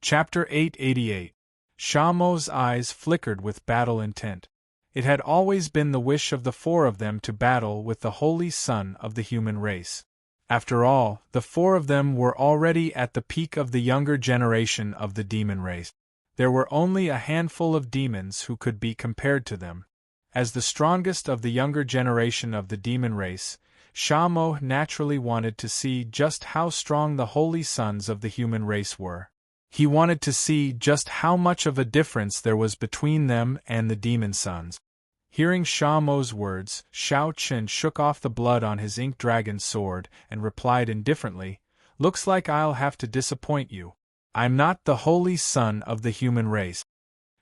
Chapter 888. Sha Mo's eyes flickered with battle intent. It had always been the wish of the four of them to battle with the holy son of the human race. After all, the four of them were already at the peak of the younger generation of the demon race. There were only a handful of demons who could be compared to them. As the strongest of the younger generation of the demon race, Sha Mo naturally wanted to see just how strong the holy sons of the human race were. He wanted to see just how much of a difference there was between them and the demon sons. Hearing Sha Mo's words, Shao Chen shook off the blood on his ink dragon sword and replied indifferently, "Looks like I'll have to disappoint you. I'm not the holy son of the human race."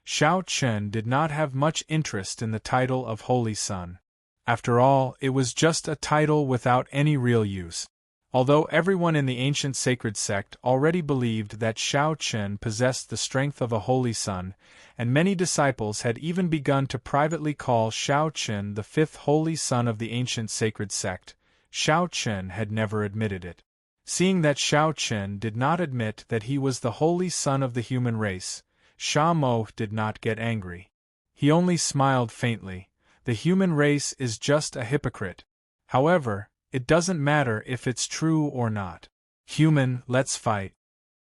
Shao Chen did not have much interest in the title of holy son. After all, it was just a title without any real use. Although everyone in the ancient sacred sect already believed that Shao Chen possessed the strength of a holy son, and many disciples had even begun to privately call Shao Chen the fifth holy son of the ancient sacred sect, Shao Chen had never admitted it. Seeing that Shao Chen did not admit that he was the holy son of the human race, Sha Mo did not get angry. He only smiled faintly. The human race is just a hypocrite. However, it doesn't matter if it's true or not. Human, let's fight.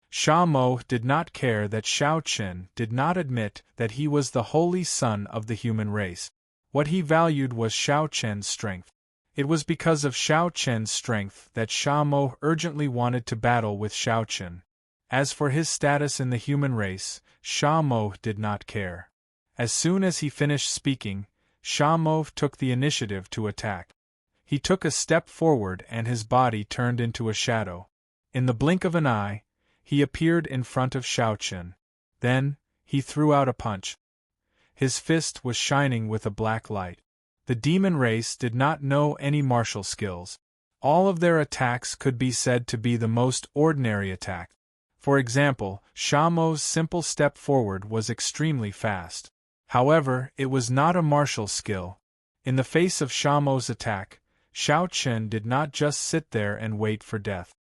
Sha Mo did not care that Shao Chen did not admit that he was the holy son of the human race. What he valued was Shao Chen's strength. It was because of Shao Chen's strength that Sha Mo urgently wanted to battle with Shao Chen. As for his status in the human race, Sha Mo did not care. As soon as he finished speaking, Sha Mo took the initiative to attack. He took a step forward and his body turned into a shadow. In the blink of an eye, he appeared in front of Shao Chen. Then, he threw out a punch. His fist was shining with a black light. The demon race did not know any martial skills. All of their attacks could be said to be the most ordinary attack. For example, Sha Mo's simple step forward was extremely fast. However, it was not a martial skill. In the face of Sha Mo's attack, Shao Chen did not just sit there and wait for death.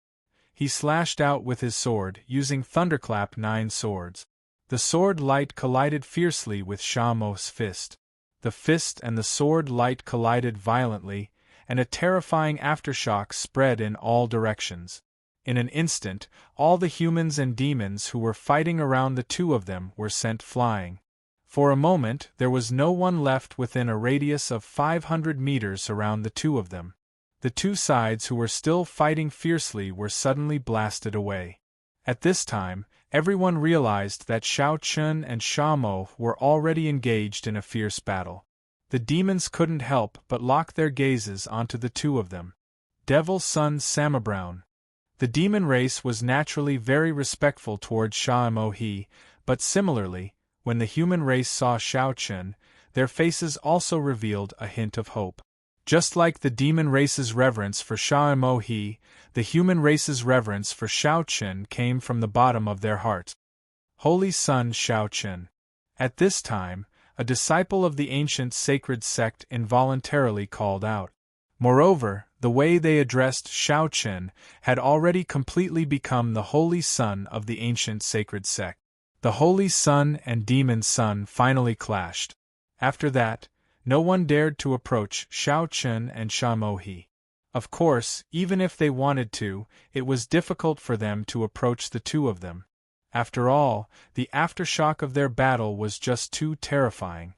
He slashed out with his sword, using Thunderclap 9 swords. The sword light collided fiercely with Sha Mo's fist. The fist and the sword light collided violently, and a terrifying aftershock spread in all directions. In an instant, all the humans and demons who were fighting around the two of them were sent flying. For a moment, there was no one left within a radius of 500 meters around the two of them. The two sides who were still fighting fiercely were suddenly blasted away. At this time, everyone realized that Shao Chen and Sha Mo were already engaged in a fierce battle. The demons couldn't help but lock their gazes onto the two of them. Devil Son Samabrown. The demon race was naturally very respectful towards Sha Mo He, but similarly, when the human race saw Shao Chen, their faces also revealed a hint of hope. Just like the demon race's reverence for Sha Mo He, the human race's reverence for Shao Chen came from the bottom of their hearts. Holy Son Shao Chen. At this time, a disciple of the ancient sacred sect involuntarily called out. Moreover, the way they addressed Shao Chen had already completely become the holy son of the ancient sacred sect. The holy son and demon son finally clashed. After that, no one dared to approach Shao Chen and Sha Mo He. Of course, even if they wanted to, it was difficult for them to approach the two of them. After all, the aftershock of their battle was just too terrifying.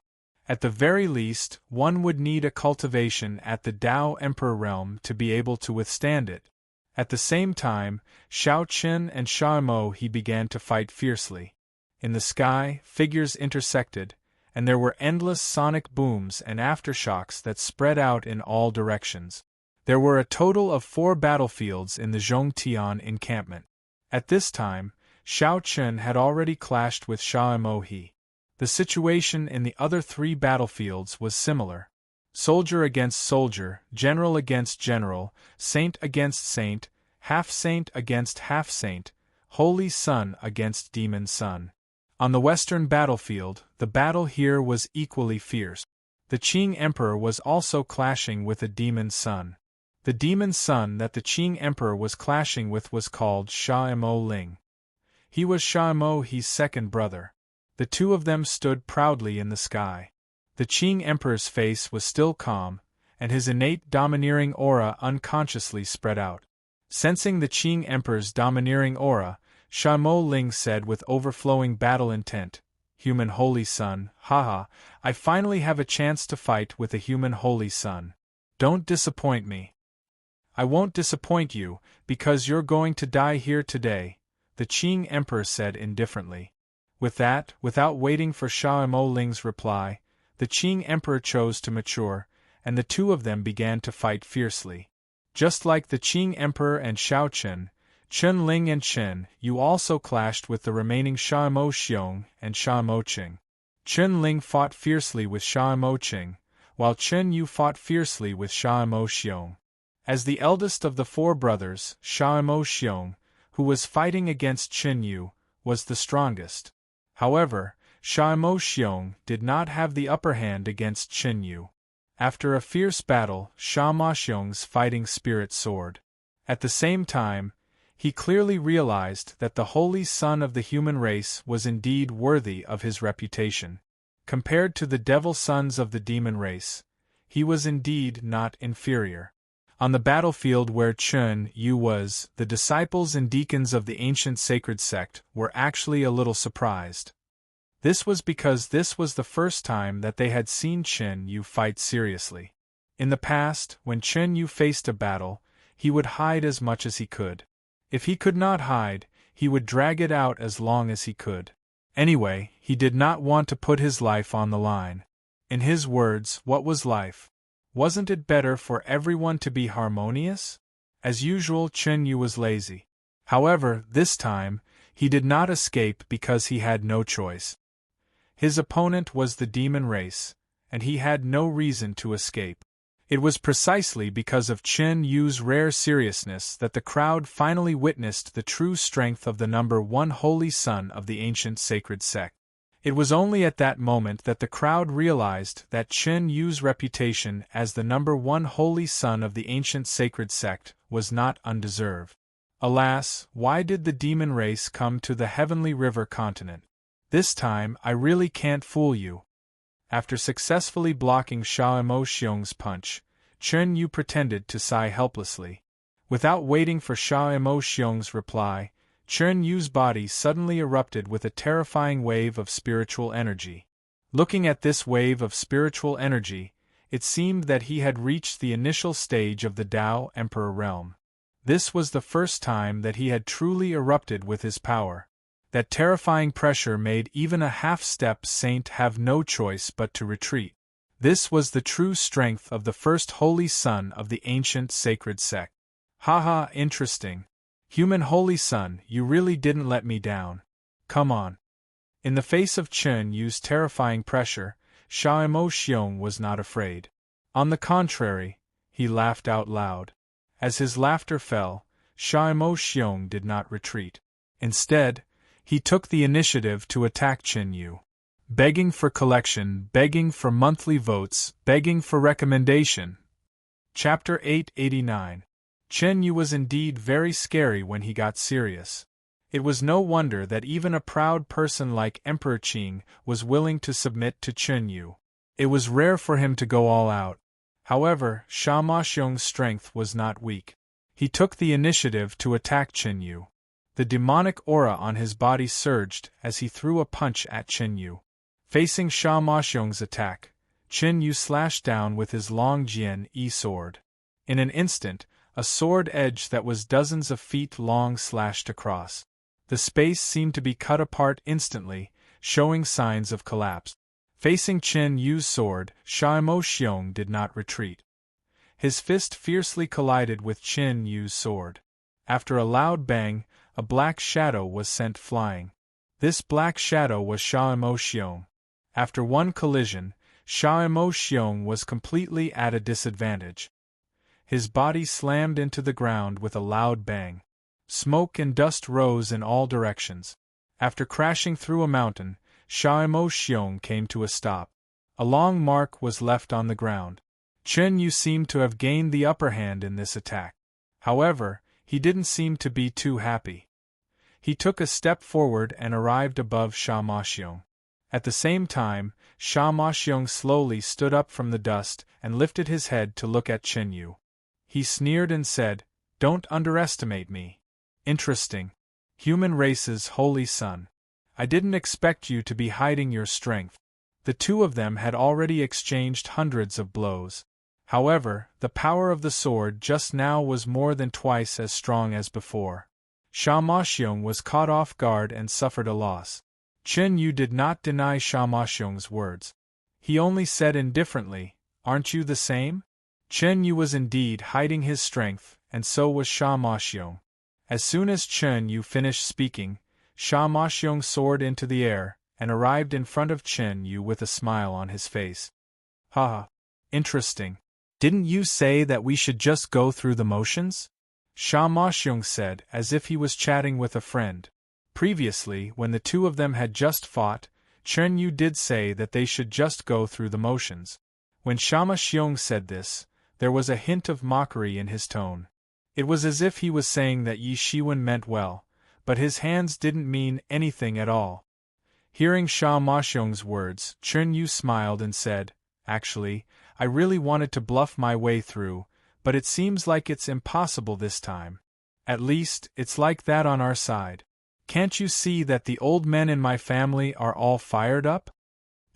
At the very least, one would need a cultivation at the Tao Emperor realm to be able to withstand it. At the same time, Shao Chen and Sha Mo He began to fight fiercely. In the sky, figures intersected, and there were endless sonic booms and aftershocks that spread out in all directions. There were a total of 4 battlefields in the Zhongtian encampment. At this time, Shao Chen had already clashed with Sha Mo He. The situation in the other 3 battlefields was similar. Soldier against soldier, general against general, saint against saint, half-saint against half-saint, holy son against demon son. On the western battlefield, the battle here was equally fierce. The Qing Emperor was also clashing with a demon son. The demon son that the Qing Emperor was clashing with was called Sha Mo Ling. He was Shamo He's second brother. The two of them stood proudly in the sky. The Qing Emperor's face was still calm, and his innate domineering aura unconsciously spread out. Sensing the Qing Emperor's domineering aura, Shamo Ling said with overflowing battle intent, "Human Holy Son, haha, I finally have a chance to fight with a human Holy Son. Don't disappoint me." "I won't disappoint you, because you're going to die here today," the Qing Emperor said indifferently. With that, without waiting for Shamo Ling's reply, the Qing Emperor chose to mature, and the two of them began to fight fiercely. Just like the Qing Emperor and Xiao Chen, Chen Ling and Chen Yu also clashed with the remaining Shamo Xiong and Shamo Qing. Chen Ling fought fiercely with Shamo Qing, while Chen Yu fought fiercely with Shamo Xiong. As the eldest of the four brothers, Shamo Xiong, who was fighting against Chen Yu, was the strongest. However, Shamo Xiong did not have the upper hand against Chen Yu. After a fierce battle, Shamo Xiong's fighting spirit soared. At the same time, he clearly realized that the holy son of the human race was indeed worthy of his reputation. Compared to the devil sons of the demon race, he was indeed not inferior. On the battlefield where Chen Yu was, the disciples and deacons of the ancient sacred sect were actually a little surprised. This was because this was the first time that they had seen Chen Yu fight seriously. In the past, when Chen Yu faced a battle, he would hide as much as he could. If he could not hide, he would drag it out as long as he could. Anyway, he did not want to put his life on the line. In his words, what was life? Wasn't it better for everyone to be harmonious? As usual, Chen Yu was lazy. However, this time, he did not escape because he had no choice. His opponent was the demon race, and he had no reason to escape. It was precisely because of Chen Yu's rare seriousness that the crowd finally witnessed the true strength of the number one holy son of the ancient sacred sect. It was only at that moment that the crowd realized that Chen Yu's reputation as the number one holy son of the ancient sacred sect was not undeserved. Alas, why did the demon race come to the heavenly river continent? This time I really can't fool you. After successfully blocking Shamo Xiong's punch, Chen Yu pretended to sigh helplessly. Without waiting for Shamo Xiong's reply, Chen Yu's body suddenly erupted with a terrifying wave of spiritual energy. Looking at this wave of spiritual energy, it seemed that he had reached the initial stage of the Tao Emperor realm. This was the first time that he had truly erupted with his power. That terrifying pressure made even a half-step saint have no choice but to retreat. This was the true strength of the first holy son of the ancient sacred sect. Haha, interesting. Human Holy Son, you really didn't let me down. Come on. In the face of Chen Yu's terrifying pressure, Shamo Xiong was not afraid. On the contrary, he laughed out loud. As his laughter fell, Shamo Xiong did not retreat. Instead, he took the initiative to attack Chen Yu. Begging for collection, begging for monthly votes, begging for recommendation. Chapter 889. Chen Yu was indeed very scary when he got serious. It was no wonder that even a proud person like Emperor Qing was willing to submit to Chen Yu. It was rare for him to go all out. However, Shamo Xiong's strength was not weak. He took the initiative to attack Chen Yu. The demonic aura on his body surged as he threw a punch at Chen Yu. Facing Shamo Xiong's attack, Chen Yu slashed down with his long Jian-yi sword. In an instant, a sword edge that was dozens of feet long slashed across. The space seemed to be cut apart instantly, showing signs of collapse. Facing Chen Yu's sword, Shamo Xiong did not retreat. His fist fiercely collided with Chen Yu's sword. After a loud bang, a black shadow was sent flying. This black shadow was Shamo Xiong. After one collision, Shamo Xiong was completely at a disadvantage. His body slammed into the ground with a loud bang. Smoke and dust rose in all directions. After crashing through a mountain, Shamo Xiong came to a stop. A long mark was left on the ground. Chen Yu seemed to have gained the upper hand in this attack. However, he didn't seem to be too happy. He took a step forward and arrived above Sha Maxiong. At the same time, Sha Maxiong slowly stood up from the dust and lifted his head to look at Chen Yu. He sneered and said, "Don't underestimate me. Interesting. Human race's holy son. I didn't expect you to be hiding your strength." The two of them had already exchanged hundreds of blows. However, the power of the sword just now was more than twice as strong as before. Sha Maxiong was caught off guard and suffered a loss. Chen Yu did not deny Sha Maxiong's words. He only said indifferently, "Aren't you the same?" Chen Yu was indeed hiding his strength, and so was Sha Maxiong. As soon as Chen Yu finished speaking, Sha Maxiong soared into the air, and arrived in front of Chen Yu with a smile on his face. "Ha! Interesting. Didn't you say that we should just go through the motions?" Sha Maxiong said, as if he was chatting with a friend. Previously, when the two of them had just fought, Chen Yu did say that they should just go through the motions. When Sha Maxiong said this, there was a hint of mockery in his tone. It was as if he was saying that Yi Shiwen meant well, but his hands didn't mean anything at all. Hearing Sha Maxiong's words, Chen Yu smiled and said, "Actually, I really wanted to bluff my way through, but it seems like it's impossible this time. At least, it's like that on our side. Can't you see that the old men in my family are all fired up?"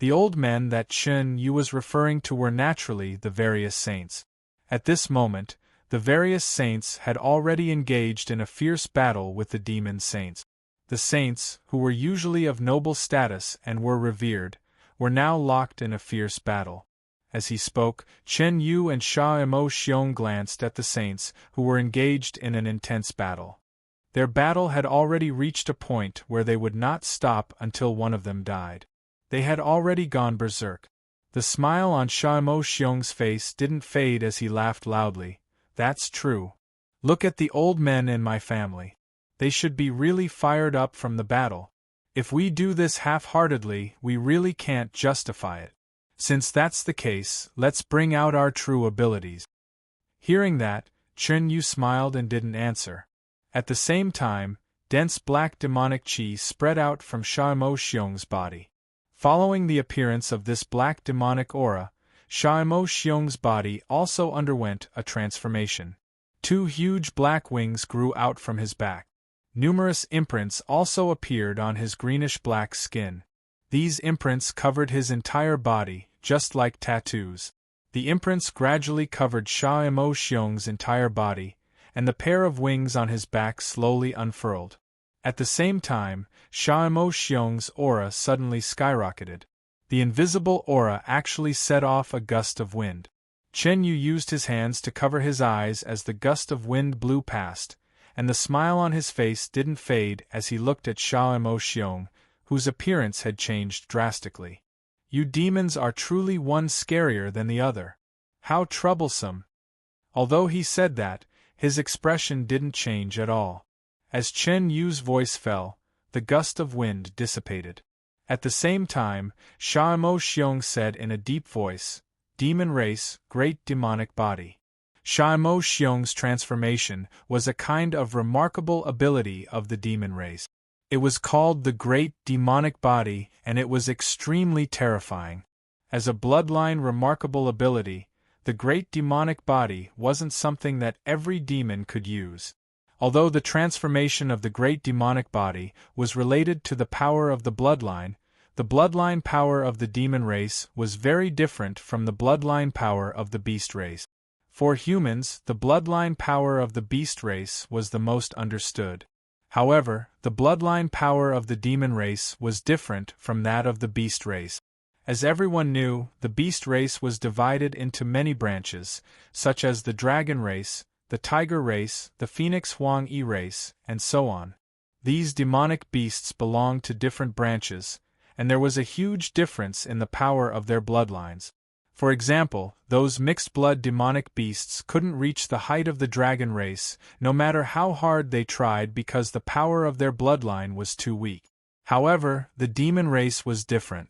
The old men that Chen Yu was referring to were naturally the various saints. At this moment, the various saints had already engaged in a fierce battle with the demon saints. The saints, who were usually of noble status and were revered, were now locked in a fierce battle. As he spoke, Chen Yu and Sha Maxiong glanced at the saints, who were engaged in an intense battle. Their battle had already reached a point where they would not stop until one of them died. They had already gone berserk. The smile on Sha Maxiong's face didn't fade as he laughed loudly. "That's true. Look at the old men in my family. They should be really fired up from the battle. If we do this half-heartedly, we really can't justify it. Since that's the case, let's bring out our true abilities." Hearing that, Chen Yu smiled and didn't answer. At the same time, dense black demonic qi spread out from Sha Maxiong's body. Following the appearance of this black demonic aura, Sha Maxiong's body also underwent a transformation. Two huge black wings grew out from his back. Numerous imprints also appeared on his greenish-black skin. These imprints covered his entire body, just like tattoos. The imprints gradually covered Sha Maxiong's entire body, and the pair of wings on his back slowly unfurled. At the same time, Sha Maxiong's aura suddenly skyrocketed. The invisible aura actually set off a gust of wind. Chen Yu used his hands to cover his eyes as the gust of wind blew past, and the smile on his face didn't fade as he looked at Sha Maxiong, whose appearance had changed drastically. "You demons are truly one scarier than the other. How troublesome." Although he said that, his expression didn't change at all. As Chen Yu's voice fell, the gust of wind dissipated. At the same time, Sha Maxiong said in a deep voice, "Demon race, great demonic body." Sha Maxiong's transformation was a kind of remarkable ability of the demon race. It was called the Great Demonic Body, and it was extremely terrifying. As a bloodline remarkable ability, the Great Demonic Body wasn't something that every demon could use. Although the transformation of the Great Demonic Body was related to the power of the bloodline power of the demon race was very different from the bloodline power of the beast race. For humans, the bloodline power of the beast race was the most understood. However, the bloodline power of the demon race was different from that of the beast race. As everyone knew, the beast race was divided into many branches, such as the dragon race, the tiger race, the phoenix Huang-Yi race, and so on. These demonic beasts belonged to different branches, and there was a huge difference in the power of their bloodlines. For example, those mixed-blood demonic beasts couldn't reach the height of the dragon race, no matter how hard they tried because the power of their bloodline was too weak. However, the demon race was different.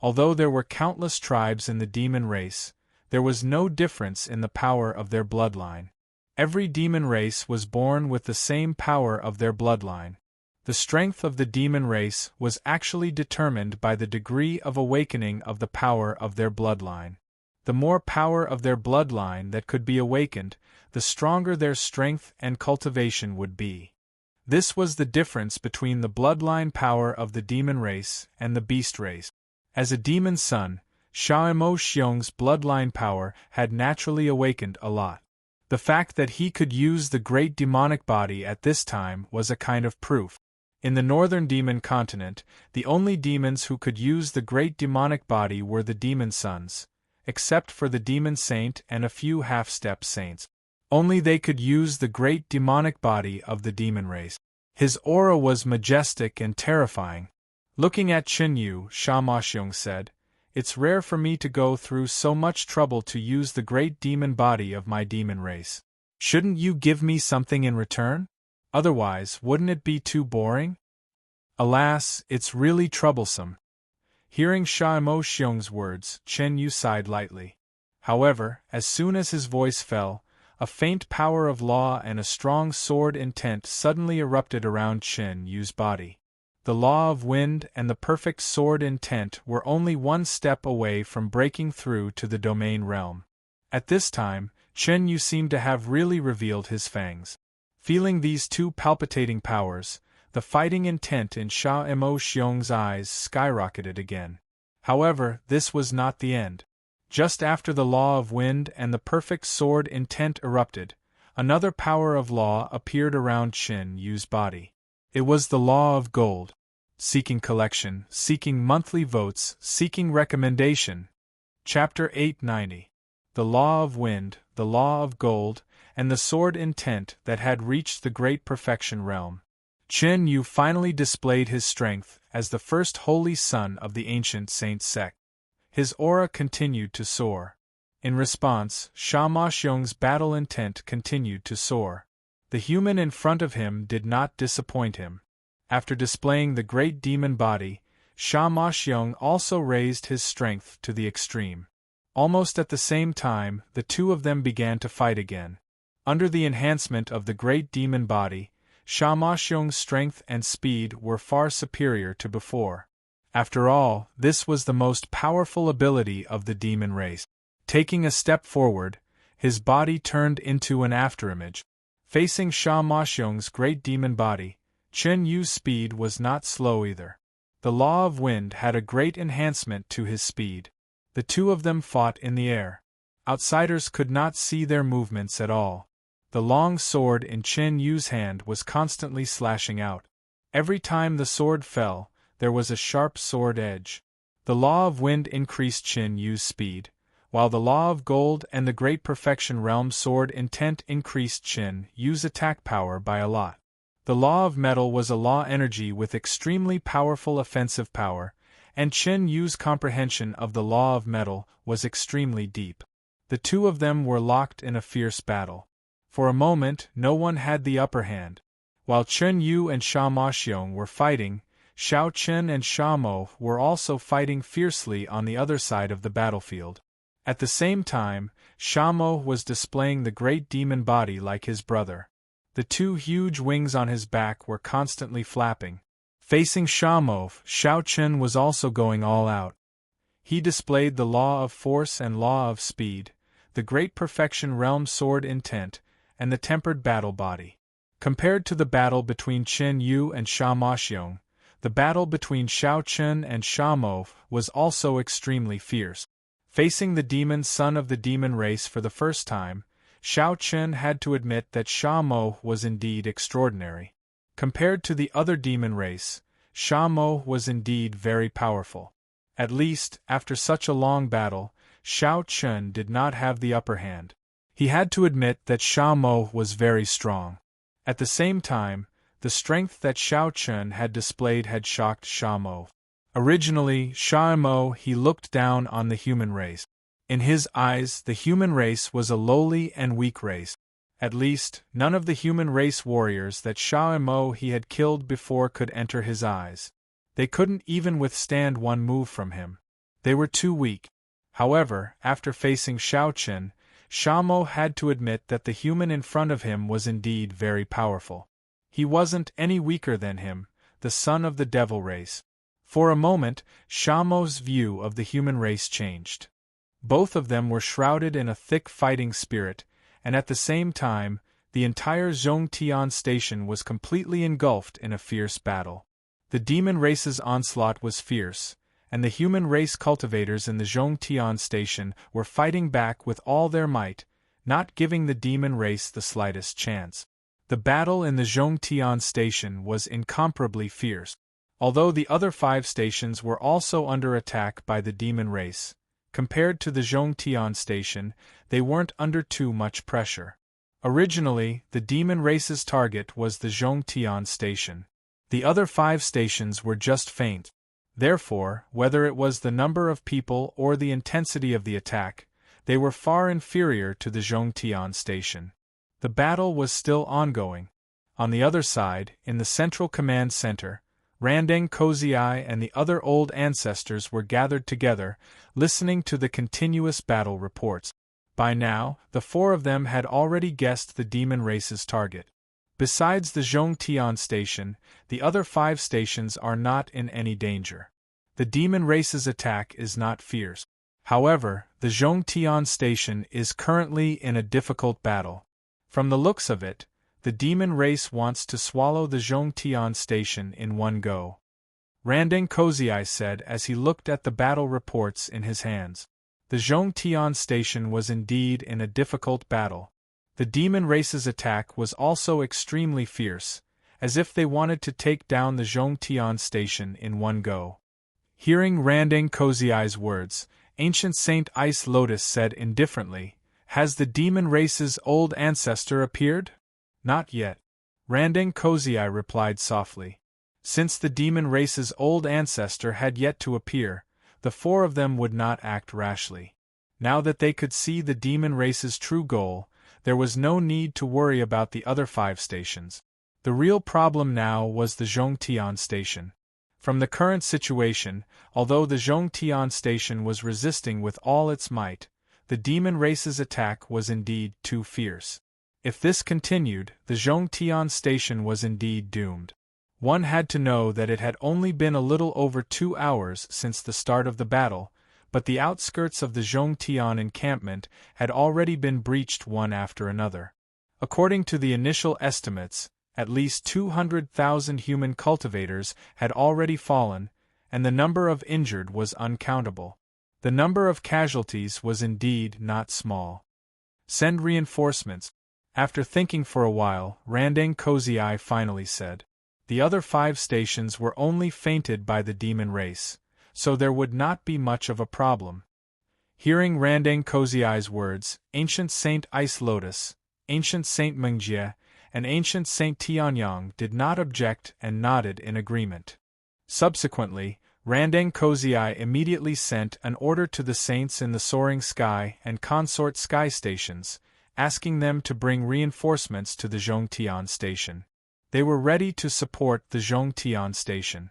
Although there were countless tribes in the demon race, there was no difference in the power of their bloodline. Every demon race was born with the same power of their bloodline. The strength of the demon race was actually determined by the degree of awakening of the power of their bloodline. The more power of their bloodline that could be awakened, the stronger their strength and cultivation would be. This was the difference between the bloodline power of the demon race and the beast race. As a demon son, Xiaomo Xiong's bloodline power had naturally awakened a lot. The fact that he could use the great demonic body at this time was a kind of proof. In the northern demon continent, the only demons who could use the great demonic body were the demon sons, except for the demon saint and a few half-step saints. Only they could use the great demonic body of the demon race. His aura was majestic and terrifying. Looking at Qin Yu, Xiaomo Xiong said, "It's rare for me to go through so much trouble to use the great demon body of my demon race. Shouldn't you give me something in return? Otherwise, wouldn't it be too boring?" "Alas, it's really troublesome." Hearing Xiaomo Xiong's words, Qin Yu sighed lightly. However, as soon as his voice fell, a faint power of law and a strong sword intent suddenly erupted around Qin Yu's body. The law of wind and the perfect sword intent were only one step away from breaking through to the domain realm. At this time, Qin Yu seemed to have really revealed his fangs. Feeling these two palpitating powers, the fighting intent in Xiaomo Xiong's eyes skyrocketed again. However, this was not the end. Just after the law of wind and the perfect sword intent erupted, another power of law appeared around Qin Yu's body. It was the law of gold. Seeking collection, seeking monthly votes, seeking recommendation. Chapter 890. The law of wind, the law of gold, and the sword intent that had reached the great perfection realm. Qin Yu finally displayed his strength as the first holy son of the ancient saint sect. His aura continued to soar. In response, Xiaomo Xiong's battle intent continued to soar. The human in front of him did not disappoint him. After displaying the great demon body, Xiaomo Xiong also raised his strength to the extreme. Almost at the same time, the two of them began to fight again. Under the enhancement of the great demon body, Xiaomo Xiong's strength and speed were far superior to before. After all, this was the most powerful ability of the demon race. Taking a step forward, his body turned into an afterimage. Facing Xiaomo Xiong's great demon body, Qin Yu's speed was not slow either. The law of wind had a great enhancement to his speed. The two of them fought in the air. Outsiders could not see their movements at all. The long sword in Qin Yu's hand was constantly slashing out. Every time the sword fell, there was a sharp sword edge. The law of wind increased Qin Yu's speed, while the law of gold and the great perfection realm sword intent increased Qin Yu's attack power by a lot. The law of metal was a law energy with extremely powerful offensive power, and Qin Yu's comprehension of the law of metal was extremely deep. The two of them were locked in a fierce battle. For a moment, no one had the upper hand. While Qin Yu and Xiaomo Xiong were fighting, Xiao Qin and Xiaomo were also fighting fiercely on the other side of the battlefield. At the same time, Xiaomo was displaying the great demon body like his brother. The two huge wings on his back were constantly flapping. Facing Xiaomo, Xiao Qin was also going all out. He displayed the law of force and law of speed, the great perfection realm sword intent, and the tempered battle body. Compared to the battle between Qin Yu and Xiaomo Xiong, the battle between Xiao Qin and Xiaomo was also extremely fierce. Facing the demon son of the demon race for the first time, Xiao Qin had to admit that Xiaomo was indeed extraordinary. Compared to the other demon race, Xiaomo was indeed very powerful. At least, after such a long battle, Xiao Qin did not have the upper hand. He had to admit that Xiaomo was very strong. At the same time, the strength that Xiao Qin had displayed had shocked Xiaomo. Originally, Xiaomo he looked down on the human race. In his eyes, the human race was a lowly and weak race. At least, none of the human race warriors that Xiaomo he had killed before could enter his eyes. They couldn't even withstand one move from him. They were too weak. However, after facing Xiao Qin, Xiaomo had to admit that the human in front of him was indeed very powerful. He wasn't any weaker than him, the son of the devil race. For a moment, Shamo's view of the human race changed. Both of them were shrouded in a thick fighting spirit, and at the same time, the entire Zhongtian station was completely engulfed in a fierce battle. The demon race's onslaught was fierce, and the human race cultivators in the Zhongtian station were fighting back with all their might, not giving the demon race the slightest chance. The battle in the Zhongtian station was incomparably fierce. Although the other 5 stations were also under attack by the demon race, compared to the Zhongtian station, they weren't under too much pressure. Originally, the demon race's target was the Zhongtian station. The other 5 stations were just faint. Therefore, whether it was the number of people or the intensity of the attack, they were far inferior to the Zhongtian station. The battle was still ongoing. On the other side, in the central command center, Randeng Kozai and the other old ancestors were gathered together, listening to the continuous battle reports. By now, the 4 of them had already guessed the demon race's target. Besides the Zhongtian station, the other 5 stations are not in any danger. The demon race's attack is not fierce. However, the Zhongtian station is currently in a difficult battle. From the looks of it, the demon race wants to swallow the Zhongtian station in one go. Randeng Kozai said as he looked at the battle reports in his hands. The Zhongtian station was indeed in a difficult battle. The demon race's attack was also extremely fierce, as if they wanted to take down the Zhongtian station in one go. Hearing Randeng Kozai's words, Ancient Saint Ice Lotus said indifferently, "Has the demon race's old ancestor appeared?" "Not yet." Randeng Kozai replied softly. Since the demon race's old ancestor had yet to appear, the 4 of them would not act rashly. Now that they could see the demon race's true goal, there was no need to worry about the other 5 stations. The real problem now was the Zhongtian station. From the current situation, although the Zhongtian station was resisting with all its might, the demon race's attack was indeed too fierce. If this continued, the Zhongtian station was indeed doomed. One had to know that it had only been a little over 2 hours since the start of the battle, but the outskirts of the Zhongtian encampment had already been breached one after another. According to the initial estimates, at least 200,000 human cultivators had already fallen, and the number of injured was uncountable. The number of casualties was indeed not small. Send reinforcements. After thinking for a while, Randeng Kozai finally said. The other 5 stations were only feinted by the demon race, so there would not be much of a problem. Hearing Randeng Kozai's words, Ancient Saint Ice Lotus, Ancient Saint Mengjie, and Ancient Saint Tianyang did not object and nodded in agreement. Subsequently, Randeng Kozai immediately sent an order to the saints in the Soaring Sky and Consort Sky stations, asking them to bring reinforcements to the Zhongtian station. They were ready to support the Zhongtian station.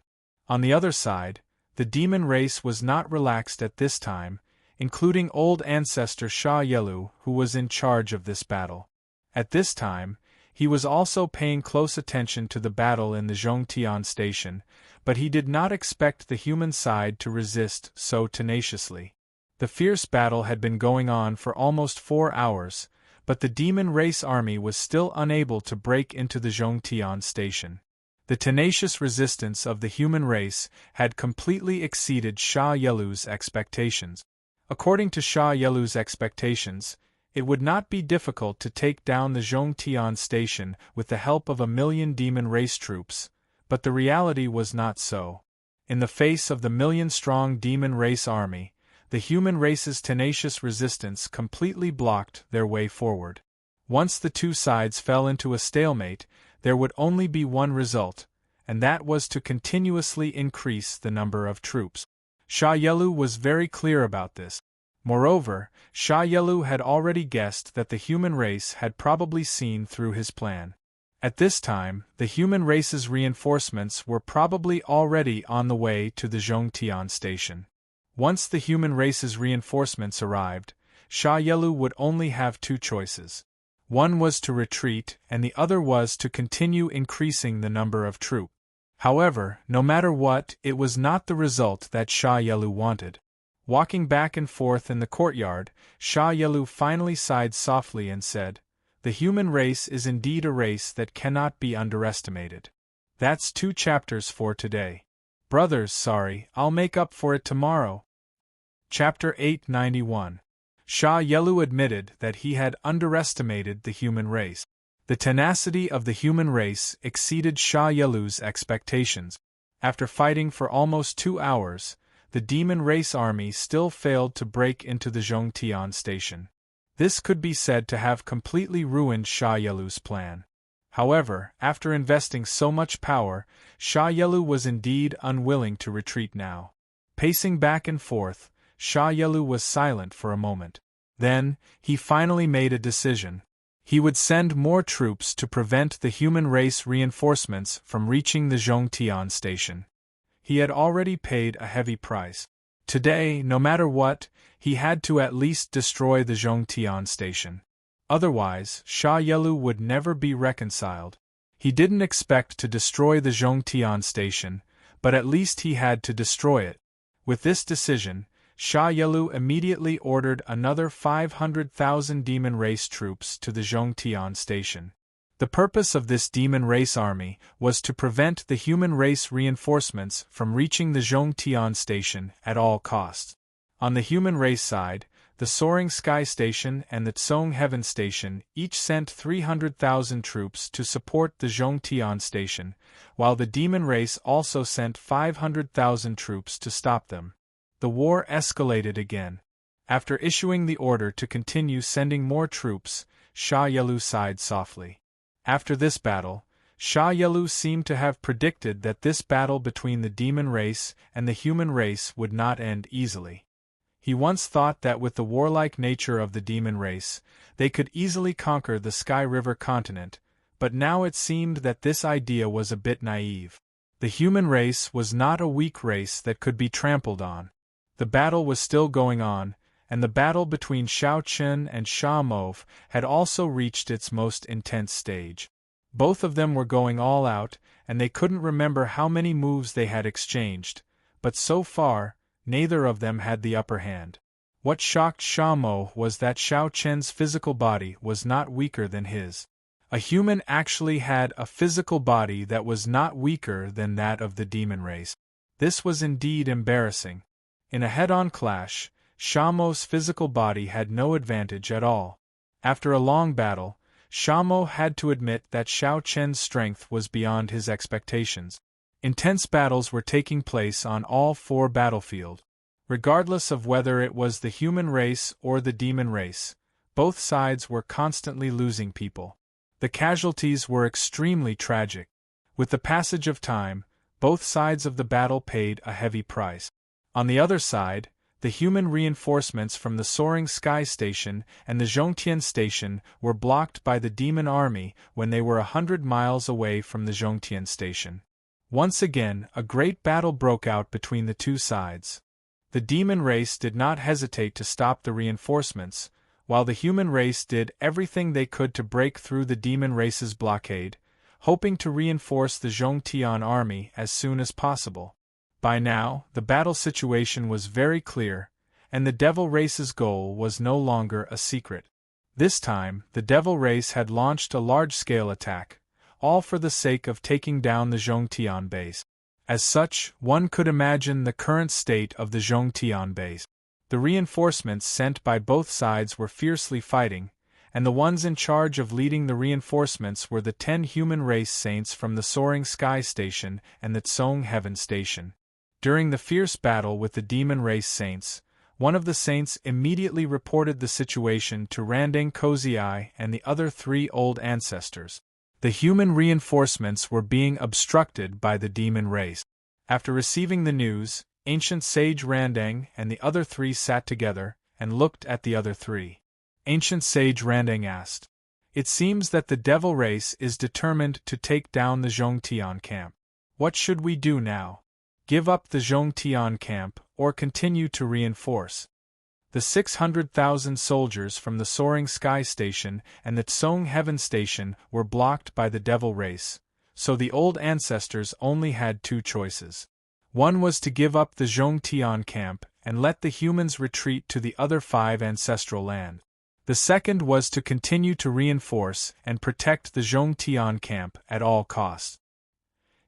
On the other side, the demon race was not relaxed at this time, including old ancestor Sha Yelu, who was in charge of this battle. At this time, he was also paying close attention to the battle in the Zhongtian station, but he did not expect the human side to resist so tenaciously. The fierce battle had been going on for almost 4 hours, but the demon race army was still unable to break into the Zhongtian station. The tenacious resistance of the human race had completely exceeded Sha Yelu's expectations. According to Sha Yelu's expectations, it would not be difficult to take down the Zhongtian station with the help of 1,000,000 demon race troops, but the reality was not so. In the face of the 1,000,000-strong demon race army, the human race's tenacious resistance completely blocked their way forward. Once the 2 sides fell into a stalemate, there would only be one result, and that was to continuously increase the number of troops. Sha Yelu was very clear about this. Moreover, Sha Yelu had already guessed that the human race had probably seen through his plan. At this time, the human race's reinforcements were probably already on the way to the Zhongtian station. Once the human race's reinforcements arrived, Sha Yelu would only have 2 choices. One was to retreat and the other was to continue increasing the number of troops. However, no matter what, it was not the result that Sha Yelu wanted. Walking back and forth in the courtyard, Sha Yelu finally sighed softly and said, "The human race is indeed a race that cannot be underestimated. That's 2 chapters for today. Brothers, sorry, I'll make up for it tomorrow." Chapter 891. Sha Yelu admitted that he had underestimated the human race. The tenacity of the human race exceeded Sha Yelu's expectations. After fighting for almost 2 hours, the demon race army still failed to break into the Zhongtian station. This could be said to have completely ruined Sha Yelu's plan. However, after investing so much power, Sha Yelu was indeed unwilling to retreat now. Pacing back and forth, Sha Yelu was silent for a moment. Then, he finally made a decision. He would send more troops to prevent the human race reinforcements from reaching the Zhongtian station. He had already paid a heavy price. Today, no matter what, he had to at least destroy the Zhongtian station. Otherwise, Sha Yelu would never be reconciled. He didn't expect to destroy the Zhongtian station, but at least he had to destroy it. With this decision, Sha Yelu immediately ordered another 500,000 demon race troops to the Zhongtian station. The purpose of this demon race army was to prevent the human race reinforcements from reaching the Zhongtian station at all costs. On the human race side, the Soaring Sky Station and the Tsong Heaven Station each sent 300,000 troops to support the Zhongtian station, while the demon race also sent 500,000 troops to stop them. The war escalated again. After issuing the order to continue sending more troops, Sha Yelu sighed softly. After this battle, Sha Yelu seemed to have predicted that this battle between the demon race and the human race would not end easily. He once thought that with the warlike nature of the demon race, they could easily conquer the Sky River continent, but now it seemed that this idea was a bit naive. The human race was not a weak race that could be trampled on. The battle was still going on, and the battle between Shao Chen and Sha Move had also reached its most intense stage. Both of them were going all out, and they couldn't remember how many moves they had exchanged, but so far, neither of them had the upper hand. What shocked Sha Move was that Shao Chen's physical body was not weaker than his. A human actually had a physical body that was not weaker than that of the demon race. This was indeed embarrassing. In a head-on clash, Sha Move's physical body had no advantage at all. After a long battle, Sha Move had to admit that Shao Chen's strength was beyond his expectations. Intense battles were taking place on all 4 battlefields. Regardless of whether it was the human race or the demon race, both sides were constantly losing people. The casualties were extremely tragic. With the passage of time, both sides of the battle paid a heavy price. On the other side, the human reinforcements from the Soaring Sky Station and the Zhongtian Station were blocked by the demon army when they were 100 miles away from the Zhongtian Station. Once again, a great battle broke out between the 2 sides. The demon race did not hesitate to stop the reinforcements, while the human race did everything they could to break through the demon race's blockade, hoping to reinforce the Zhongtian army as soon as possible. By now, the battle situation was very clear, and the Devil Race's goal was no longer a secret. This time, the Devil Race had launched a large-scale attack, all for the sake of taking down the Zhongtian base. As such, one could imagine the current state of the Zhongtian base. The reinforcements sent by both sides were fiercely fighting, and the ones in charge of leading the reinforcements were the 10 human race saints from the Soaring Sky Station and the Tsong Heaven Station. During the fierce battle with the demon race saints, one of the saints immediately reported the situation to Randang Kozii and the other 3 old ancestors. The human reinforcements were being obstructed by the demon race. After receiving the news, Ancient Sage Randang and the other 3 sat together and looked at the other 3. Ancient Sage Randang asked, "It seems that the Devil Race is determined to take down the Zhongtian camp. What should we do now? Give up the Zhongtian camp, or continue to reinforce?" The 600,000 soldiers from the Soaring Sky Station and the Tsong Heaven Station were blocked by the Devil Race, so the old ancestors only had two choices. One was to give up the Zhongtian camp and let the humans retreat to the other 5 ancestral land. The second was to continue to reinforce and protect the Zhongtian camp at all costs.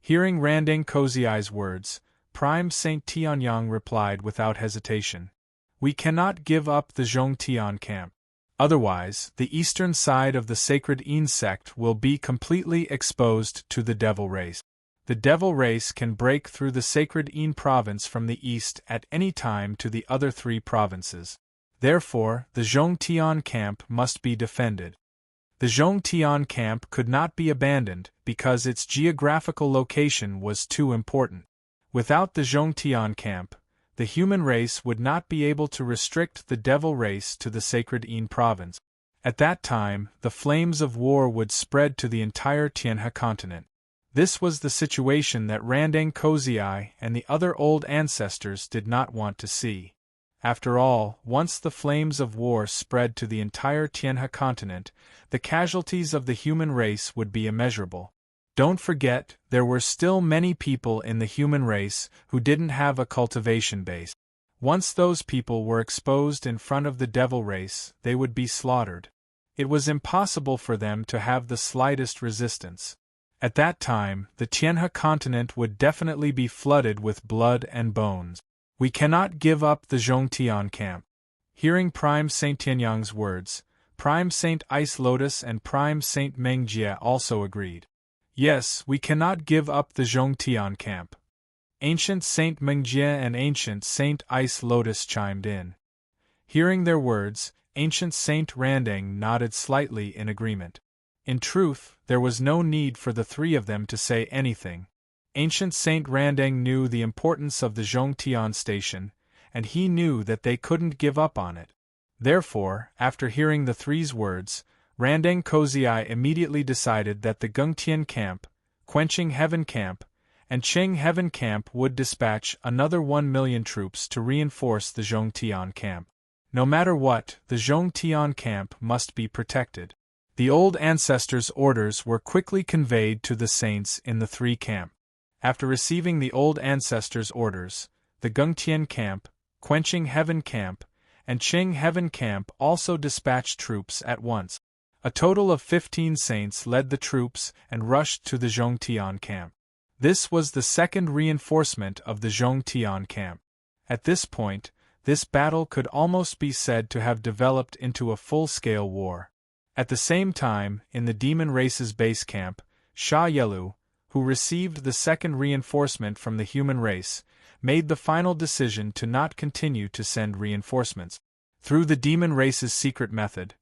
Hearing Randang Kozhi's words, Prime Saint Tianyang replied without hesitation, "We cannot give up the Zhongtian camp. Otherwise, the eastern side of the sacred Yin sect will be completely exposed to the devil race. The devil race can break through the sacred Yin province from the east at any time to the other 3 provinces. Therefore, the Zhongtian camp must be defended. The Zhongtian camp could not be abandoned because its geographical location was too important. Without the Zhongtian camp, the human race would not be able to restrict the devil race to the sacred Yin province. At that time, the flames of war would spread to the entire Tianhe continent. This was the situation that Randang Kozhi and the other old ancestors did not want to see. After all, once the flames of war spread to the entire Tianhe continent, the casualties of the human race would be immeasurable. Don't forget, there were still many people in the human race who didn't have a cultivation base. Once those people were exposed in front of the devil race, they would be slaughtered. It was impossible for them to have the slightest resistance. At that time, the Tianhe continent would definitely be flooded with blood and bones. We cannot give up the Zhongtian camp. Hearing Prime Saint Tianyang's words, Prime Saint Ice Lotus and Prime Saint Mengjie also agreed. Yes, we cannot give up the Zhongtian camp. Ancient Saint Mengjie and Ancient Saint Ice Lotus chimed in. Hearing their words, Ancient Saint Randang nodded slightly in agreement. In truth, there was no need for the 3 of them to say anything. Ancient Saint Randang knew the importance of the Zhongtian station, and he knew that they couldn't give up on it. Therefore, after hearing the 3's words, Randang Kozhi immediately decided that the Gengtian camp, Quenching Heaven camp, and Cheng Heaven camp would dispatch another 1 million troops to reinforce the Zhongtian camp. No matter what, the Zhongtian camp must be protected. The old ancestors' orders were quickly conveyed to the saints in the 3 camps. After receiving the old ancestors' orders, the Gengtian camp, Quenching Heaven camp, and Cheng Heaven camp also dispatched troops at once. A total of 15 saints led the troops and rushed to the Zhongtian camp. This was the second reinforcement of the Zhongtian camp. At this point, this battle could almost be said to have developed into a full-scale war. At the same time, in the demon race's base camp, Sha Yelu, who received the second reinforcement from the human race, made the final decision to not continue to send reinforcements. Through the demon race's secret method,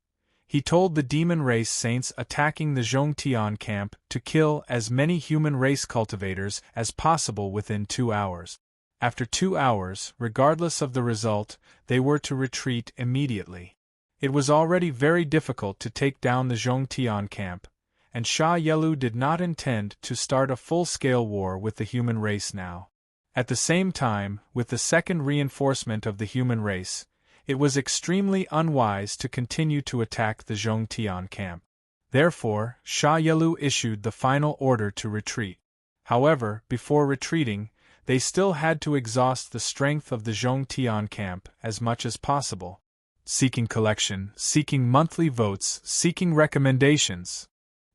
he told the demon race saints attacking the Zhongtian camp to kill as many human race cultivators as possible within 2 hours. After 2 hours, regardless of the result, they were to retreat immediately. It was already very difficult to take down the Zhongtian camp, and Sha Yelu did not intend to start a full-scale war with the human race now. At the same time, with the second reinforcement of the human race, it was extremely unwise to continue to attack the Zhongtian camp. Therefore, Sha Yelu issued the final order to retreat. However, before retreating, they still had to exhaust the strength of the Zhongtian camp as much as possible. Seeking collection, seeking monthly votes, seeking recommendations.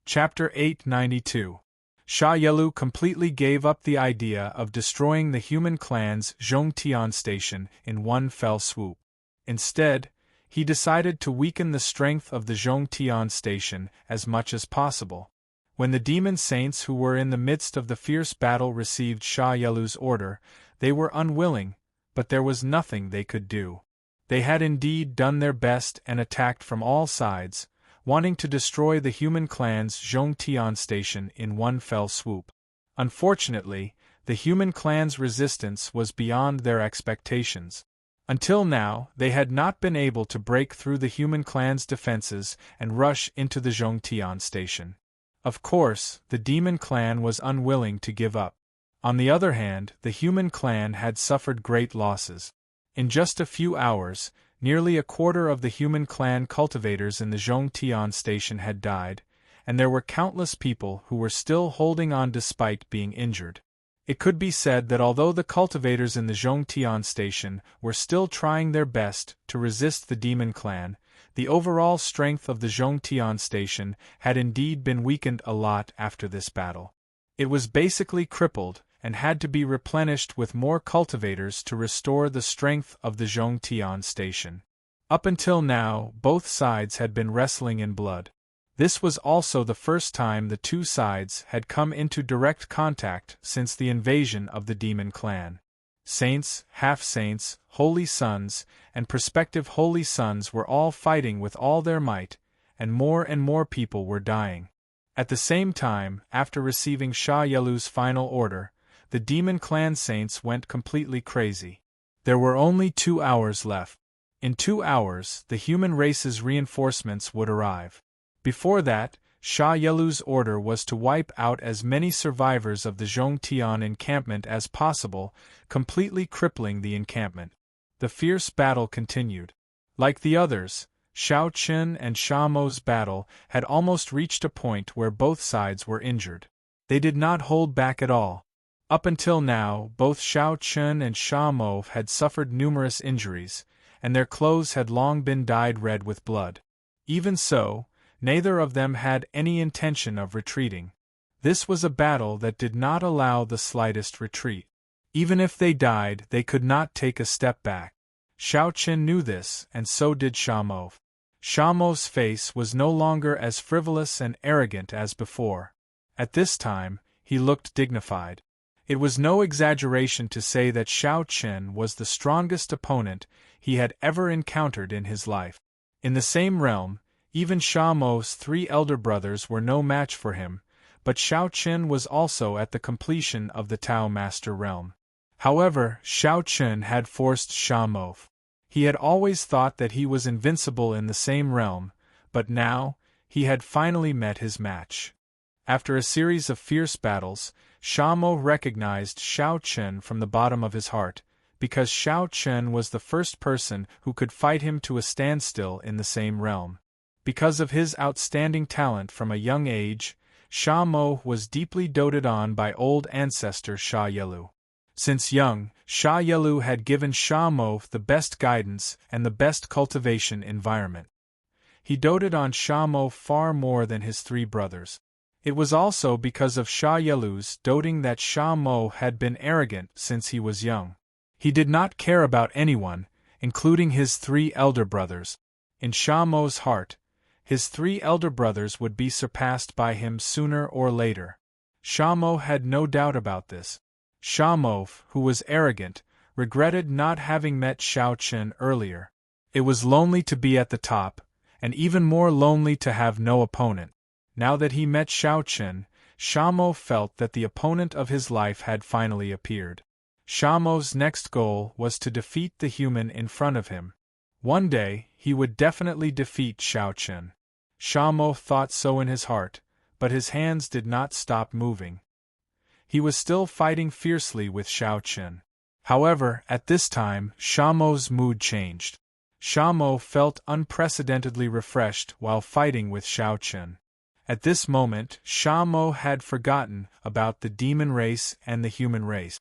Chapter 892. Sha Yelu completely gave up the idea of destroying the human clan's Zhongtian station in one fell swoop. Instead, he decided to weaken the strength of the Zhongtian station as much as possible. When the demon saints who were in the midst of the fierce battle received Sha Yelu's order, they were unwilling, but there was nothing they could do. They had indeed done their best and attacked from all sides, wanting to destroy the human clan's Zhongtian station in one fell swoop. Unfortunately, the human clan's resistance was beyond their expectations. Until now, they had not been able to break through the human clan's defenses and rush into the Zhongtian station. Of course, the demon clan was unwilling to give up. On the other hand, the human clan had suffered great losses. In just a few hours, nearly a quarter of the human clan cultivators in the Zhongtian station had died, and there were countless people who were still holding on despite being injured. It could be said that although the cultivators in the Zhongtian station were still trying their best to resist the demon clan, the overall strength of the Zhongtian station had indeed been weakened a lot after this battle. It was basically crippled, and had to be replenished with more cultivators to restore the strength of the Zhongtian station. Up until now, both sides had been wrestling in blood. This was also the first time the two sides had come into direct contact since the invasion of the demon clan. Saints, half-saints, holy sons, and prospective holy sons were all fighting with all their might, and more people were dying. At the same time, after receiving Sha Yelu's final order, the demon clan saints went completely crazy. There were only 2 hours left. In 2 hours, the human race's reinforcements would arrive. Before that, Sha Yelu's order was to wipe out as many survivors of the Zhongtian encampment as possible, completely crippling the encampment. The fierce battle continued. Like the others, Shao Qun and Sha Mo's battle had almost reached a point where both sides were injured. They did not hold back at all. Up until now, both Shao Qun and Sha Mo had suffered numerous injuries, and their clothes had long been dyed red with blood. Even so, neither of them had any intention of retreating. This was a battle that did not allow the slightest retreat. Even if they died, they could not take a step back. Shao Qun knew this, and so did Sha Mo. Sha Mo's face was no longer as frivolous and arrogant as before. At this time, he looked dignified. It was no exaggeration to say that Shao Qun was the strongest opponent he had ever encountered in his life. In the same realm, even Sha Mo's 3 elder brothers were no match for him, but Shao Qun was also at the completion of the Tao Master realm. However, Shao Qun had forced Sha Mo. He had always thought that he was invincible in the same realm, but now, he had finally met his match. After a series of fierce battles, Sha Mo recognized Shao Qun from the bottom of his heart, because Shao Qun was the first person who could fight him to a standstill in the same realm. Because of his outstanding talent from a young age, Sha Mo was deeply doted on by old ancestor Sha Yelu. Since young, Sha Yelu had given Sha Mo the best guidance and the best cultivation environment. He doted on Sha Mo far more than his 3 brothers. It was also because of Sha Yelu's doting that Sha Mo had been arrogant since he was young. He did not care about anyone, including his 3 elder brothers. In Sha Mo's heart, his 3 elder brothers would be surpassed by him sooner or later. Sha Mo had no doubt about this. Sha Mo, who was arrogant, regretted not having met Shao Qun earlier. It was lonely to be at the top, and even more lonely to have no opponent. Now that he met Shao Qun, Sha Mo felt that the opponent of his life had finally appeared. Sha Mo's next goal was to defeat the human in front of him. One day, he would definitely defeat Shao Qun. Sha Mo thought so in his heart, but his hands did not stop moving. He was still fighting fiercely with Shao Qun. However, at this time, Sha Mo's mood changed. Sha Mo felt unprecedentedly refreshed while fighting with Shao Qun. At this moment, Sha Mo had forgotten about the demon race and the human race.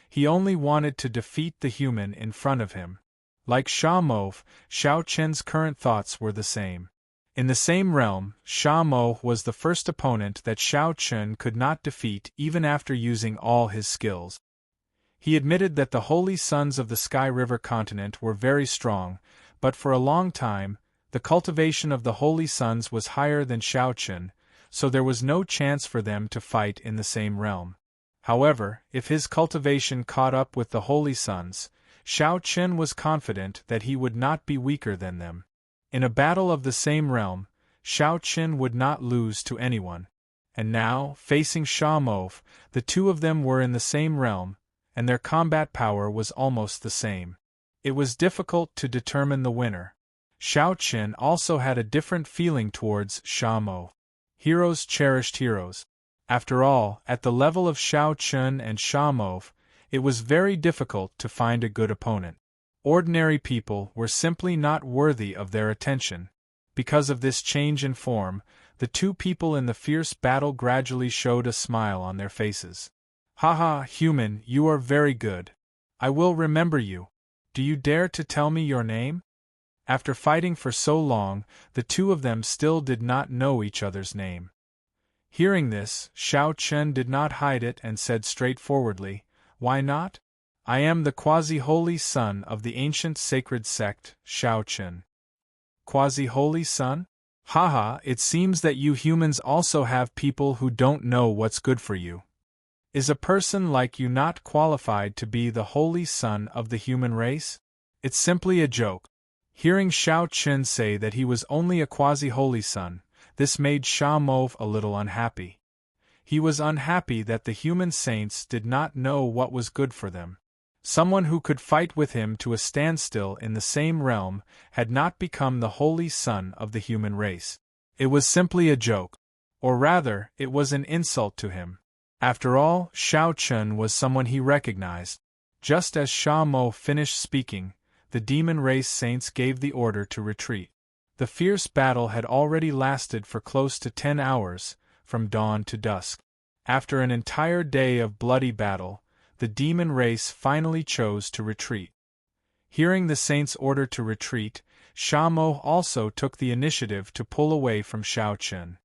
He only wanted to defeat the human in front of him. Like Sha Mo, Shao Qun's current thoughts were the same. In the same realm, Sha Mo was the first opponent that Shao Qun could not defeat even after using all his skills. He admitted that the holy sons of the Sky River continent were very strong, but for a long time, the cultivation of the holy sons was higher than Shao Qun, so there was no chance for them to fight in the same realm. However, if his cultivation caught up with the holy sons, Shao Qun was confident that he would not be weaker than them. In a battle of the same realm, Shao Qun would not lose to anyone. And now, facing Sha Mo, the 2 of them were in the same realm, and their combat power was almost the same. It was difficult to determine the winner. Shao Qun also had a different feeling towards Sha Mo. Heroes cherished heroes. After all, at the level of Shao Qun and Sha Mo, it was very difficult to find a good opponent. Ordinary people were simply not worthy of their attention. Because of this change in form, the two people in the fierce battle gradually showed a smile on their faces. Haha, human, you are very good. I will remember you. Do you dare to tell me your name? After fighting for so long, the two of them still did not know each other's name. Hearing this, Xiao Chen did not hide it and said straightforwardly, "Why not? I am the quasi-holy son of the ancient sacred sect, Xiao Chen." Quasi-holy son? Haha, it seems that you humans also have people who don't know what's good for you. Is a person like you not qualified to be the holy son of the human race? It's simply a joke. Hearing Xiao Chen say that he was only a quasi-holy son, this made Sha Move a little unhappy. He was unhappy that the human saints did not know what was good for them. Someone who could fight with him to a standstill in the same realm had not become the holy son of the human race. It was simply a joke. Or rather, it was an insult to him. After all, Xiao Chen was someone he recognized. Just as Sha Mo finished speaking, the demon race saints gave the order to retreat. The fierce battle had already lasted for close to 10 hours, from dawn to dusk. After an entire day of bloody battle, the demon race finally chose to retreat. Hearing the saints' order to retreat, Sha Mo also took the initiative to pull away from Xiao Chen.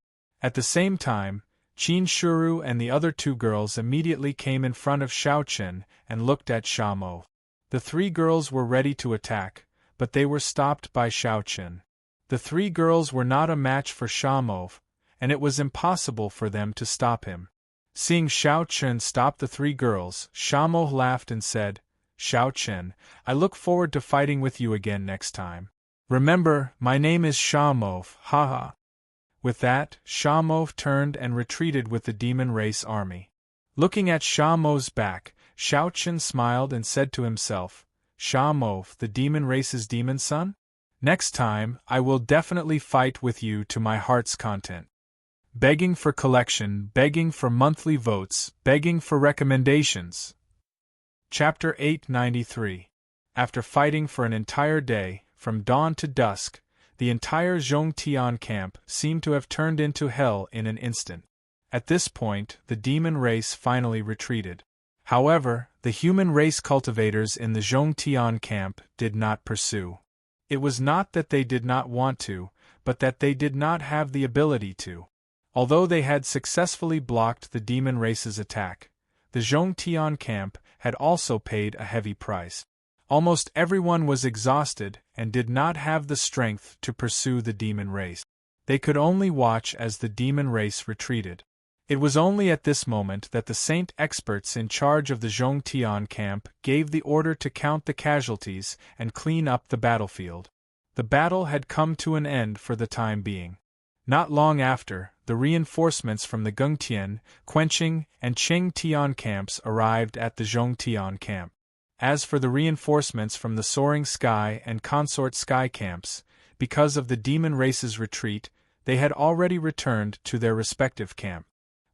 At the same time, Qin Shuru and the other two girls immediately came in front of Xiao Chen and looked at Sha Mo. The three girls were ready to attack, but they were stopped by Xiao Chen. The three girls were not a match for Sha Mo, and it was impossible for them to stop him. Seeing Xiao Chen stop the three girls, Sha Mo laughed and said, "Xiao Chen, I look forward to fighting with you again next time. Remember, my name is Sha Mo, haha." With that, Sha Mo turned and retreated with the demon race army. Looking at Sha Mo's back, Xiao Chen smiled and said to himself, "Sha Mo, the demon race's demon son? Next time, I will definitely fight with you to my heart's content." Begging for collection, begging for monthly votes, begging for recommendations. Chapter 893. After fighting for an entire day, from dawn to dusk, the entire Zhongtian camp seemed to have turned into hell in an instant. At this point, the demon race finally retreated. However, the human race cultivators in the Zhongtian camp did not pursue. It was not that they did not want to, but that they did not have the ability to. Although they had successfully blocked the demon race's attack, the Zhongtian camp had also paid a heavy price. Almost everyone was exhausted and did not have the strength to pursue the demon race. They could only watch as the demon race retreated. It was only at this moment that the saint experts in charge of the Zhongtian camp gave the order to count the casualties and clean up the battlefield. The battle had come to an end for the time being. Not long after, the reinforcements from the Gengtian, Quenching, and Qingtian camps arrived at the Zhongtian camp. As for the reinforcements from the Soaring Sky and Consort Sky camps, because of the demon race's retreat, they had already returned to their respective camp.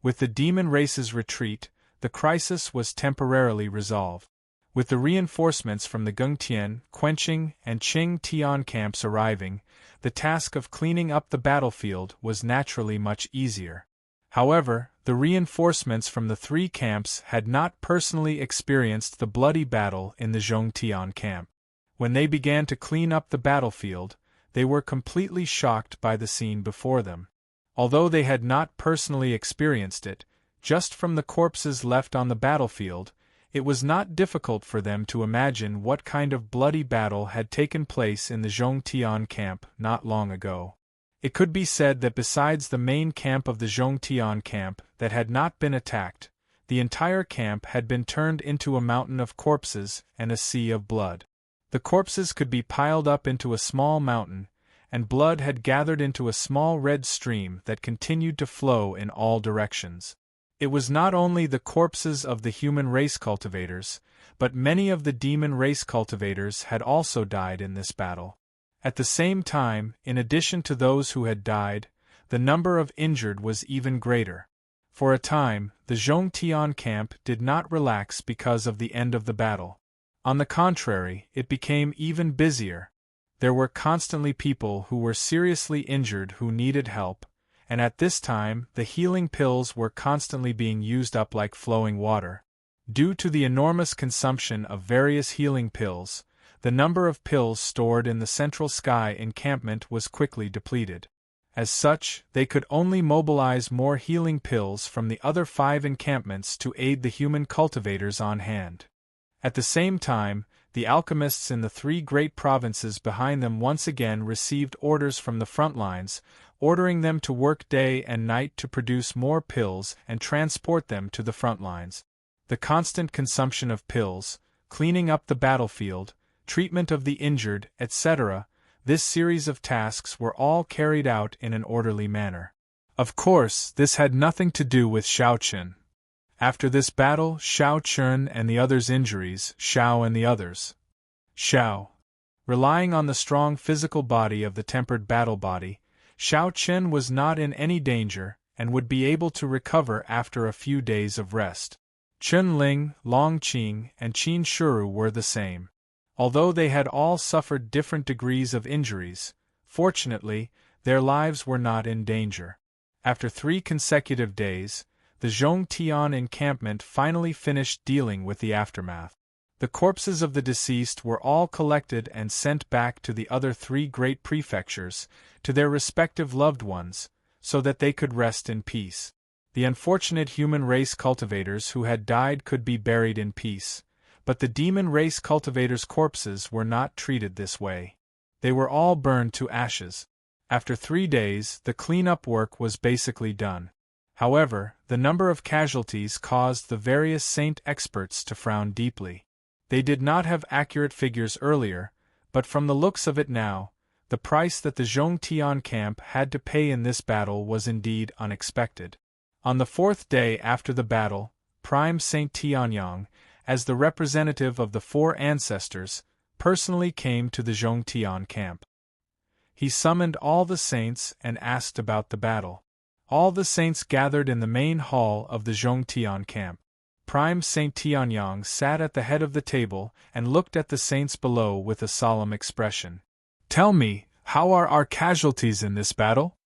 With the demon race's retreat, the crisis was temporarily resolved. With the reinforcements from the Gengtian, Quenching, and Qingtian camps arriving, the task of cleaning up the battlefield was naturally much easier. However, the reinforcements from the three camps had not personally experienced the bloody battle in the Zhongtian camp. When they began to clean up the battlefield, they were completely shocked by the scene before them. Although they had not personally experienced it, just from the corpses left on the battlefield, it was not difficult for them to imagine what kind of bloody battle had taken place in the Zhongtian camp not long ago. It could be said that besides the main camp of the Zhongtian camp that had not been attacked, the entire camp had been turned into a mountain of corpses and a sea of blood. The corpses could be piled up into a small mountain, and blood had gathered into a small red stream that continued to flow in all directions. It was not only the corpses of the human race cultivators, but many of the demon race cultivators had also died in this battle. At the same time, in addition to those who had died, the number of injured was even greater. For a time, the Zhongtian camp did not relax because of the end of the battle. On the contrary, it became even busier. There were constantly people who were seriously injured who needed help, and at this time the healing pills were constantly being used up like flowing water. Due to the enormous consumption of various healing pills, the number of pills stored in the Central Sky encampment was quickly depleted. As such, they could only mobilize more healing pills from the other 5 encampments to aid the human cultivators on hand. At the same time, the alchemists in the 3 great provinces behind them once again received orders from the front lines, ordering them to work day and night to produce more pills and transport them to the front lines. The constant consumption of pills, cleaning up the battlefield, treatment of the injured, etc., this series of tasks were all carried out in an orderly manner. Of course, this had nothing to do with Xiao Qun. After this battle, Xiao Qun and the others' injuries, Xiao and the others. Xiao. Relying on the strong physical body of the tempered battle body, Xiao Qun was not in any danger and would be able to recover after a few days of rest. Chun Ling, Long Qing, and Qin Shuru were the same. Although they had all suffered different degrees of injuries, fortunately, their lives were not in danger. After 3 consecutive days, the Zhongtian encampment finally finished dealing with the aftermath. The corpses of the deceased were all collected and sent back to the other 3 great prefectures, to their respective loved ones, so that they could rest in peace. The unfortunate human race cultivators who had died could be buried in peace, but the demon race cultivators' corpses were not treated this way. They were all burned to ashes. After 3 days, the cleanup work was basically done. However, the number of casualties caused the various saint experts to frown deeply. They did not have accurate figures earlier, but from the looks of it now, the price that the Zhongtian camp had to pay in this battle was indeed unexpected. On the 4th day after the battle, Prime Saint Tianyang, as the representative of the 4 ancestors, personally came to the Zhongtian camp. He summoned all the saints and asked about the battle. All the saints gathered in the main hall of the Zhongtian camp. Prime Saint Tianyang sat at the head of the table and looked at the saints below with a solemn expression. "Tell me, how are our casualties in this battle?"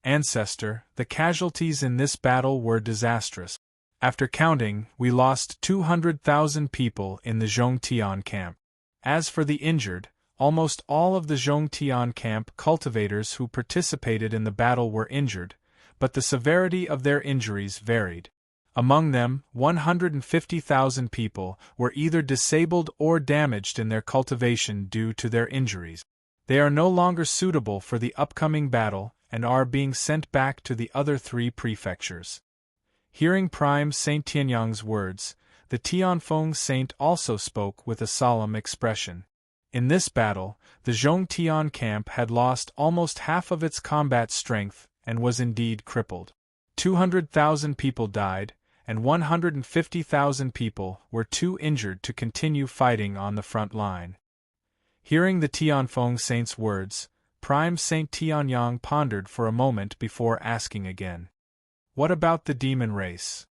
"Ancestor, the casualties in this battle were disastrous. After counting, we lost 200,000 people in the Zhongtian camp. As for the injured, almost all of the Zhongtian camp cultivators who participated in the battle were injured, but the severity of their injuries varied. Among them, 150,000 people were either disabled or damaged in their cultivation due to their injuries. They are no longer suitable for the upcoming battle and are being sent back to the other 3 prefectures." Hearing Prime Saint Tianyang's words, the Tianfeng saint also spoke with a solemn expression. In this battle, the Zhongtian camp had lost almost half of its combat strength and was indeed crippled. 200,000 people died, and 150,000 people were too injured to continue fighting on the front line. Hearing the Tianfeng saint's words, Prime Saint Tianyang pondered for a moment before asking again. "What about the demon race?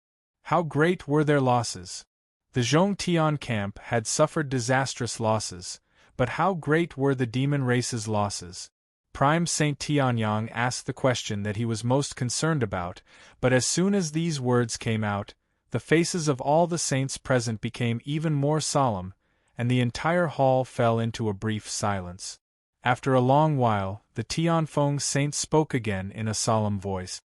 How great were their losses?" The Zhongtian camp had suffered disastrous losses, but how great were the demon race's losses? Prime Saint Tianyang asked the question that he was most concerned about, but as soon as these words came out, the faces of all the saints present became even more solemn, and the entire hall fell into a brief silence. After a long while, the Tianfeng saint spoke again in a solemn voice.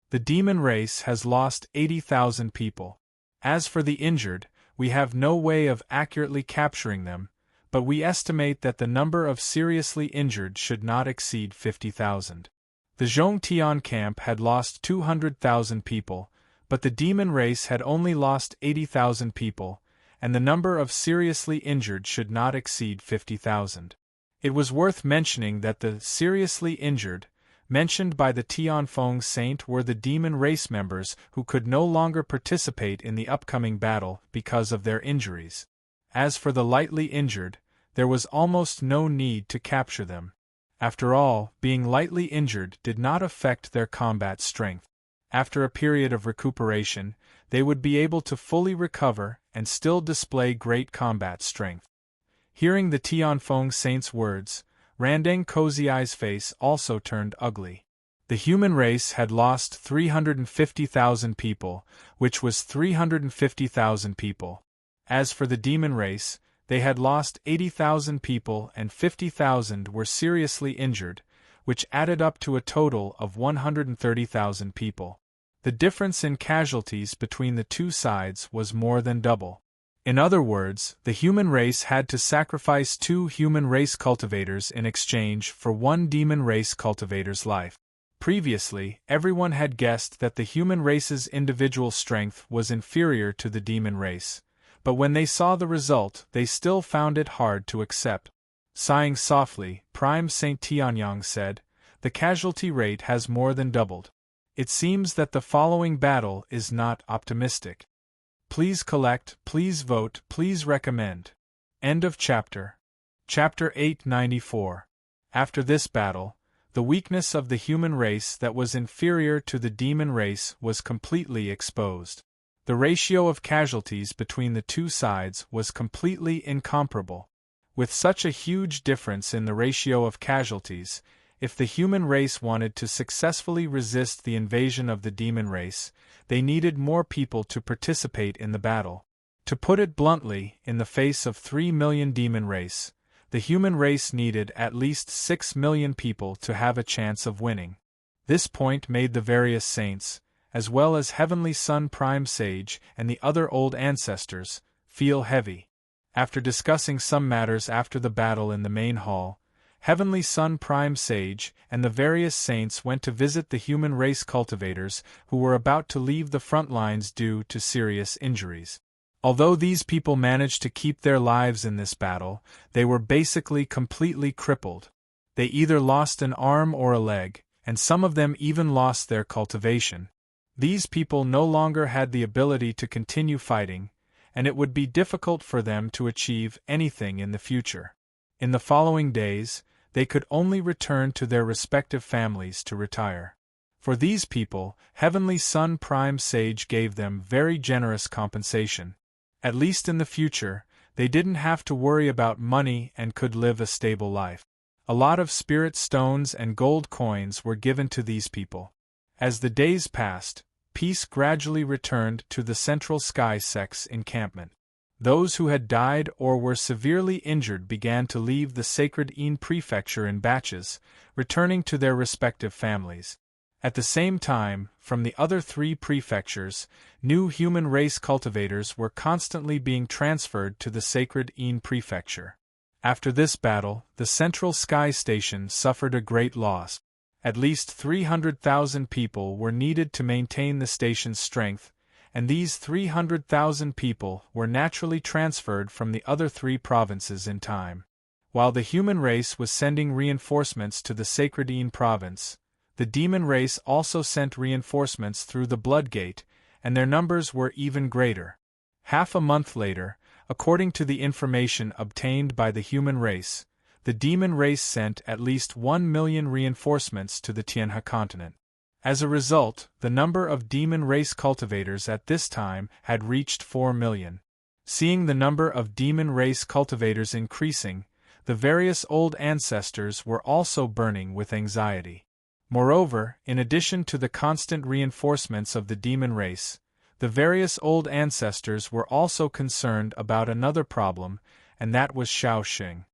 "The demon race has lost 80,000 people. As for the injured, we have no way of accurately capturing them, but we estimate that the number of seriously injured should not exceed 50,000. The Zhongtian camp had lost 200,000 people, but the demon race had only lost 80,000 people, and the number of seriously injured should not exceed 50,000. It was worth mentioning that the seriously injured mentioned by the Tianfeng saint were the demon race members who could no longer participate in the upcoming battle because of their injuries. As for the lightly injured, there was almost no need to capture them. After all, being lightly injured did not affect their combat strength. After a period of recuperation, they would be able to fully recover and still display great combat strength. Hearing the Tianfeng saint's words, Randeng Kozai's face also turned ugly. The human race had lost 350,000 people, which was 350,000 people. As for the demon race, they had lost 80,000 people and 50,000 were seriously injured, which added up to a total of 130,000 people. The difference in casualties between the two sides was more than double. In other words, the human race had to sacrifice 2 human race cultivators in exchange for 1 demon race cultivator's life. Previously, everyone had guessed that the human race's individual strength was inferior to the demon race, but when they saw the result, they still found it hard to accept. Sighing softly, Prime Saint Tianyang said, "The casualty rate has more than doubled. It seems that the following battle is not optimistic. Please collect, please vote, please recommend." End of chapter. Chapter 894. After this battle, the weakness of the human race that was inferior to the demon race was completely exposed. The ratio of casualties between the two sides was completely incomparable. With such a huge difference in the ratio of casualties, if the human race wanted to successfully resist the invasion of the demon race, they needed more people to participate in the battle. To put it bluntly, in the face of 3 million demon race, the human race needed at least 6 million people to have a chance of winning. This point made the various saints, as well as Heavenly Sun Prime Sage and the other old ancestors, feel heavy. After discussing some matters after the battle in the main hall, Heavenly Sun Prime Sage and the various saints went to visit the human race cultivators who were about to leave the front lines due to serious injuries. Although these people managed to keep their lives in this battle, they were basically completely crippled. They either lost an arm or a leg, and some of them even lost their cultivation. These people no longer had the ability to continue fighting, and it would be difficult for them to achieve anything in the future. In the following days, they could only return to their respective families to retire. For these people, Heavenly Sun Prime Sage gave them very generous compensation. At least in the future, they didn't have to worry about money and could live a stable life. A lot of spirit stones and gold coins were given to these people. As the days passed, peace gradually returned to the Central Sky Sect's encampment. Those who had died or were severely injured began to leave the sacred Een prefecture in batches, returning to their respective families. At the same time, from the other 3 prefectures, new human race cultivators were constantly being transferred to the sacred Een prefecture. After this battle, the Central Sky Station suffered a great loss. At least 300,000 people were needed to maintain the station's strength, and these 300,000 people were naturally transferred from the other 3 provinces in time. While the human race was sending reinforcements to the sacred Een province, the demon race also sent reinforcements through the Blood Gate, and their numbers were even greater. Half a month later, according to the information obtained by the human race, the demon race sent at least 1 million reinforcements to the Tianhe continent. As a result, the number of demon race cultivators at this time had reached 4 million. Seeing the number of demon race cultivators increasing, the various old ancestors were also burning with anxiety. Moreover, in addition to the constant reinforcements of the demon race, the various old ancestors were also concerned about another problem, and that was Shaoxing.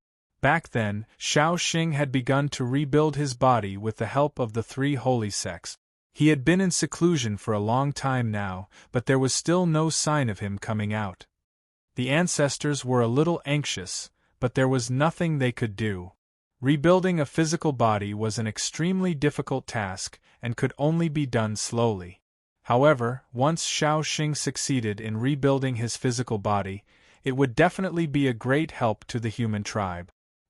Back then, Shaoxing had begun to rebuild his body with the help of the 3 holy sects. He had been in seclusion for a long time now, but there was still no sign of him coming out. The ancestors were a little anxious, but there was nothing they could do. Rebuilding a physical body was an extremely difficult task and could only be done slowly. However, once Shaoxing succeeded in rebuilding his physical body, it would definitely be a great help to the human tribe.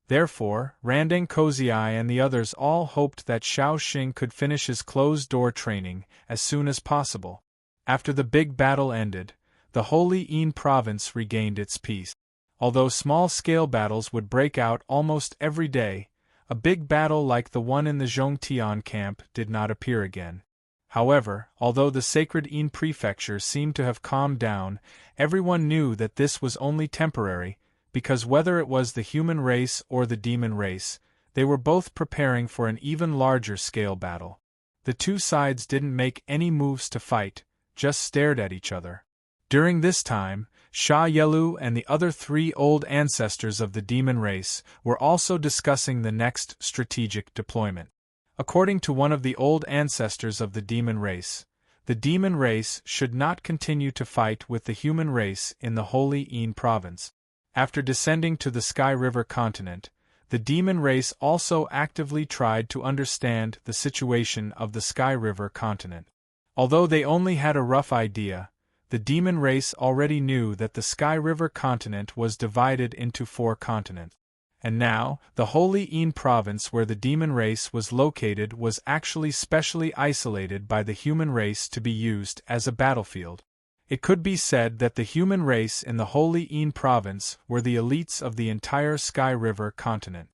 Therefore, Randang Kozai and the others all hoped that Shaoxing could finish his closed-door training as soon as possible. After the big battle ended, the Holy Een province regained its peace. Although small-scale battles would break out almost every day, a big battle like the one in the Zhongtian camp did not appear again. However, although the sacred Een prefecture seemed to have calmed down, everyone knew that this was only temporary, because whether it was the human race or the demon race, they were both preparing for an even larger scale battle. The two sides didn't make any moves to fight, just stared at each other. During this time, Sha Yelu and the other three old ancestors of the demon race were also discussing the next strategic deployment. According to one of the old ancestors of the demon race should not continue to fight with the human race in the Holy Een province. After descending to the Sky River continent, the demon race also actively tried to understand the situation of the Sky River continent. Although they only had a rough idea, the demon race already knew that the Sky River continent was divided into 4 continents. And now, the Holy Een province where the demon race was located was actually specially isolated by the human race to be used as a battlefield. It could be said that the human race in the Holy Een province were the elites of the entire Sky River continent.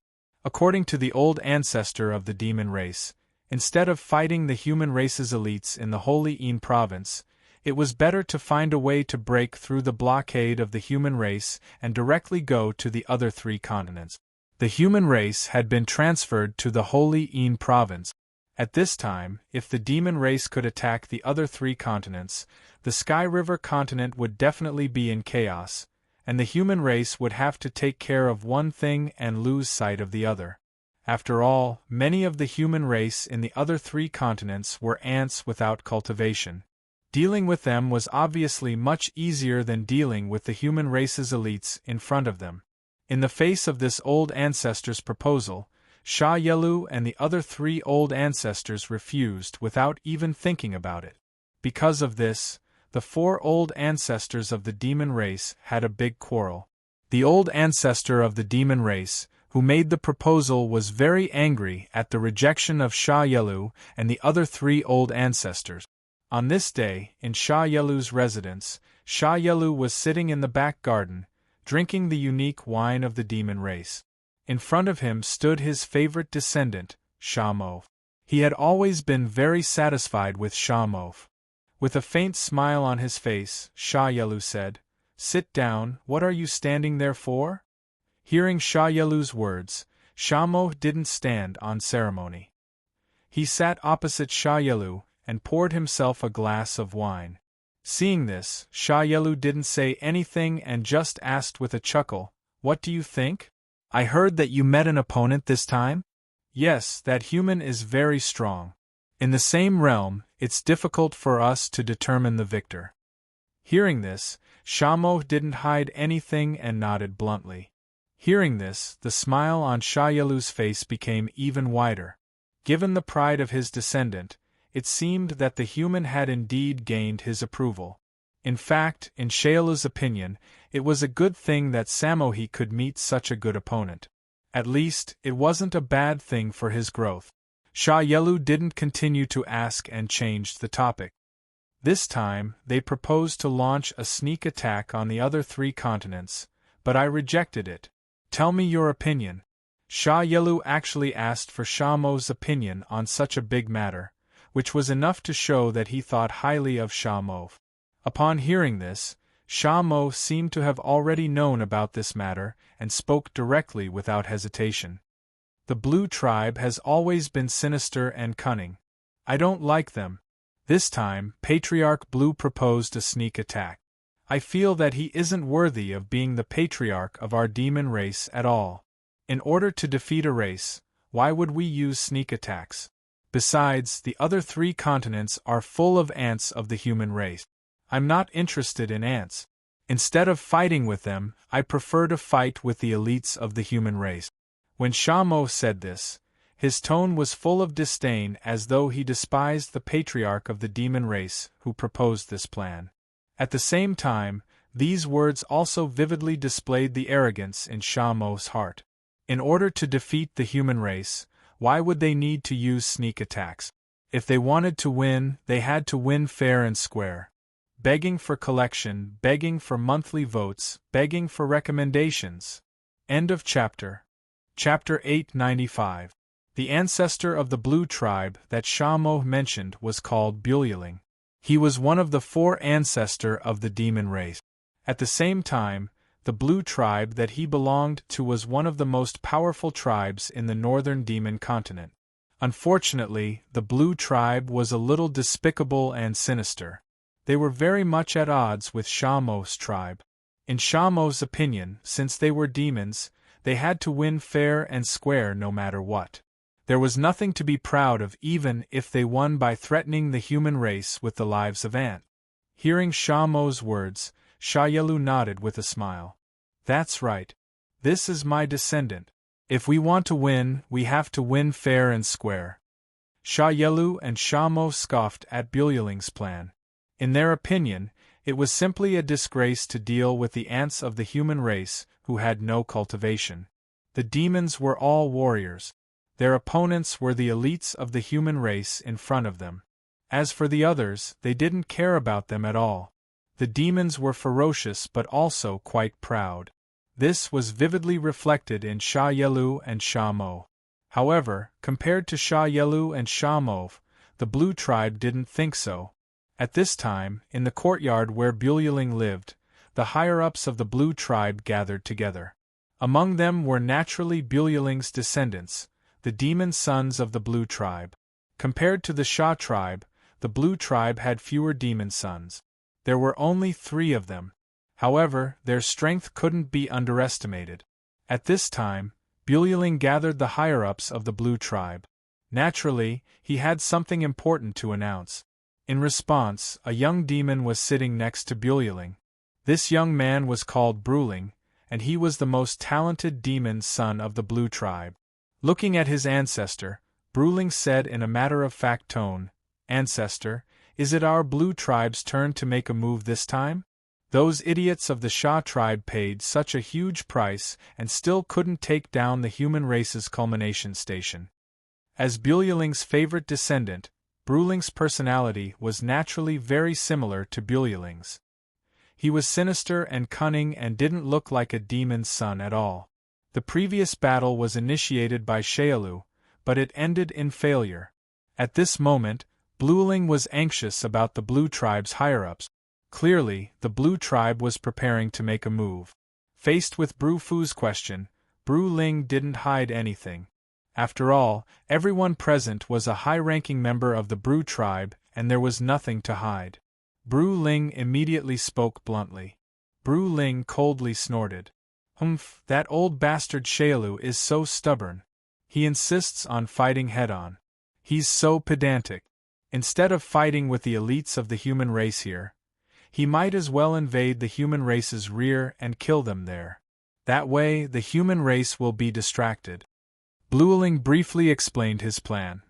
According to the old ancestor of the demon race, instead of fighting the human race's elites in the Holy Een province, it was better to find a way to break through the blockade of the human race and directly go to the other 3 continents. The human race had been transferred to the Holy Een province. At this time, if the demon race could attack the other 3 continents, the Sky River continent would definitely be in chaos, and the human race would have to take care of one thing and lose sight of the other. After all, many of the human race in the other 3 continents were ants without cultivation. Dealing with them was obviously much easier than dealing with the human race's elites in front of them. In the face of this old ancestor's proposal, Sha Yelu and the other 3 old ancestors refused without even thinking about it. Because of this, the 4 old ancestors of the demon race had a big quarrel. The old ancestor of the demon race, who made the proposal, was very angry at the rejection of Sha Yelu and the other 3 old ancestors. On this day, in Sha Yelu's residence, Sha Yelu was sitting in the back garden, drinking the unique wine of the demon race. In front of him stood his favorite descendant, Sha Mo. He had always been very satisfied with Sha Mo. With a faint smile on his face, Sha Yelu said, "Sit down, what are you standing there for?" Hearing Sha Yelu's words, Sha Mo didn't stand on ceremony. He sat opposite Sha Yelu and poured himself a glass of wine. Seeing this, Sha Yelu didn't say anything and just asked with a chuckle, "What do you think? I heard that you met an opponent this time?" "Yes, that human is very strong. In the same realm, it's difficult for us to determine the victor." Hearing this, Sha Mo didn't hide anything and nodded bluntly. Hearing this, the smile on Sha Yelu's face became even wider. Given the pride of his descendant, it seemed that the human had indeed gained his approval. In fact, in Sha Yelu's opinion, it was a good thing that Samohi could meet such a good opponent. At least, it wasn't a bad thing for his growth. Sha Yelu didn't continue to ask and changed the topic. This time, they proposed to launch a sneak attack on the other 3 continents, but I rejected it. Tell me your opinion. Sha Yelu actually asked for Sha Mo's opinion on such a big matter, which was enough to show that he thought highly of Sha Mo. Upon hearing this, Sha Mo seemed to have already known about this matter and spoke directly without hesitation. "The Blue Tribe has always been sinister and cunning. I don't like them. This time, Patriarch Blue proposed a sneak attack. I feel that he isn't worthy of being the patriarch of our demon race at all. In order to defeat a race, why would we use sneak attacks? Besides, the other 3 continents are full of ants of the human race. I'm not interested in ants. Instead of fighting with them, I prefer to fight with the elites of the human race." When Sha Mo said this, his tone was full of disdain, as though he despised the patriarch of the demon race who proposed this plan. At the same time, these words also vividly displayed the arrogance in Sha Mo's heart. In order to defeat the human race, why would they need to use sneak attacks? If they wanted to win, they had to win fair and square. Begging for collection, begging for monthly votes, begging for recommendations. End of chapter. Chapter 895. The ancestor of the Blue Tribe that Sha Mo mentioned was called Bulyeling. He was one of the 4 ancestor of the demon race. At the same time, the Blue Tribe that he belonged to was one of the most powerful tribes in the northern demon continent. Unfortunately, the Blue Tribe was a little despicable and sinister. They were very much at odds with Shamo's tribe. In Shamo's opinion, since they were demons, they had to win fair and square no matter what. There was nothing to be proud of even if they won by threatening the human race with the lives of ants. Hearing Shamo's words, Shayelu nodded with a smile. That's right. This is my descendant. If we want to win, we have to win fair and square. Shayelu and Shamo scoffed at Bululing's plan. In their opinion, it was simply a disgrace to deal with the ants of the human race who had no cultivation. The demons were all warriors. Their opponents were the elites of the human race in front of them. As for the others, they didn't care about them at all. The demons were ferocious but also quite proud. This was vividly reflected in Shayelu and Shamo. However, compared to Shayelu and Shamo, the Blue Tribe didn't think so. At this time, in the courtyard where Bululing lived, the higher-ups of the Blue Tribe gathered together. Among them were naturally Bululing's descendants, the demon sons of the Blue Tribe. Compared to the Sha tribe, the Blue Tribe had fewer demon sons. There were only 3 of them. However, their strength couldn't be underestimated. At this time, Bululing gathered the higher-ups of the Blue Tribe. Naturally, he had something important to announce. In response, a young demon was sitting next to Bululing. This young man was called Bruling, and he was the most talented demon son of the Blue Tribe. Looking at his ancestor, Bruling said in a matter-of-fact tone, "Ancestor, is it our Blue Tribe's turn to make a move this time? Those idiots of the Sha tribe paid such a huge price and still couldn't take down the human race's culmination station." As Bululing's favorite descendant, Bruling's personality was naturally very similar to Bululing's. He was sinister and cunning and didn't look like a demon's son at all. The previous battle was initiated by Shayelu, but it ended in failure. At this moment, Bululing was anxious about the Blue Tribe's higher-ups. Clearly, the Blue Tribe was preparing to make a move. Faced with Bru Fu's question, Bululing didn't hide anything. After all, everyone present was a high-ranking member of the Blue Tribe, and there was nothing to hide. Bululing immediately spoke bluntly. Bululing coldly snorted. "Humph, that old bastard Shayelu is so stubborn. He insists on fighting head-on. He's so pedantic. Instead of fighting with the elites of the human race here, he might as well invade the human race's rear and kill them there. That way, the human race will be distracted." Bululing briefly explained his plan.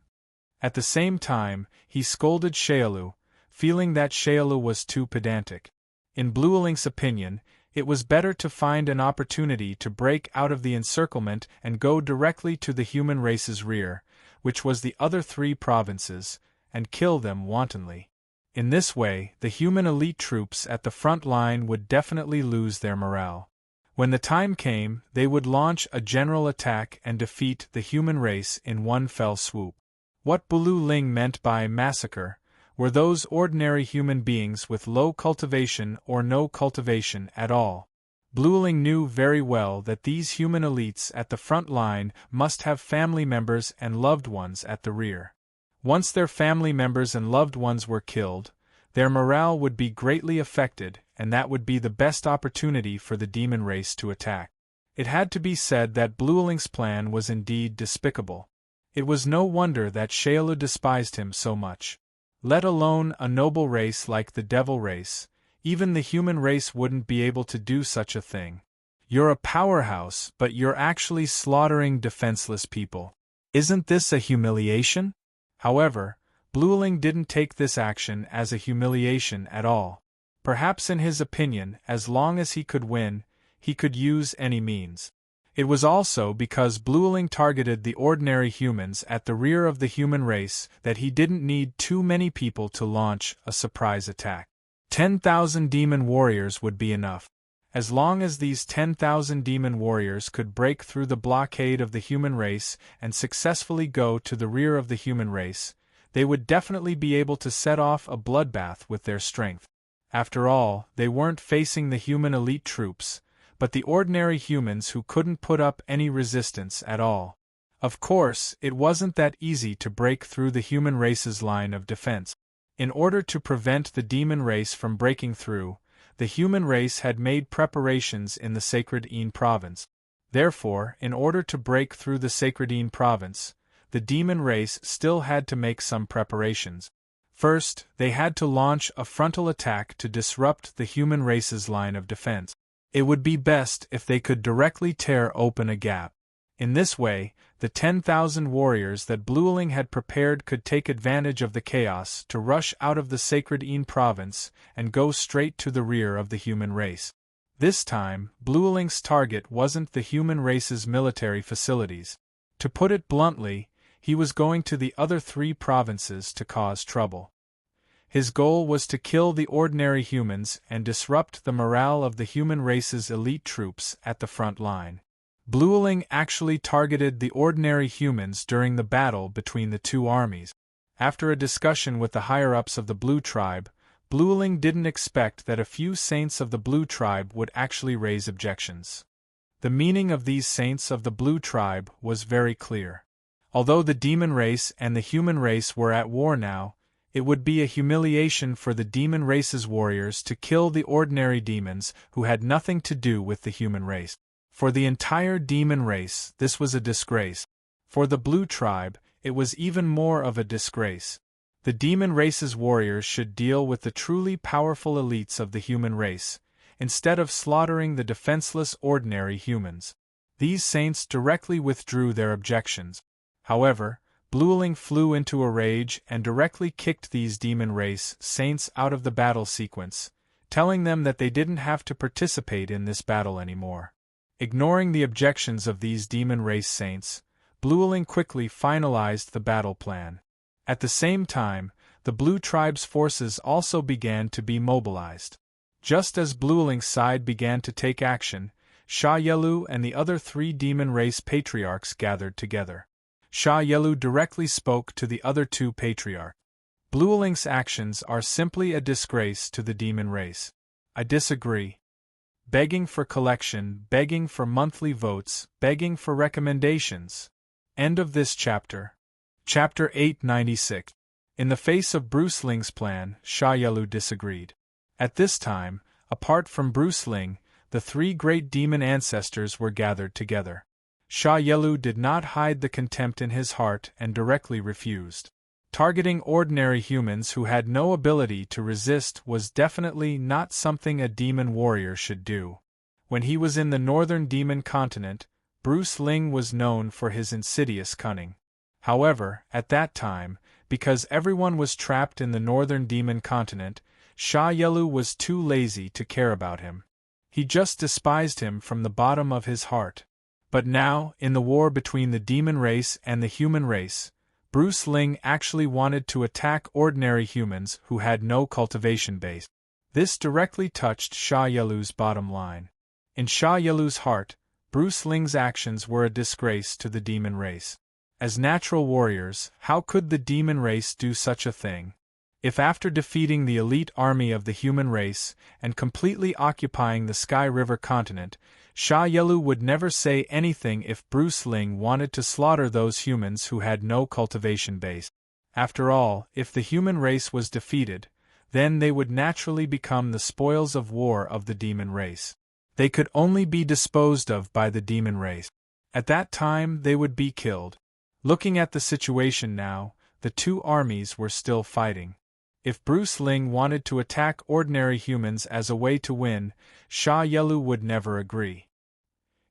At the same time, he scolded Shayelu, feeling that Shayelu was too pedantic. In Buluing's opinion, it was better to find an opportunity to break out of the encirclement and go directly to the human race's rear, which was the other 3 provinces, and kill them wantonly. In this way, the human elite troops at the front line would definitely lose their morale. When the time came, they would launch a general attack and defeat the human race in one fell swoop. What Bululing meant by massacre were those ordinary human beings with low cultivation or no cultivation at all. Bululing knew very well that these human elites at the front line must have family members and loved ones at the rear. Once their family members and loved ones were killed, their morale would be greatly affected, and that would be the best opportunity for the demon race to attack. It had to be said that Buluing's plan was indeed despicable. It was no wonder that Shayelu despised him so much. Let alone a noble race like the devil race, even the human race wouldn't be able to do such a thing. You're a powerhouse, but you're actually slaughtering defenseless people. Isn't this a humiliation? However, Bululing didn't take this action as a humiliation at all. Perhaps in his opinion, as long as he could win, he could use any means. It was also because Bululing targeted the ordinary humans at the rear of the human race that he didn't need too many people to launch a surprise attack. 10,000 demon warriors would be enough. As long as these 10,000 demon warriors could break through the blockade of the human race and successfully go to the rear of the human race, they would definitely be able to set off a bloodbath with their strength. After all, they weren't facing the human elite troops, but the ordinary humans who couldn't put up any resistance at all. Of course, it wasn't that easy to break through the human race's line of defense. In order to prevent the demon race from breaking through, the human race had made preparations in the Sacred province. Therefore, in order to break through the Sacred province, the demon race still had to make some preparations. First, they had to launch a frontal attack to disrupt the human race's line of defense. It would be best if they could directly tear open a gap. In this way, the 10,000 warriors that Blueling had prepared could take advantage of the chaos to rush out of the Sacred province and go straight to the rear of the human race. This time, Blueling's target wasn't the human race's military facilities. To put it bluntly, he was going to the other 3 provinces to cause trouble. His goal was to kill the ordinary humans and disrupt the morale of the human race's elite troops at the front line. Blueling actually targeted the ordinary humans during the battle between the 2 armies. After a discussion with the higher-ups of the Blue Tribe, Blueling didn't expect that a few saints of the Blue Tribe would actually raise objections. The meaning of these saints of the Blue Tribe was very clear. Although the demon race and the human race were at war now, it would be a humiliation for the demon race's warriors to kill the ordinary demons who had nothing to do with the human race. For the entire demon race, this was a disgrace. For the Blue Tribe, it was even more of a disgrace. The demon race's warriors should deal with the truly powerful elites of the human race, instead of slaughtering the defenseless ordinary humans. These saints directly withdrew their objections. However, Blueling flew into a rage and directly kicked these demon race saints out of the battle sequence, telling them that they didn't have to participate in this battle anymore. Ignoring the objections of these demon race saints, Blueling quickly finalized the battle plan. At the same time, the Blue Tribe's forces also began to be mobilized. Just as Blueling's side began to take action, Sha Yelu and the other 3 demon race patriarchs gathered together. Sha Yelu directly spoke to the other 2 patriarchs. Blueling's actions are simply a disgrace to the demon race. I disagree. Begging for collection, begging for monthly votes, begging for recommendations. End of this chapter. Chapter 896. In the face of Bruce Ling's plan, Sha Yelu disagreed. At this time, apart from Bruce Ling, the 3 great demon ancestors were gathered together. Sha Yelu did not hide the contempt in his heart and directly refused. Targeting ordinary humans who had no ability to resist was definitely not something a demon warrior should do. When he was in the northern demon continent, Bruce Ling was known for his insidious cunning. However, at that time, because everyone was trapped in the northern demon continent, Sha Yelu was too lazy to care about him. He just despised him from the bottom of his heart. But now, in the war between the demon race and the human race, Bruce Ling actually wanted to attack ordinary humans who had no cultivation base. This directly touched Sha Yelu's bottom line. In Sha Yelu's heart, Bruce Ling's actions were a disgrace to the demon race. As natural warriors, how could the demon race do such a thing? If after defeating the elite army of the human race and completely occupying the Sky River continent, Sha Yelu would never say anything if Bruce Ling wanted to slaughter those humans who had no cultivation base. After all, if the human race was defeated, then they would naturally become the spoils of war of the demon race. They could only be disposed of by the demon race. At that time they would be killed. Looking at the situation now, the 2 armies were still fighting. If Bruce Ling wanted to attack ordinary humans as a way to win, Sha Yelu would never agree.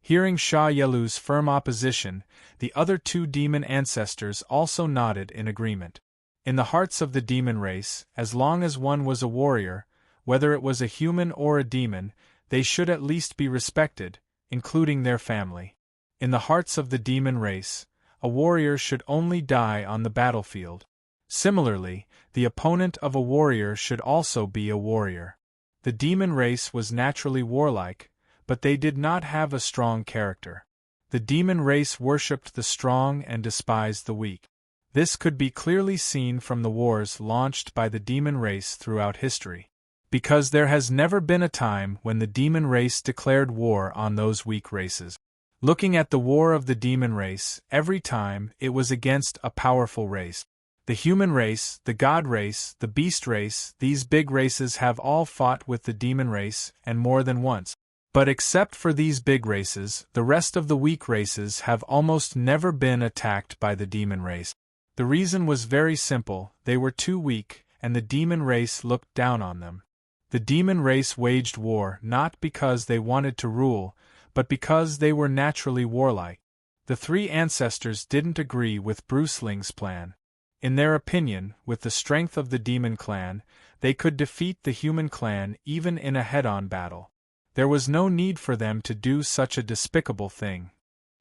Hearing Sha Yelu's firm opposition, the other 2 demon ancestors also nodded in agreement. In the hearts of the demon race, as long as one was a warrior, whether it was a human or a demon, they should at least be respected, including their family. In the hearts of the demon race, a warrior should only die on the battlefield. Similarly, the opponent of a warrior should also be a warrior. The demon race was naturally warlike, but they did not have a strong character. The demon race worshipped the strong and despised the weak. This could be clearly seen from the wars launched by the demon race throughout history. Because there has never been a time when the demon race declared war on those weak races. Looking at the war of the demon race, every time it was against a powerful race. The human race, the god race, the beast race, these big races have all fought with the demon race, and more than once. But except for these big races, the rest of the weak races have almost never been attacked by the demon race. The reason was very simple: they were too weak, and the demon race looked down on them. The demon race waged war not because they wanted to rule, but because they were naturally warlike. The three ancestors didn't agree with Bruce Ling's plan. In their opinion, with the strength of the demon clan, they could defeat the human clan even in a head-on battle. There was no need for them to do such a despicable thing.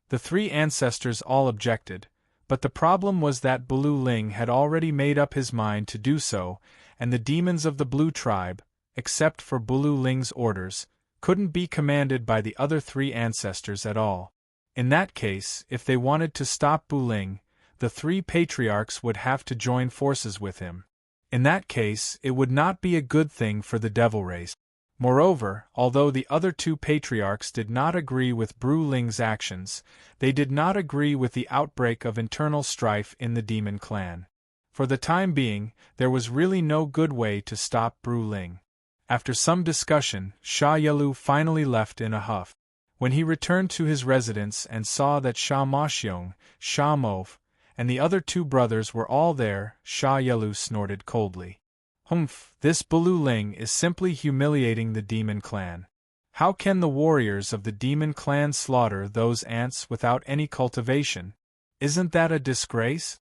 The three ancestors all objected, but the problem was that Blue Ling had already made up his mind to do so, and the demons of the Blue tribe, except for Blue Ling's orders, couldn't be commanded by the other three ancestors at all. In that case, if they wanted to stop Blue Ling, the three patriarchs would have to join forces with him. In that case, it would not be a good thing for the devil race. Moreover, although the other two patriarchs did not agree with Blue Ling's actions, they did not agree with the outbreak of internal strife in the demon clan. For the time being, there was really no good way to stop Blue Ling. After some discussion, Sha Yelu finally left in a huff. When he returned to his residence and saw that Sha Moxiong, Sha Move, and the other two brothers were all there, Sha Yelu snorted coldly. Humph, this Blue Ling is simply humiliating the demon clan. How can the warriors of the demon clan slaughter those ants without any cultivation? Isn't that a disgrace?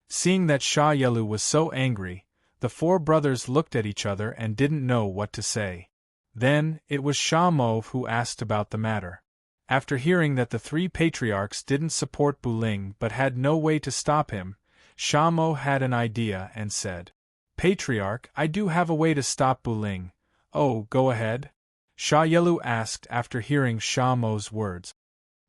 Seeing that Sha Yelu was so angry, the four brothers looked at each other and didn't know what to say. Then, it was Sha Move who asked about the matter. After hearing that the three patriarchs didn't support Bu Ling but had no way to stop him, Sha Mo had an idea and said, "Patriarch, I do have a way to stop Bu Ling." "Oh, go ahead?" Sha Yelu asked after hearing Sha Mo's words.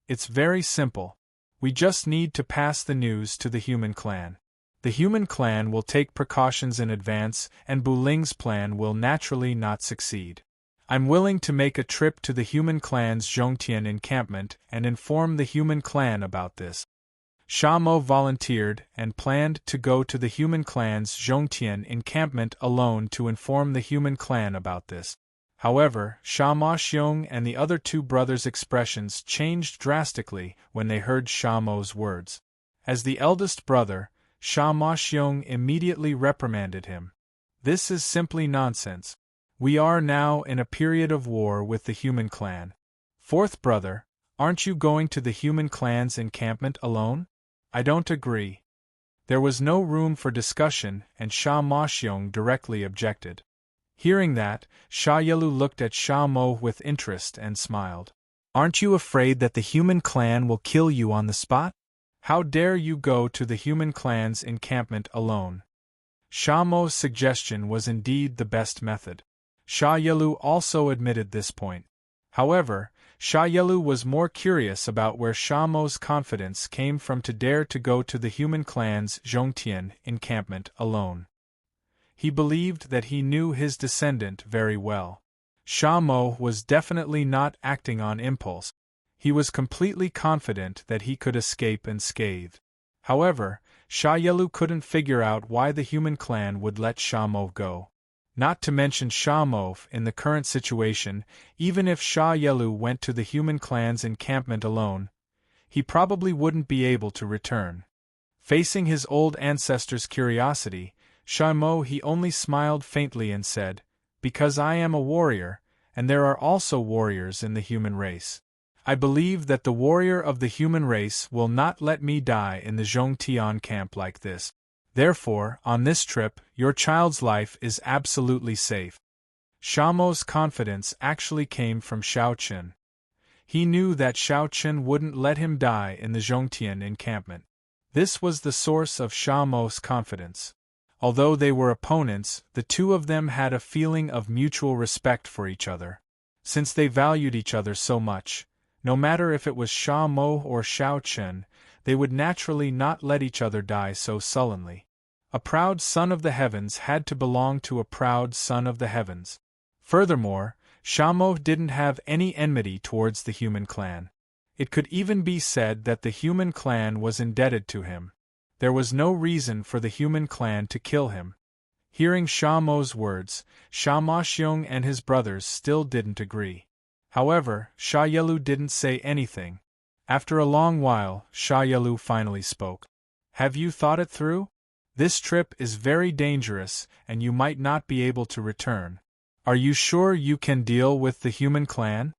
"It's very simple. We just need to pass the news to the human clan. The human clan will take precautions in advance, and Bu Ling's plan will naturally not succeed. I'm willing to make a trip to the human clan's Zhongtian encampment and inform the human clan about this." Sha Mo volunteered and planned to go to the human clan's Zhongtian encampment alone to inform the human clan about this. However, Sha Moxiong and the other two brothers' expressions changed drastically when they heard Sha Mo's words. As the eldest brother, Sha Moxiong immediately reprimanded him. "This is simply nonsense. We are now in a period of war with the human clan. Fourth brother, aren't you going to the human clan's encampment alone?" "I don't agree." There was no room for discussion, and Sha Moxiong directly objected. Hearing that, Sha Yelu looked at Sha Mo with interest and smiled. "Aren't you afraid that the human clan will kill you on the spot? How dare you go to the human clan's encampment alone?" Sha Mo's suggestion was indeed the best method. Sha Yelu also admitted this point. However, Sha Yelu was more curious about where Sha Mo's confidence came from to dare to go to the human clan's Zhongtian encampment alone. He believed that he knew his descendant very well. Sha Mo was definitely not acting on impulse. He was completely confident that he could escape unscathed. However, Sha Yelu couldn't figure out why the human clan would let Sha Mo go. Not to mention Sha Mo, in the current situation, even if Sha Yelu went to the human clan's encampment alone, he probably wouldn't be able to return. Facing his old ancestor's curiosity, Sha Mo he only smiled faintly and said, "Because I am a warrior, and there are also warriors in the human race. I believe that the warrior of the human race will not let me die in the Zhongtian camp like this. Therefore, on this trip, your child's life is absolutely safe." Sha Mo's confidence actually came from Shao Chen. He knew that Shao Chen wouldn't let him die in the Zhongtian encampment. This was the source of Sha Mo's confidence. Although they were opponents, the two of them had a feeling of mutual respect for each other. Since they valued each other so much, no matter if it was Sha Mo or Shao Chen, they would naturally not let each other die so sullenly. A proud son of the heavens had to belong to a proud son of the heavens. Furthermore, Sha Mo didn't have any enmity towards the human clan. It could even be said that the human clan was indebted to him. There was no reason for the human clan to kill him. Hearing Sha Mo's words, Sha Moxiong and his brothers still didn't agree. However, Sha Yelu didn't say anything. After a long while, Sha Yelu finally spoke. Have you thought it through? This trip is very dangerous, and you might not be able to return. Are you sure you can deal with the human clan?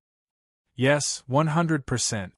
Yes, 100%.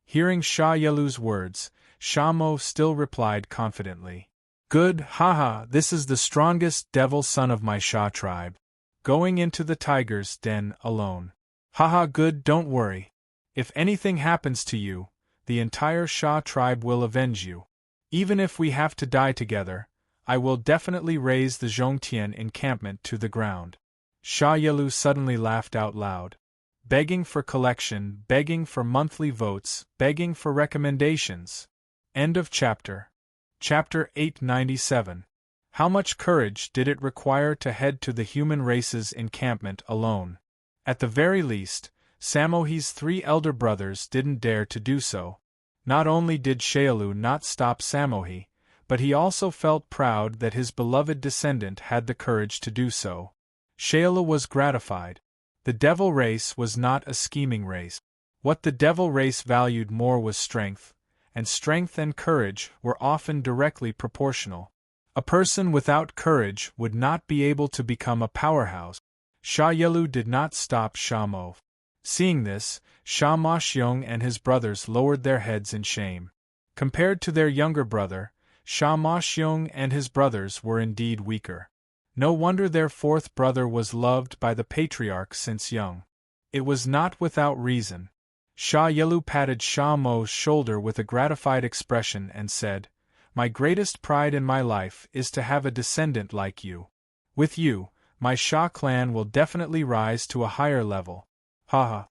Hearing Sha Yelu's words, Sha Mo still replied confidently. Good, haha, this is the strongest devil son of my Sha tribe. Going into the tiger's den alone. Haha, good, don't worry. If anything happens to you, the entire Sha tribe will avenge you. Even if we have to die together, I will definitely raise the Zhongtian encampment to the ground. Sha Yelu suddenly laughed out loud. Begging for collection, begging for monthly votes, begging for recommendations. End of chapter. Chapter 897. How much courage did it require to head to the human race's encampment alone? At the very least, Samohi's 3 elder brothers didn't dare to do so. Not only did Shaolu not stop Samohi, but he also felt proud that his beloved descendant had the courage to do so. Shaolu was gratified. The devil race was not a scheming race. What the devil race valued more was strength, and strength and courage were often directly proportional. A person without courage would not be able to become a powerhouse. Sha Yelu did not stop Sha Mo. Seeing this, Sha Moxiong and his brothers lowered their heads in shame. Compared to their younger brother, Sha Moxiong and his brothers were indeed weaker. No wonder their 4th brother was loved by the patriarch since young. It was not without reason. Sha Yelu patted Sha Mo's shoulder with a gratified expression and said, My greatest pride in my life is to have a descendant like you. With you, my Sha clan will definitely rise to a higher level. Haha.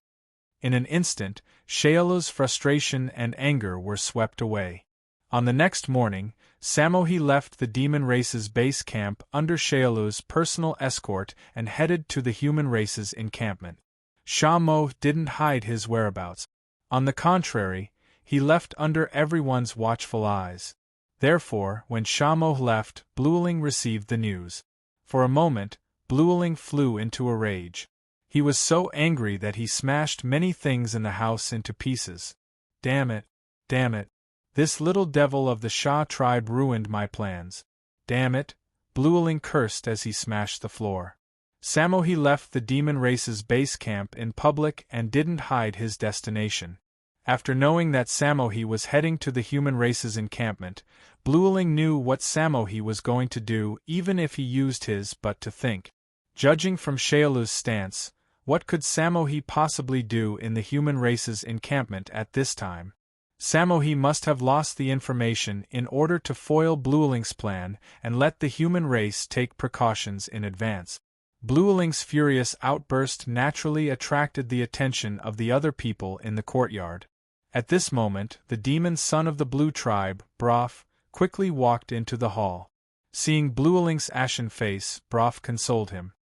In an instant, Shaolu's frustration and anger were swept away. On the next morning, Samohi left the demon race's base camp under Shaolu's personal escort and headed to the human race's encampment. Sha Mo didn't hide his whereabouts. On the contrary, he left under everyone's watchful eyes. Therefore, when Sha Mo left, Blueling received the news. For a moment, Blueling flew into a rage. He was so angry that he smashed many things in the house into pieces. Damn it! Damn it! This little devil of the Sha tribe ruined my plans. Damn it! Blueling cursed as he smashed the floor. Samohi left the demon race's base camp in public and didn't hide his destination. After knowing that Samohi was heading to the human race's encampment, Blueling knew what Samohi was going to do even if he used his but to think. Judging from Shaolu's stance, what could Samohi possibly do in the human race's encampment at this time? Samohi must have lost the information in order to foil Blueling's plan and let the human race take precautions in advance. Blueling's furious outburst naturally attracted the attention of the other people in the courtyard. At this moment, the demon son of the Blue tribe, Broff, quickly walked into the hall. Seeing Blueling's ashen face, Broff consoled him.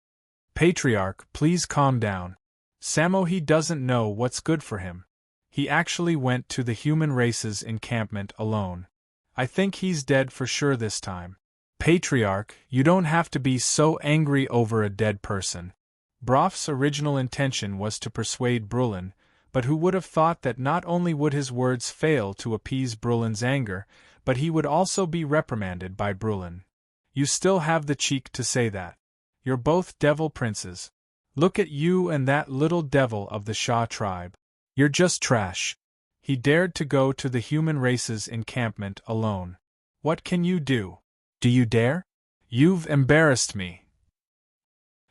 Patriarch, please calm down. Samohi doesn't know what's good for him. He actually went to the human race's encampment alone. I think he's dead for sure this time. Patriarch, you don't have to be so angry over a dead person. Broff's original intention was to persuade Brulin, but who would have thought that not only would his words fail to appease Brulin's anger, but he would also be reprimanded by Brulin. You still have the cheek to say that. You're both devil princes. Look at you and that little devil of the Sha tribe. You're just trash. He dared to go to the human race's encampment alone. What can you do? Do you dare? You've embarrassed me.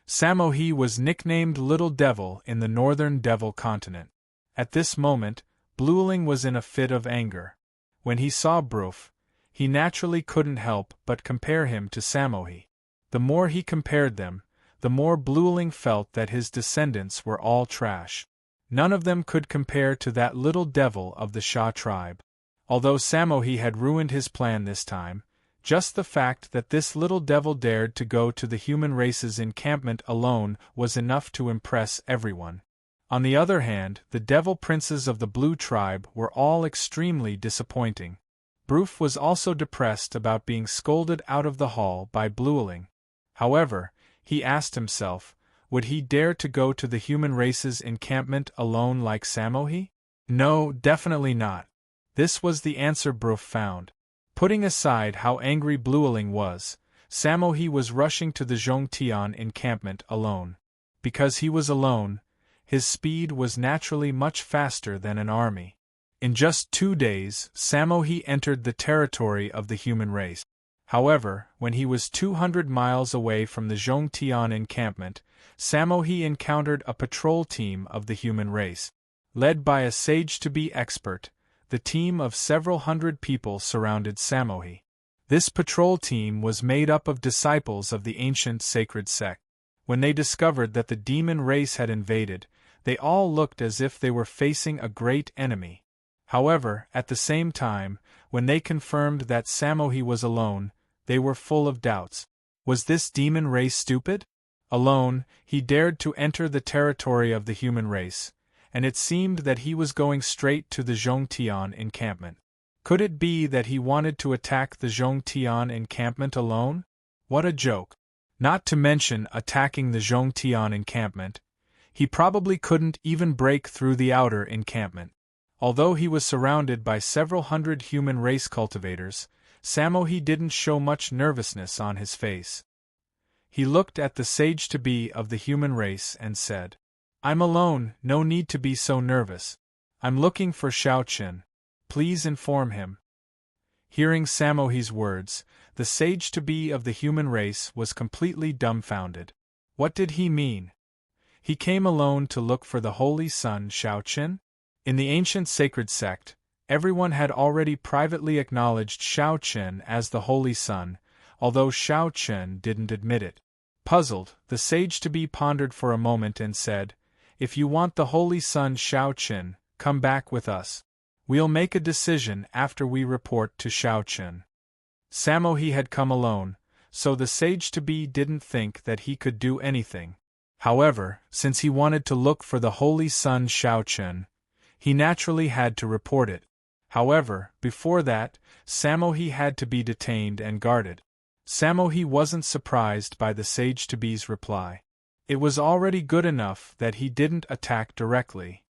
Samohi was nicknamed Little Devil in the Northern Devil Continent. At this moment, Blueling was in a fit of anger. When he saw Broof, he naturally couldn't help but compare him to Samohi. The more he compared them, the more Blueling felt that his descendants were all trash. None of them could compare to that little devil of the Sha tribe. Although Samohi had ruined his plan this time, just the fact that this little devil dared to go to the human race's encampment alone was enough to impress everyone. On the other hand, the devil princes of the Blue tribe were all extremely disappointing. Broof was also depressed about being scolded out of the hall by Blueling. However, he asked himself, would he dare to go to the human race's encampment alone like Samohi? No, definitely not. This was the answer Broof found. Putting aside how angry Blueling was, Samohi was rushing to the Zhongtian encampment alone. Because he was alone, his speed was naturally much faster than an army. In just 2 days, Samohi entered the territory of the human race. However, when he was 200 miles away from the Zhongtian encampment, Samohi encountered a patrol team of the human race. Led by a sage-to-be expert, the team of several hundred people surrounded Samohi. This patrol team was made up of disciples of the ancient sacred sect. When they discovered that the demon race had invaded, they all looked as if they were facing a great enemy. However, at the same time, when they confirmed that Samohi was alone, they were full of doubts. Was this demon race stupid? Alone, he dared to enter the territory of the human race, and it seemed that he was going straight to the Zhongtian encampment. Could it be that he wanted to attack the Zhongtian encampment alone? What a joke! Not to mention attacking the Zhongtian encampment, he probably couldn't even break through the outer encampment. Although he was surrounded by several hundred human race cultivators, Samohi didn't show much nervousness on his face. He looked at the sage-to-be of the human race and said, "I'm alone, no need to be so nervous. I'm looking for Xiao Qin. Please inform him." Hearing Samohi's words, the sage-to-be of the human race was completely dumbfounded. What did he mean? He came alone to look for the holy son Xiao Qin? In the ancient sacred sect, everyone had already privately acknowledged Xiao Qin as the holy son, although Xiao Qin didn't admit it. Puzzled, the sage-to-be pondered for a moment and said, "If you want the holy son Xiao Qin, come back with us. We'll make a decision after we report to Xiao Qin." Samohi had come alone, so the sage-to-be didn't think that he could do anything. However, since he wanted to look for the holy son Xiao Qin, he naturally had to report it. However, before that, Samohi had to be detained and guarded. Samohi wasn't surprised by the sage-to-be's reply. It was already good enough that he didn't attack directly.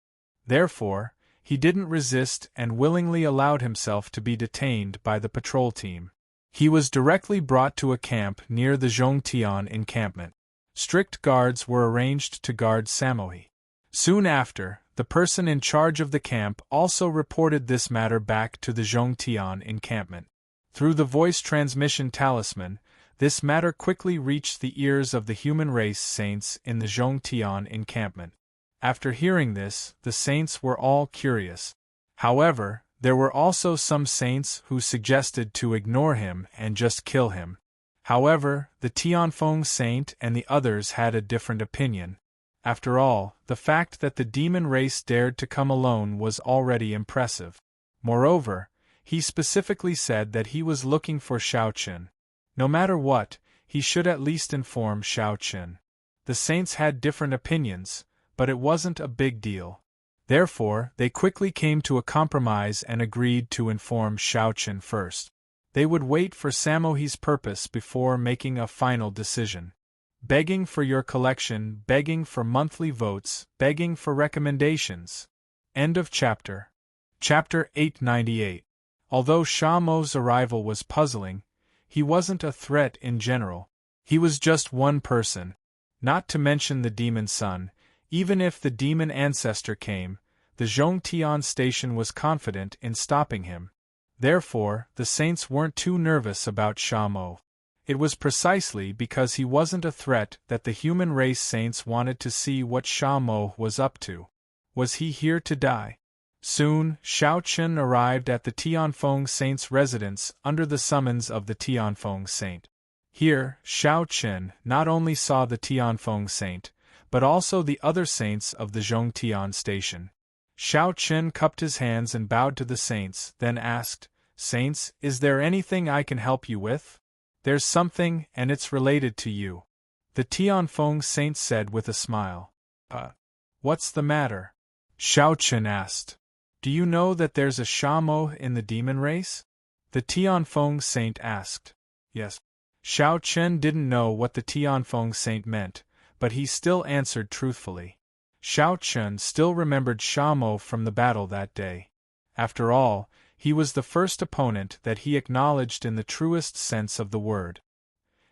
Therefore, he didn't resist and willingly allowed himself to be detained by the patrol team. He was directly brought to a camp near the Zhongtian encampment. Strict guards were arranged to guard Samohi. Soon after, the person in charge of the camp also reported this matter back to the Zhongtian encampment. Through the voice transmission talisman, this matter quickly reached the ears of the human race saints in the Zhongtian encampment. After hearing this, the saints were all curious. However, there were also some saints who suggested to ignore him and just kill him. However, the Tianfeng saint and the others had a different opinion. After all, the fact that the demon race dared to come alone was already impressive. Moreover, he specifically said that he was looking for Xiao Qin. No matter what, he should at least inform Xiao Qin. The saints had different opinions, but it wasn't a big deal. Therefore, they quickly came to a compromise and agreed to inform Xiao Qin first. They would wait for Samohi's purpose before making a final decision. Begging for your collection, begging for monthly votes, begging for recommendations. End of chapter. Chapter 898. Although Sha Mo's arrival was puzzling, he wasn't a threat in general. He was just one person. Not to mention the demon son, even if the demon ancestor came, the Zhongtian station was confident in stopping him. Therefore, the saints weren't too nervous about Sha Mo. It was precisely because he wasn't a threat that the human race saints wanted to see what Sha Mo was up to. Was he here to die? Soon, Xiao Qin arrived at the Tianfeng saint's residence under the summons of the Tianfeng saint. Here, Xiao Qin not only saw the Tianfeng saint, but also the other saints of the Zhongtian station. Xiao Qin cupped his hands and bowed to the saints, then asked, "Saints, is there anything I can help you with?" "There's something, and it's related to you," the Tianfeng saint said with a smile. What's the matter? Xiao Chen asked. Do you know that there's a Shamo in the demon race? The Tianfeng saint asked. Yes. Xiao Chen didn't know what the Tianfeng saint meant, but he still answered truthfully. Xiao Chen still remembered Shamo from the battle that day. After all, he was the first opponent that he acknowledged in the truest sense of the word.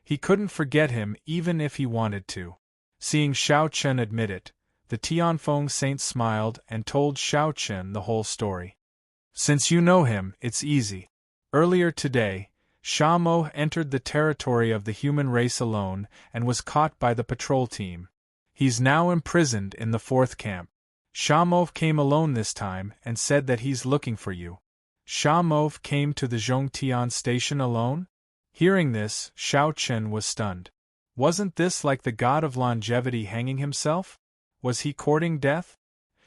He couldn't forget him even if he wanted to. Seeing Xiao Chen admit it, the Tianfeng saint smiled and told Xiao Chen the whole story. Since you know him, it's easy. Earlier today, Shamo entered the territory of the human race alone and was caught by the patrol team. He's now imprisoned in the 4th camp. Shamo came alone this time and said that he's looking for you. Shamo came to the Zhongtian station alone? Hearing this, Xiao Chen was stunned. Wasn't this like the god of longevity hanging himself? Was he courting death?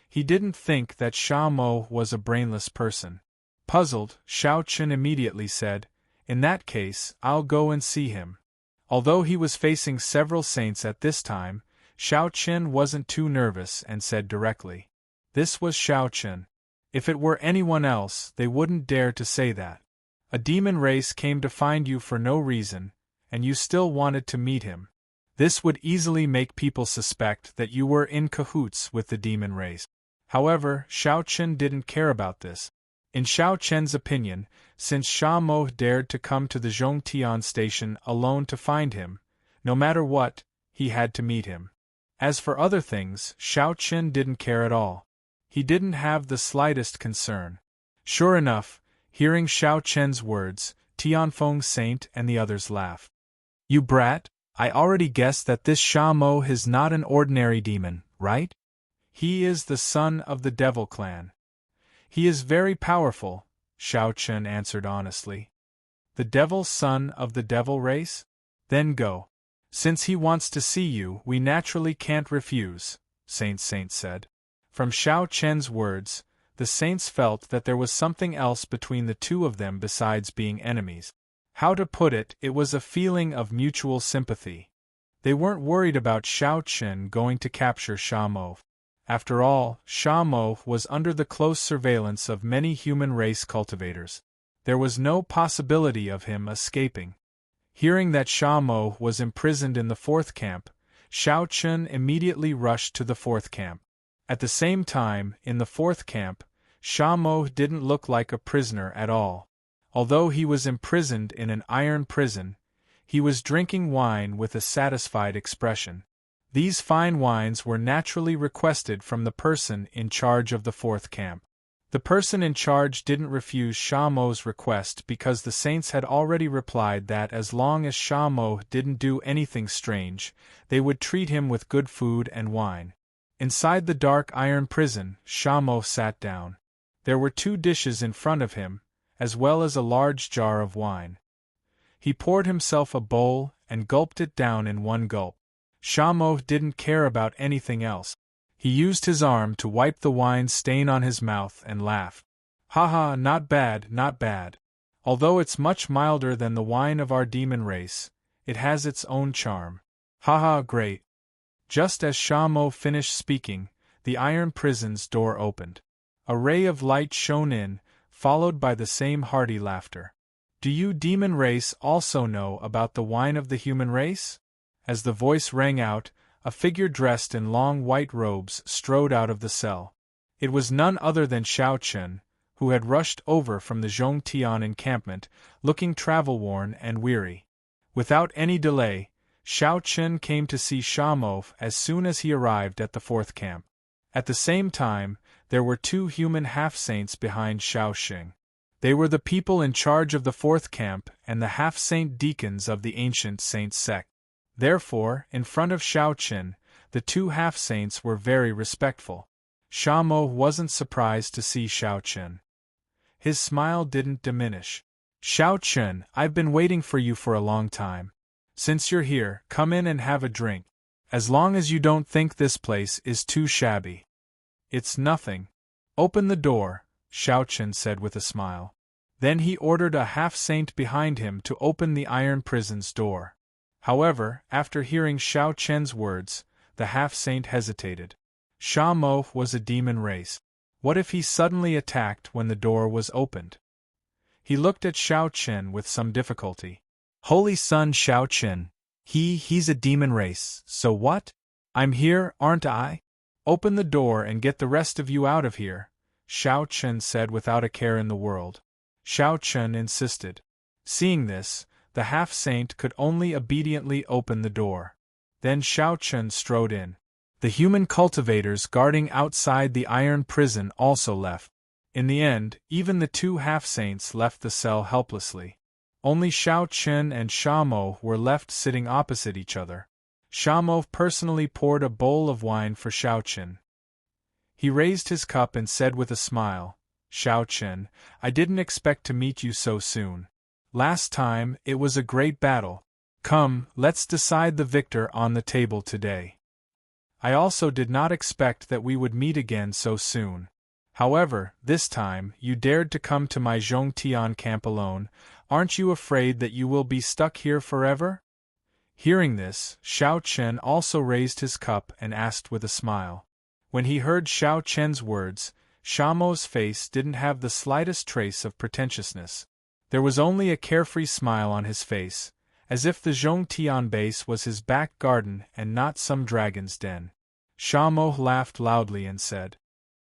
He didn't think that Shamo was a brainless person. Puzzled, Xiao Chen immediately said, In that case, I'll go and see him. Although he was facing several saints at this time, Xiao Chen wasn't too nervous and said directly. This was Xiao Chen. If it were anyone else, they wouldn't dare to say that. A demon race came to find you for no reason, and you still wanted to meet him. This would easily make people suspect that you were in cahoots with the demon race. However, Xiao Chen didn't care about this. In Xiao Chen's opinion, since Shamo dared to come to the Zhongtian station alone to find him, no matter what, he had to meet him. As for other things, Xiao Chen didn't care at all. He didn't have the slightest concern. Sure enough, hearing Xiao Chen's words, Tianfeng Saint and the others laughed. You brat, I already guessed that this Shamo is not an ordinary demon, right? He is the son of the Devil clan. He is very powerful, Xiao Chen answered honestly. The Devil's son of the Devil race? Then go. Since he wants to see you, we naturally can't refuse, Saint said. From Xiao Chen's words, the saints felt that there was something else between the two of them besides being enemies. How to put it, it was a feeling of mutual sympathy. They weren't worried about Xiao Chen going to capture Shamo. After all, Shamo was under the close surveillance of many human race cultivators. There was no possibility of him escaping. Hearing that Shamo was imprisoned in the 4th camp, Xiao Chen immediately rushed to the 4th camp. At the same time, in the 4th camp, Shamo didn't look like a prisoner at all. Although he was imprisoned in an iron prison, he was drinking wine with a satisfied expression. These fine wines were naturally requested from the person in charge of the 4th camp. The person in charge didn't refuse Shamo's request because the saints had already replied that as long as Shamo didn't do anything strange, they would treat him with good food and wine. Inside the dark iron prison, Shamo sat down. There were 2 dishes in front of him, as well as a large jar of wine. He poured himself a bowl and gulped it down in one gulp. Shamo didn't care about anything else. He used his arm to wipe the wine stain on his mouth and laughed. Haha, not bad, not bad. Although it's much milder than the wine of our demon race, it has its own charm. Haha, great. Just as Shamo finished speaking, the iron prison's door opened. A ray of light shone in, followed by the same hearty laughter. Do you demon race also know about the wine of the human race? As the voice rang out, a figure dressed in long white robes strode out of the cell. It was none other than Xiao Chen, who had rushed over from the Zhongtian encampment, looking travel-worn and weary. Without any delay, Xiao Chen came to see Shamo as soon as he arrived at the 4th camp. At the same time, there were 2 human half-saints behind Xiao Xing. They were the people in charge of the 4th camp and the half-saint deacons of the ancient saint sect. Therefore, in front of Xiao Chen, the 2 half-saints were very respectful. Shamo wasn't surprised to see Xiao Chen. His smile didn't diminish. Xiao Chen, I've been waiting for you for a long time. Since you're here, come in and have a drink. As long as you don't think this place is too shabby. It's nothing. Open the door, Xiao Chen said with a smile. Then he ordered a half-saint behind him to open the iron prison's door. However, after hearing Xiao Chen's words, the half-saint hesitated. Sha Mo was a demon race. What if he suddenly attacked when the door was opened? He looked at Xiao Chen with some difficulty. Holy Son Xiao Chen. He's a demon race, so what? I'm here, aren't I? Open the door and get the rest of you out of here, Xiao Chen said without a care in the world. Xiao Chen insisted. Seeing this, the half-saint could only obediently open the door. Then Xiao Chen strode in. The human cultivators guarding outside the iron prison also left. In the end, even the two half-saints left the cell helplessly. Only Xiao Chen and Sha Mo were left sitting opposite each other. Sha Mo personally poured a bowl of wine for Xiao Chen. He raised his cup and said with a smile, Xiao Chen, I didn't expect to meet you so soon. Last time, it was a great battle. Come, let's decide the victor on the table today. I also did not expect that we would meet again so soon. However, this time, you dared to come to my Zhongtian camp alone. Aren't you afraid that you will be stuck here forever? Hearing this, Xiao Chen also raised his cup and asked with a smile. When he heard Xiao Chen's words, Sha Mo's face didn't have the slightest trace of pretentiousness. There was only a carefree smile on his face, as if the Zhongtian base was his back garden and not some dragon's den. Sha Mo laughed loudly and said,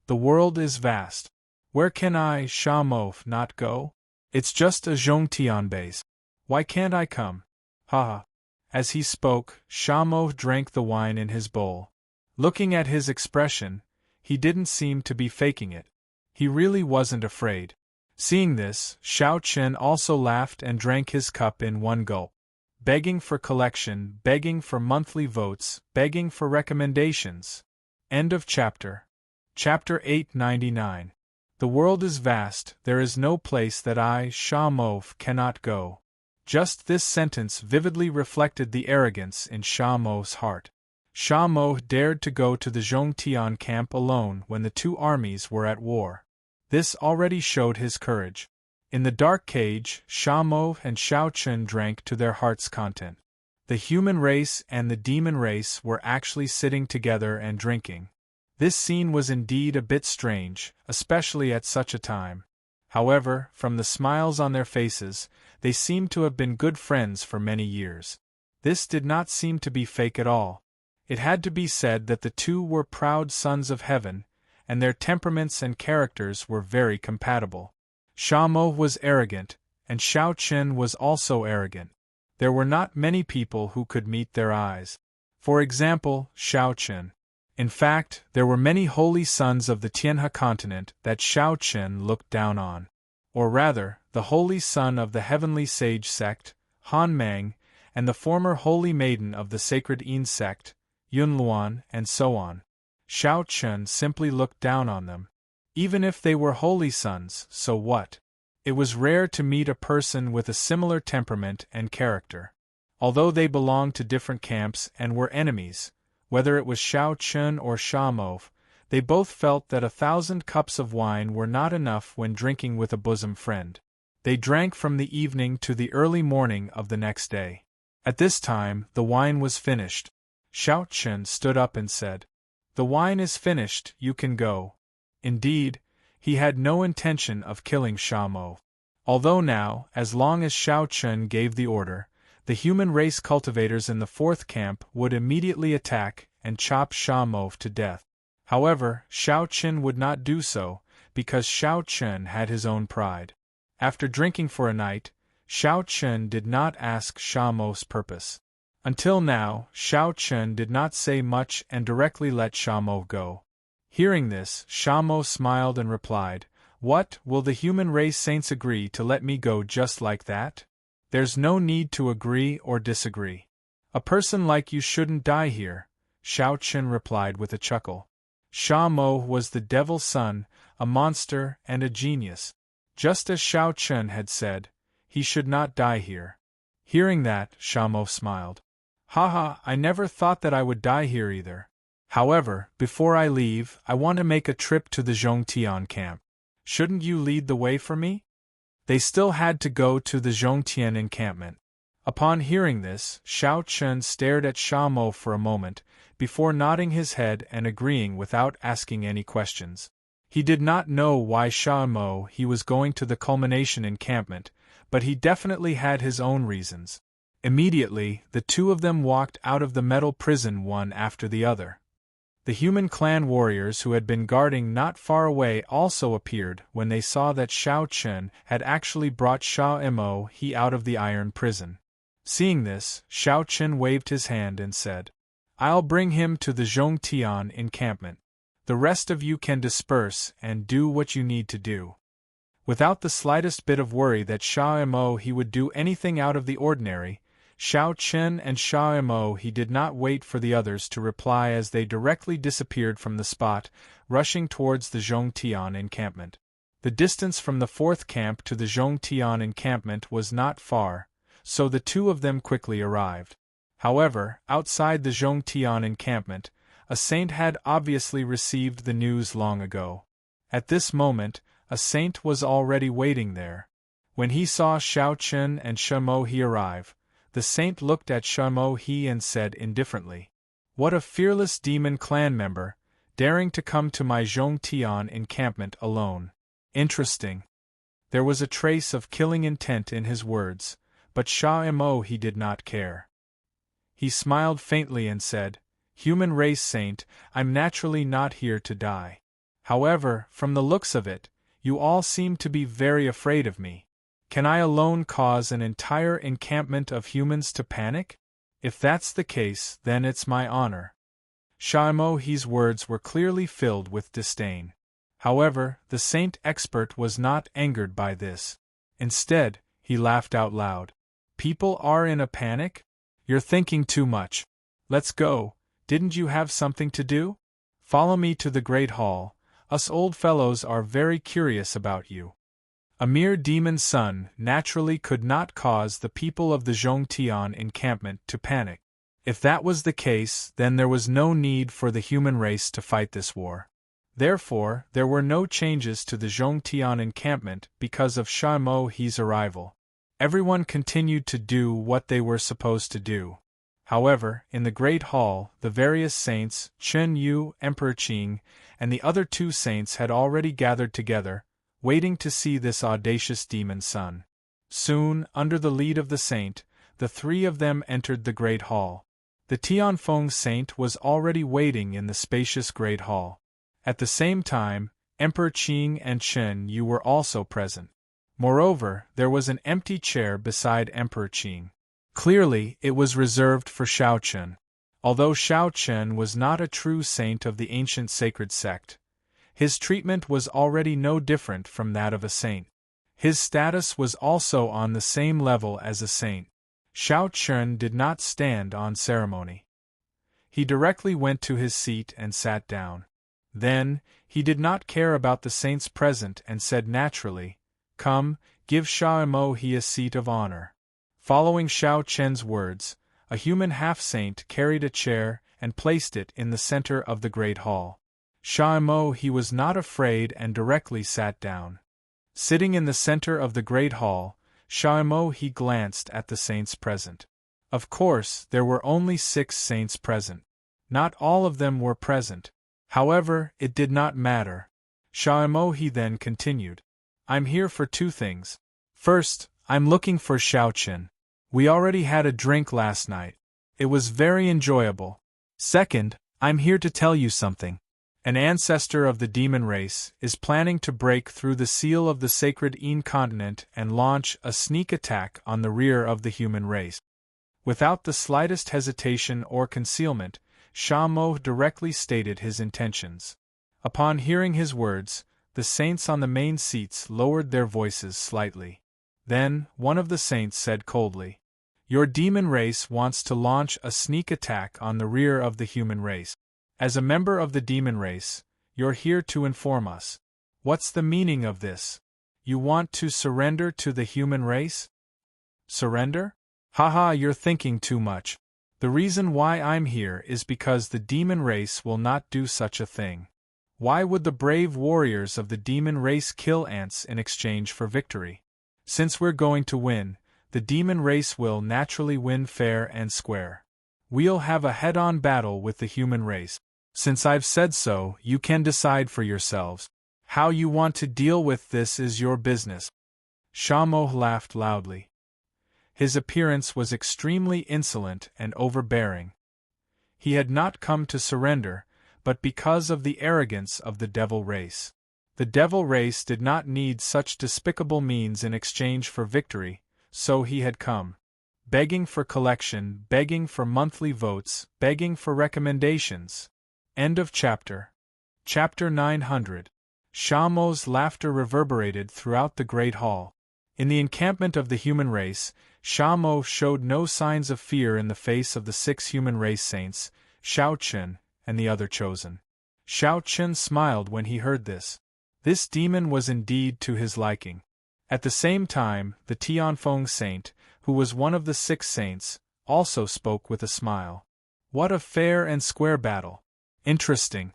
The world is vast. Where can I, Sha Mo, not go? It's just a Zhongtian base. Why can't I come? Ha ha. As he spoke, Sha Mo drank the wine in his bowl. Looking at his expression, he didn't seem to be faking it. He really wasn't afraid. Seeing this, Xiao Chen also laughed and drank his cup in one gulp. Begging for collection, begging for monthly votes, begging for recommendations. End of chapter. Chapter 899. The world is vast, there is no place that I, Sha Mo, cannot go. Just this sentence vividly reflected the arrogance in Sha Mo's heart. Sha Mo dared to go to the Zhongtian camp alone when the two armies were at war. This already showed his courage. In the dark cage, Sha Mo and Xiao Chen drank to their heart's content. The human race and the demon race were actually sitting together and drinking. This scene was indeed a bit strange, especially at such a time. However, from the smiles on their faces, they seemed to have been good friends for many years. This did not seem to be fake at all. It had to be said that the two were proud sons of heaven, and their temperaments and characters were very compatible. Sha Mo was arrogant, and Xiao Chen was also arrogant. There were not many people who could meet their eyes. For example, Xiao Chen. In fact, there were many holy sons of the Tianhe continent that Xiao Chen looked down on. Or rather, the holy son of the heavenly sage sect, Han Mang, and the former holy maiden of the sacred Yin sect, Yun Luan, and so on. Xiao Chen simply looked down on them. Even if they were holy sons, so what? It was rare to meet a person with a similar temperament and character. Although they belonged to different camps and were enemies, whether it was Xiao Chen or Sha Mo, they both felt that 1,000 cups of wine were not enough when drinking with a bosom friend. They drank from the evening to the early morning of the next day. At this time, the wine was finished. Xiao Chen stood up and said, The wine is finished, you can go. Indeed, he had no intention of killing Sha Mo. Although now, as long as Xiao Chen gave the order, the human race cultivators in the fourth camp would immediately attack and chop Sha Mo to death. However, Xiao Chen would not do so, because Xiao Chen had his own pride. After drinking for a night, Xiao Chen did not ask Sha Mo's purpose. Until now, Xiao Chen did not say much and directly let Sha Mo go. Hearing this, Sha Mo smiled and replied, What, will the human race saints agree to let me go just like that? There's no need to agree or disagree. A person like you shouldn't die here, Xiao Chen replied with a chuckle. Sha Mo was the devil's son, a monster and a genius. Just as Xiao Chen had said, he should not die here. Hearing that, Sha Mo smiled. Haha, I never thought that I would die here either. However, before I leave, I want to make a trip to the Zhongtian camp. Shouldn't you lead the way for me? They still had to go to the Zhongtian encampment. Upon hearing this, Xiao Chen stared at Sha Mo for a moment, before nodding his head and agreeing without asking any questions. He did not know why Sha Mo he was going to the culmination encampment, but he definitely had his own reasons. Immediately, the two of them walked out of the metal prison one after the other. The human clan warriors who had been guarding not far away also appeared when they saw that Xiao Chen had actually brought Sha Mo he out of the iron prison. Seeing this, Xiao Chen waved his hand and said, "I'll bring him to the Zhongtian encampment. The rest of you can disperse and do what you need to do." Without the slightest bit of worry that Sha Mo he would do anything out of the ordinary, Xiao Chen and Sha Mo he did not wait for the others to reply as they directly disappeared from the spot, rushing towards the Zhongtian encampment. The distance from the fourth camp to the Zhongtian encampment was not far, so the two of them quickly arrived. However, outside the Zhongtian encampment, a saint had obviously received the news long ago. At this moment, a saint was already waiting there. When he saw Xiao Chen and Sha Mo he arrive, the saint looked at Sha Mo he and said indifferently, "What a fearless demon clan member, daring to come to my Zhongtian encampment alone. Interesting." There was a trace of killing intent in his words, but Sha Mo he did not care. He smiled faintly and said, "Human race saint, I'm naturally not here to die. However, from the looks of it, you all seem to be very afraid of me. Can I alone cause an entire encampment of humans to panic? If that's the case, then it's my honor." Sha Mo he's words were clearly filled with disdain. However, the saint expert was not angered by this. Instead, he laughed out loud. "People are in a panic? You're thinking too much. Let's go. Didn't you have something to do? Follow me to the Great Hall. Us old fellows are very curious about you." A mere demon's son naturally could not cause the people of the Zhongtian encampment to panic. If that was the case, then there was no need for the human race to fight this war. Therefore, there were no changes to the Zhongtian encampment because of Sha Mo he's arrival. Everyone continued to do what they were supposed to do. However, in the Great Hall, the various saints, Chen Yu, Emperor Qing, and the other two saints had already gathered together, waiting to see this audacious demon son. Soon, under the lead of the saint, the three of them entered the Great Hall. The Tianfeng saint was already waiting in the spacious Great Hall. At the same time, Emperor Qing and Chen Yu were also present. Moreover, there was an empty chair beside Emperor Qing. Clearly, it was reserved for Xiao Chen. Although Xiao Chen was not a true saint of the ancient sacred sect, his treatment was already no different from that of a saint. His status was also on the same level as a saint. Xiao Chen did not stand on ceremony. He directly went to his seat and sat down. Then, he did not care about the saints present and said naturally, "Come, give Sha Mo he a seat of honor." Following Xiao Chen's words, a human half-saint carried a chair and placed it in the center of the Great Hall. Sha Mo he was not afraid and directly sat down. Sitting in the center of the Great Hall, Sha Mo he glanced at the saints present. Of course, there were only 6 saints present. Not all of them were present. However, it did not matter. Sha Mo he then continued, "I'm here for 2 things. First, I'm looking for Xiao Chen. We already had a drink last night. It was very enjoyable. Second, I'm here to tell you something. An ancestor of the demon race is planning to break through the seal of the sacred Yin continent and launch a sneak attack on the rear of the human race." Without the slightest hesitation or concealment, Sha Mo directly stated his intentions. Upon hearing his words, the saints on the main seats lowered their voices slightly. Then, one of the saints said coldly, "Your demon race wants to launch a sneak attack on the rear of the human race. As a member of the demon race, you're here to inform us. What's the meaning of this? You want to surrender to the human race?" "Surrender? Haha, you're thinking too much. The reason why I'm here is because the demon race will not do such a thing. Why would the brave warriors of the demon race kill ants in exchange for victory? Since we're going to win, the demon race will naturally win fair and square. We'll have a head-on battle with the human race. Since I've said so, you can decide for yourselves. How you want to deal with this is your business." Shamo laughed loudly. His appearance was extremely insolent and overbearing. He had not come to surrender, but because of the arrogance of the devil race. The devil race did not need such despicable means in exchange for victory, so he had come. Begging for collection, begging for monthly votes, begging for recommendations. End of chapter. Chapter 900. Shamo's laughter reverberated throughout the great hall. In the encampment of the human race, Shamo showed no signs of fear in the face of the 6 human race saints, Shao Chun, and the other chosen. Shao Chun smiled when he heard this. This demon was indeed to his liking. At the same time, the Tianfeng saint, who was one of the 6 saints, also spoke with a smile. What a fair and square battle! Interesting.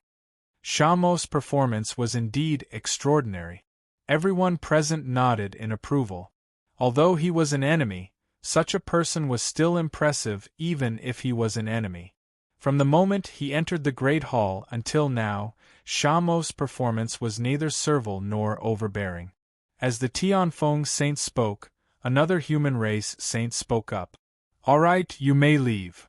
Shamo's performance was indeed extraordinary. Everyone present nodded in approval. Although he was an enemy, such a person was still impressive even if he was an enemy. From the moment he entered the great hall until now, Shamo's performance was neither servile nor overbearing. As the Tianfeng saint spoke, another human race saint spoke up. "All right, you may leave."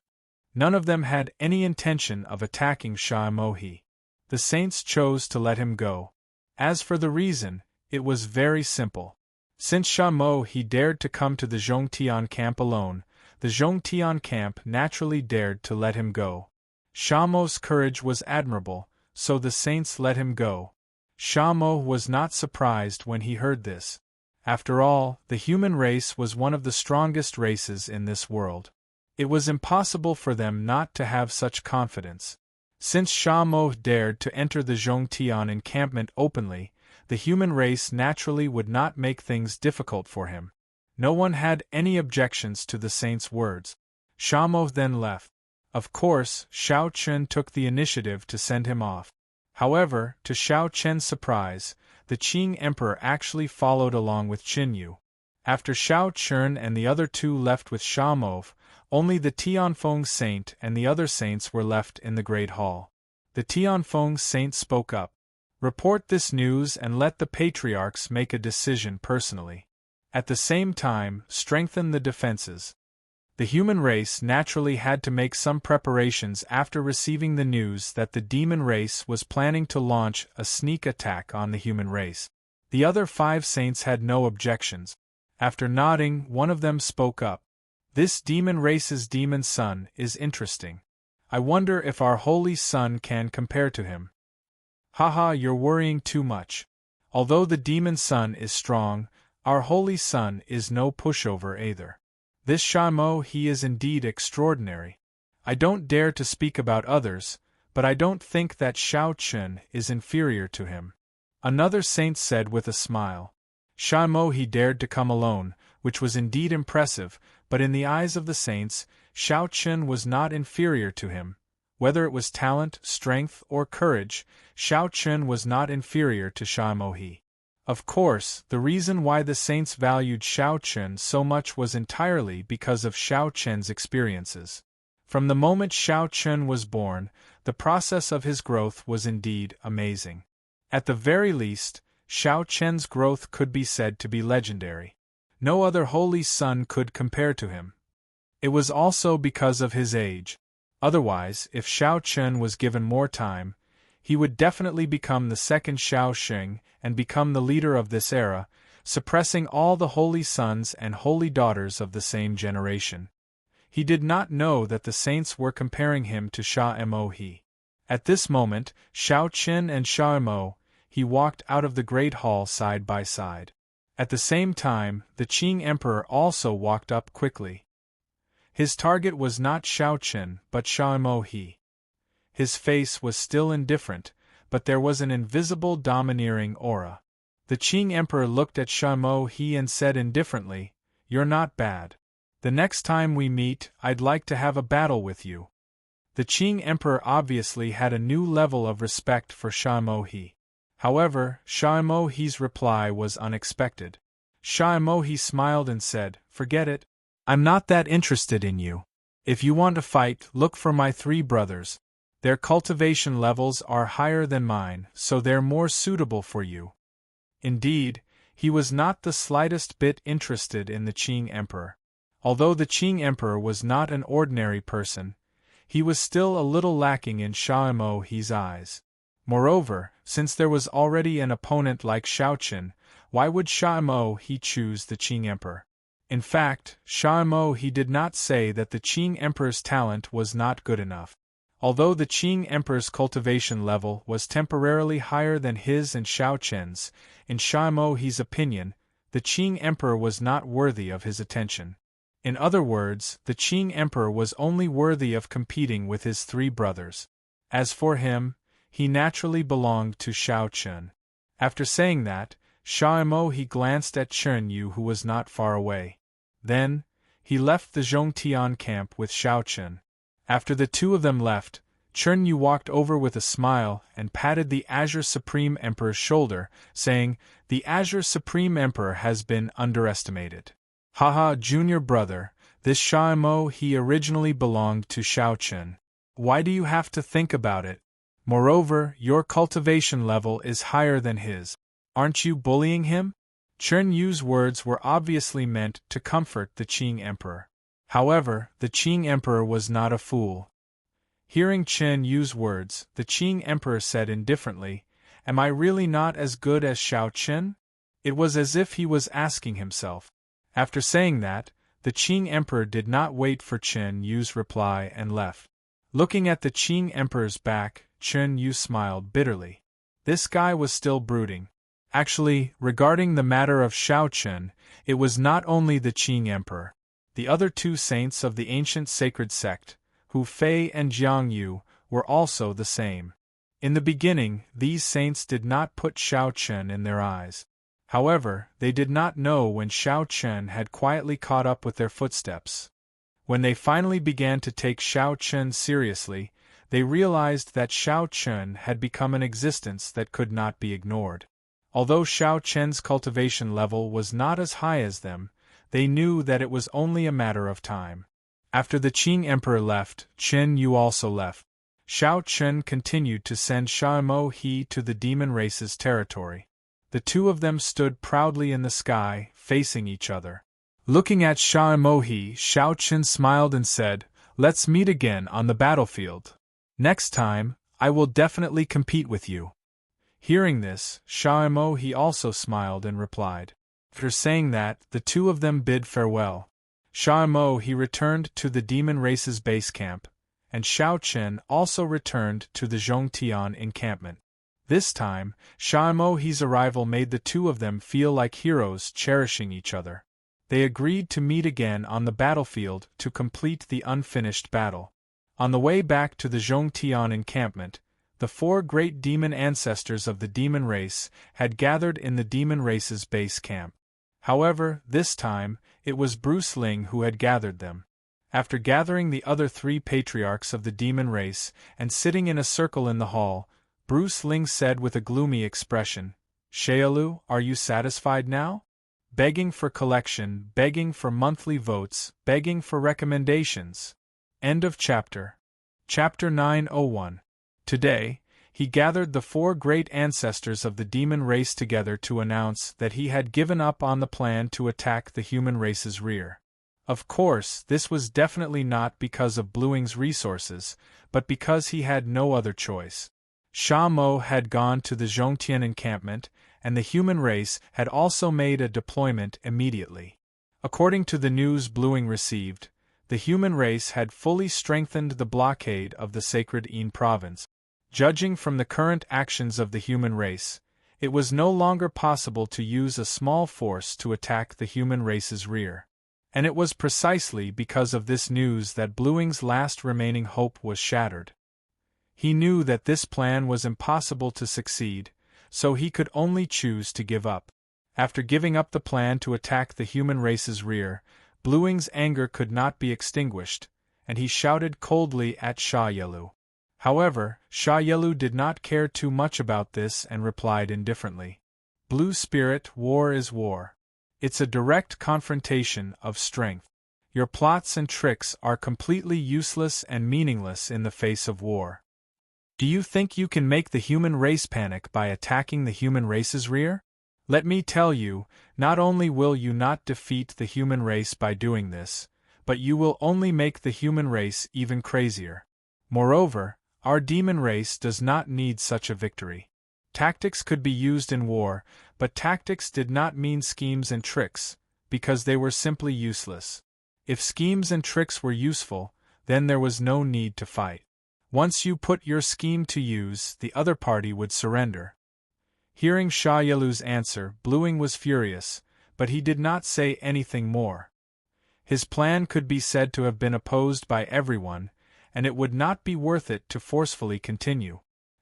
None of them had any intention of attacking Shamo. The saints chose to let him go. As for the reason, it was very simple. Since Shamo dared to come to the Zhongtian camp alone, the Zhongtian camp naturally dared to let him go. Shamo's courage was admirable, so the saints let him go. Shamo was not surprised when he heard this. After all, the human race was one of the strongest races in this world. It was impossible for them not to have such confidence. Since Shamo dared to enter the Zhongtian encampment openly, the human race naturally would not make things difficult for him. No one had any objections to the saint's words. Shamo then left. Of course, Shao Chun took the initiative to send him off. However, to Shao Chen's surprise, the Qing emperor actually followed along with Qin Yu. After Shao Chun and the other 2 left with Shamo, only the Tianfeng saint and the other saints were left in the great hall. The Tianfeng saint spoke up. "Report this news and let the patriarchs make a decision personally. At the same time, strengthen the defenses." The human race naturally had to make some preparations after receiving the news that the demon race was planning to launch a sneak attack on the human race. The other 5 saints had no objections. After nodding, one of them spoke up. "This demon race's demon son is interesting. I wonder if our holy son can compare to him." "Haha, you're worrying too much. Although the demon son is strong, our holy son is no pushover either. This Shamo, he is indeed extraordinary. I don't dare to speak about others, but I don't think that Shao Chun is inferior to him." Another saint said with a smile. Shamo dared to come alone, which was indeed impressive, but in the eyes of the saints, Shao Chun was not inferior to him. Whether it was talent, strength, or courage, Shao Chun was not inferior to Shamo. Of course, the reason why the saints valued Shao Chun so much was entirely because of Shao Chun's experiences. From the moment Shao Chun was born, the process of his growth was indeed amazing. At the very least, Shao Chun's growth could be said to be legendary. No other holy son could compare to him. It was also because of his age. Otherwise, if Shao Chun was given more time, he would definitely become the second Shao Xing and become the leader of this era, suppressing all the holy sons and holy daughters of the same generation. He did not know that the saints were comparing him to Sha Mo. At this moment, Shao Chun and Sha Mo walked out of the great hall side by side. At the same time, the Qing emperor also walked up quickly. His target was not Shao Chun but Sha Mo. His face was still indifferent, but there was an invisible domineering aura. The Qing emperor looked at Sha Mo and said indifferently, "You're not bad. The next time we meet, I'd like to have a battle with you." The Qing emperor obviously had a new level of respect for Sha Mo. However, Sha Mo's reply was unexpected. Shaimohi smiled and said, "Forget it. I'm not that interested in you. If you want to fight, look for my 3 brothers. Their cultivation levels are higher than mine, so they're more suitable for you." Indeed, he was not the slightest bit interested in the Qing Emperor. Although the Qing Emperor was not an ordinary person, he was still a little lacking in Shaimohi's eyes. Moreover, since there was already an opponent like Shaoqin, why would Shaimohi choose the Qing Emperor? In fact, Shaimohi did not say that the Qing Emperor's talent was not good enough. Although the Qing Emperor's cultivation level was temporarily higher than his and Shaoqin's, in Shaimohi's opinion, the Qing Emperor was not worthy of his attention. In other words, the Qing Emperor was only worthy of competing with his 3 brothers. As for him, he naturally belonged to Shaoqin. After saying that, Shaimohi glanced at Chen Yu, who was not far away. Then, he left the Zhongtian camp with Shaoqin. After the 2 of them left, Chen Yu walked over with a smile and patted the Azure Supreme Emperor's shoulder, saying, "The Azure Supreme Emperor has been underestimated. Haha, junior brother, this Shaimohi originally belonged to Shaoqin. Why do you have to think about it? Moreover, your cultivation level is higher than his. Aren't you bullying him?" Chen Yu's words were obviously meant to comfort the Qing Emperor. However, the Qing Emperor was not a fool. Hearing Chen Yu's words, the Qing Emperor said indifferently, "Am I really not as good as Shaoqin?" It was as if he was asking himself. After saying that, the Qing Emperor did not wait for Chen Yu's reply and left. Looking at the Qing Emperor's back, Chen Yu smiled bitterly. This guy was still brooding. Actually, regarding the matter of Shaoqin, it was not only the Qing Emperor. The other 2 saints of the ancient sacred sect, Hu Fei and Jiang Yu, were also the same. In the beginning, these saints did not put Shaoqin in their eyes. However, they did not know when Shaoqin had quietly caught up with their footsteps. When they finally began to take Shaoqin seriously, they realized that Shaoqin had become an existence that could not be ignored. Although Shaoqin's cultivation level was not as high as them, they knew that it was only a matter of time. After the Qing Emperor left, Chen Yu also left. Shaoqin continued to send Shaimohi to the demon race's territory. The 2 of them stood proudly in the sky, facing each other. Looking at Shaimohi, Shaoqin smiled and said, "Let's meet again on the battlefield. Next time, I will definitely compete with you." Hearing this, Shaimohi also smiled and replied. After saying that, the 2 of them bid farewell. Shaimohi returned to the demon race's base camp, and Shaoqin also returned to the Zhongtian encampment. This time, Shaimohi's arrival made the 2 of them feel like heroes cherishing each other. They agreed to meet again on the battlefield to complete the unfinished battle. On the way back to the Zhongtian encampment, the 4 great demon ancestors of the demon race had gathered in the demon race's base camp. However, this time, it was Bruce Ling who had gathered them. After gathering the other 3 patriarchs of the demon race and sitting in a circle in the hall, Bruce Ling said with a gloomy expression, "Shaolu, are you satisfied now? Begging for collection, begging for monthly votes, begging for recommendations." End of chapter. Chapter 901. Today, he gathered the 4 great ancestors of the demon race together to announce that he had given up on the plan to attack the human race's rear. Of course, this was definitely not because of Bluing's resources, but because he had no other choice. Sha Mo had gone to the Zhongtian encampment, and the human race had also made a deployment immediately. According to the news Bluing received, the human race had fully strengthened the blockade of the sacred Yin province. Judging from the current actions of the human race, it was no longer possible to use a small force to attack the human race's rear. And it was precisely because of this news that Bluing's last remaining hope was shattered. He knew that this plan was impossible to succeed, so he could only choose to give up. After giving up the plan to attack the human race's rear, Bluing's anger could not be extinguished, and he shouted coldly at Sha Yelu. However, Sha Yelu did not care too much about this and replied indifferently. "Blue spirit, war is war. It's a direct confrontation of strength. Your plots and tricks are completely useless and meaningless in the face of war. Do you think you can make the human race panic by attacking the human race's rear? Let me tell you, not only will you not defeat the human race by doing this, but you will only make the human race even crazier. Moreover, our demon race does not need such a victory. Tactics could be used in war, but tactics did not mean schemes and tricks, because they were simply useless. If schemes and tricks were useful, then there was no need to fight. Once you put your scheme to use, the other party would surrender. Hearing Sha Yelu's answer, Bluing was furious, but he did not say anything more. His plan could be said to have been opposed by everyone, and it would not be worth it to forcefully continue.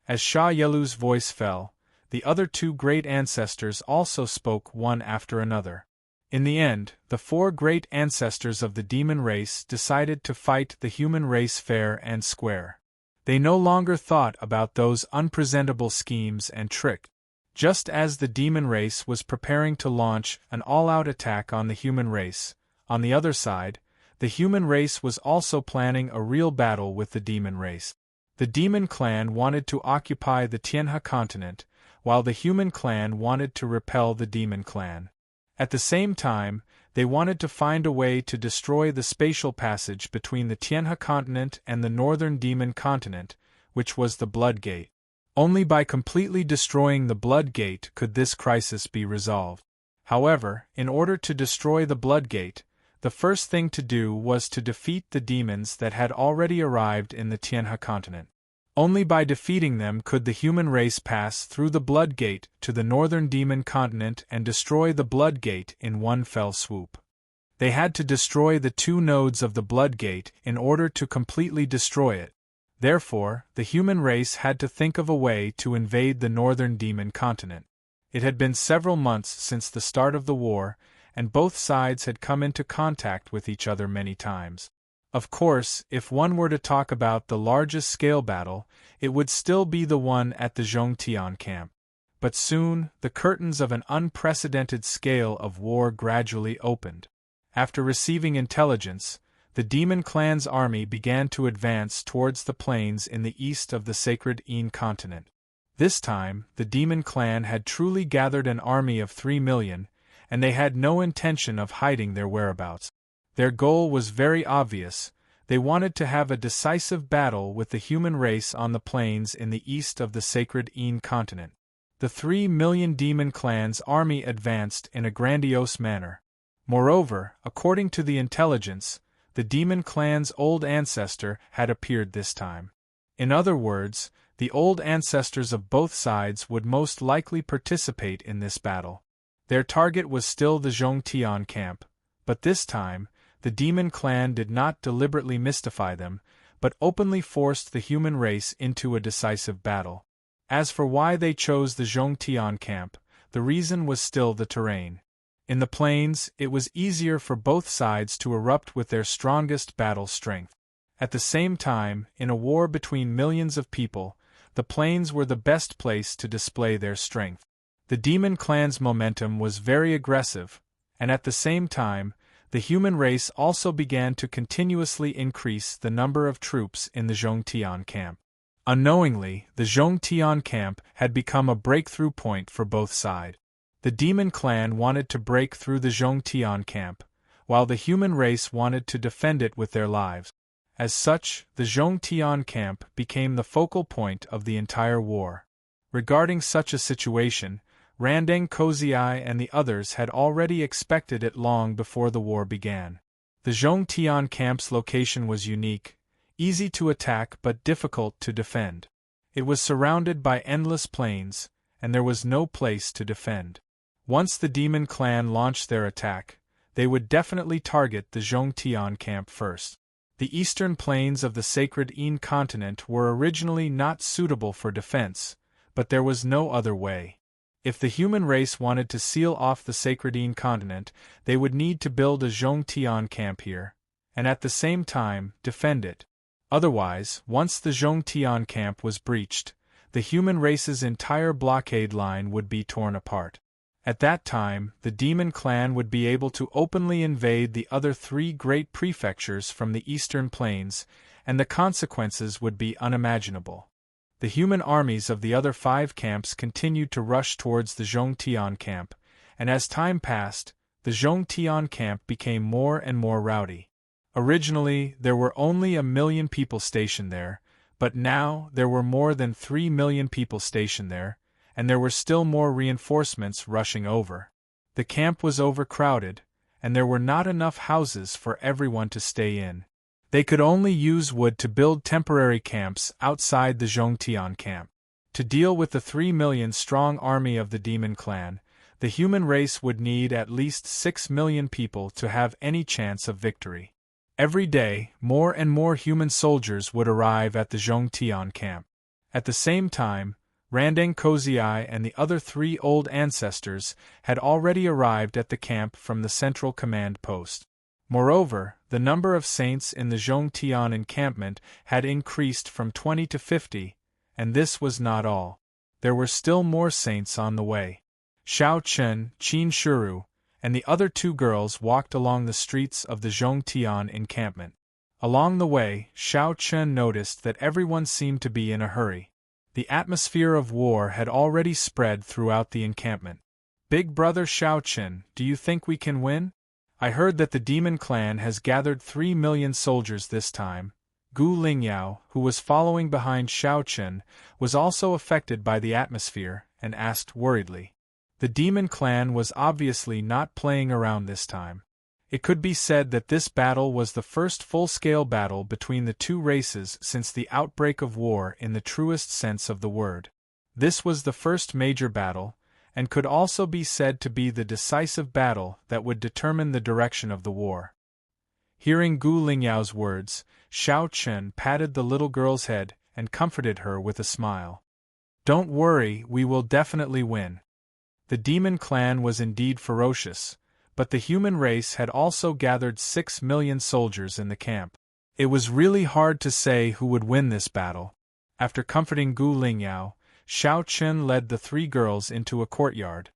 As Sha Yelu's voice fell, the other two great ancestors also spoke one after another. In the end, the four great ancestors of the demon race decided to fight the human race fair and square. They no longer thought about those unpresentable schemes and tricks. Just as the demon race was preparing to launch an all-out attack on the human race, on the other side, the human race was also planning a real battle with the demon race. The demon clan wanted to occupy the Tianhe continent, while the human clan wanted to repel the demon clan. At the same time, they wanted to find a way to destroy the spatial passage between the Tianhe continent and the northern demon continent, which was the Blood Gate. Only by completely destroying the Blood Gate could this crisis be resolved. However, in order to destroy the Blood Gate, the first thing to do was to defeat the demons that had already arrived in the Tianhe continent. Only by defeating them could the human race pass through the Blood Gate to the northern demon continent and destroy the Blood Gate in one fell swoop. They had to destroy the two nodes of the Blood Gate in order to completely destroy it. Therefore, the human race had to think of a way to invade the northern demon continent. It had been several months since the start of the war, and both sides had come into contact with each other many times. Of course, if one were to talk about the largest scale battle, it would still be the one at the Zhongtian camp. But soon, the curtains of an unprecedented scale of war gradually opened. After receiving intelligence, the demon clan's army began to advance towards the plains in the east of the sacred Yin continent. This time, the demon clan had truly gathered an army of 3 million, and they had no intention of hiding their whereabouts. Their goal was very obvious. They wanted to have a decisive battle with the human race on the plains in the east of the sacred Yin continent. The 3 million demon clan's army advanced in a grandiose manner. Moreover, according to the intelligence, the demon clan's old ancestor had appeared this time. In other words, the old ancestors of both sides would most likely participate in this battle. Their target was still the Zhongtian camp, but this time, the demon clan did not deliberately mystify them, but openly forced the human race into a decisive battle. As for why they chose the Zhongtian camp, the reason was still the terrain. In the plains, it was easier for both sides to erupt with their strongest battle strength. At the same time, in a war between millions of people, the plains were the best place to display their strength. The demon clan's momentum was very aggressive, and at the same time, the human race also began to continuously increase the number of troops in the Zhongtian camp. Unknowingly, the Zhongtian camp had become a breakthrough point for both sides. The demon clan wanted to break through the Zhongtian camp, while the human race wanted to defend it with their lives. As such, the Zhongtian camp became the focal point of the entire war. Regarding such a situation, Randeng Kozai and the others had already expected it long before the war began. The Zhongtian camp's location was unique, easy to attack but difficult to defend. It was surrounded by endless plains, and there was no place to defend. Once the demon clan launched their attack, they would definitely target the Zhongtian camp first. The eastern plains of the sacred Yin continent were originally not suitable for defense, but there was no other way. If the human race wanted to seal off the sacred Yin continent, they would need to build a Zhongtian camp here, and at the same time, defend it. Otherwise, once the Zhongtian camp was breached, the human race's entire blockade line would be torn apart. At that time, the demon clan would be able to openly invade the other 3 great prefectures from the eastern plains, and the consequences would be unimaginable. The human armies of the other 5 camps continued to rush towards the Zhongtian camp, and as time passed, the Zhongtian camp became more and more rowdy. Originally, there were only 1 million people stationed there, but now there were more than 3 million people stationed there, and there were still more reinforcements rushing over. The camp was overcrowded, and there were not enough houses for everyone to stay in. They could only use wood to build temporary camps outside the Zhongtian camp. To deal with the 3 million strong army of the demon clan, the human race would need at least 6 million people to have any chance of victory. Every day, more and more human soldiers would arrive at the Zhongtian camp. At the same time, Randang Kozai and the other 3 old ancestors had already arrived at the camp from the central command post. Moreover, the number of saints in the Zhongtian encampment had increased from 20 to 50, and this was not all. There were still more saints on the way. Xiao Chen, Qin Shuru, and the other 2 girls walked along the streets of the Zhongtian encampment. Along the way, Xiao Chen noticed that everyone seemed to be in a hurry. The atmosphere of war had already spread throughout the encampment. Big brother Xiao Chen, do you think we can win? I heard that the demon clan has gathered 3 million soldiers this time. Gu Lingyao, who was following behind Xiao Chen, was also affected by the atmosphere, and asked worriedly. The demon clan was obviously not playing around this time. It could be said that this battle was the first full-scale battle between the 2 races since the outbreak of war in the truest sense of the word. This was the first major battle, and could also be said to be the decisive battle that would determine the direction of the war. Hearing Gu Lingyao's words, Xiao Chen patted the little girl's head and comforted her with a smile. Don't worry, we will definitely win. The demon clan was indeed ferocious, but the human race had also gathered 6 million soldiers in the camp. It was really hard to say who would win this battle. After comforting Gu Lingyao, Xiao Chen led the 3 girls into a courtyard,